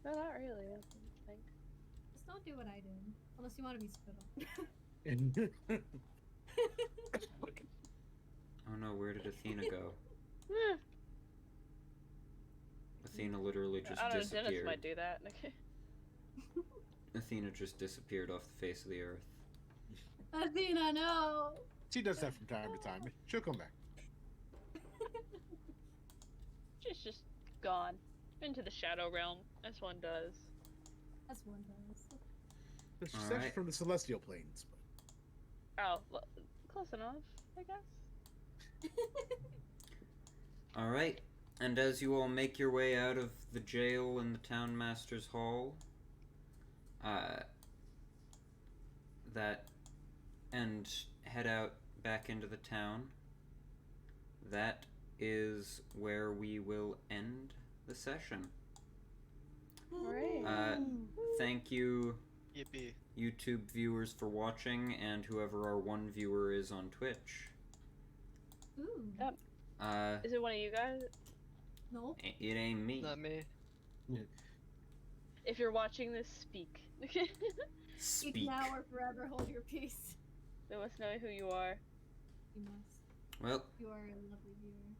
No, not really. I don't think. Just don't do what I did. Unless you want to be spit on. Oh no, where did Athena go? Athena literally just I don't know, disappeared. Dennis might do that. Athena just disappeared off the face of the earth. Athena, no! She does that from time to time. She'll come back. She's just gone. Into the shadow realm, as one does. That's one does. She's All actually right. from the Celestial Planes. Oh, close enough, I guess. Alright, and as you all make your way out of the jail in the Town Master's Hall, and head out back into the town, that is where we will end the session. Alright. Thank you, Yippee. YouTube viewers, for watching, and whoever our one viewer is on Twitch. Ooh. Yep. Is it one of you guys? No. It ain't me. Not me. If you're watching this, speak. You Speak. can now or forever hold your peace. Let us know who you are. You must. Well, You are a lovely viewer.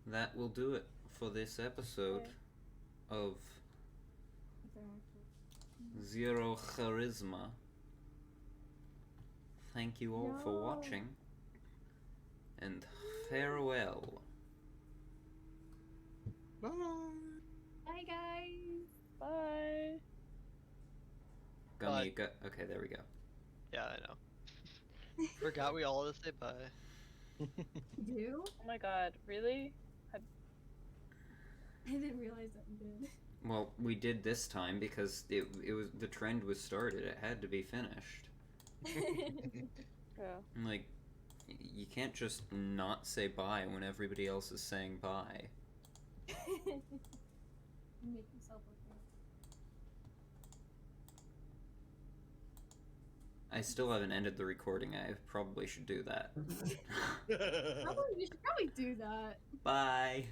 that will do it for this episode of If there are Zero Charisma. Thank you all for No. watching, and farewell. Bye. Bye, guys. Bye. Gummy, you got. Okay, there we go. Yeah, I know. Forgot we all had to say bye. Do? Oh my god, really? I didn't realize that you did. Well, we did this time because it was the trend was started. It had to be finished. Yeah. Like, you can't just not say bye when everybody else is saying bye. Make yourself look I still haven't ended the recording. I probably should do that. good. You should probably do that. Bye.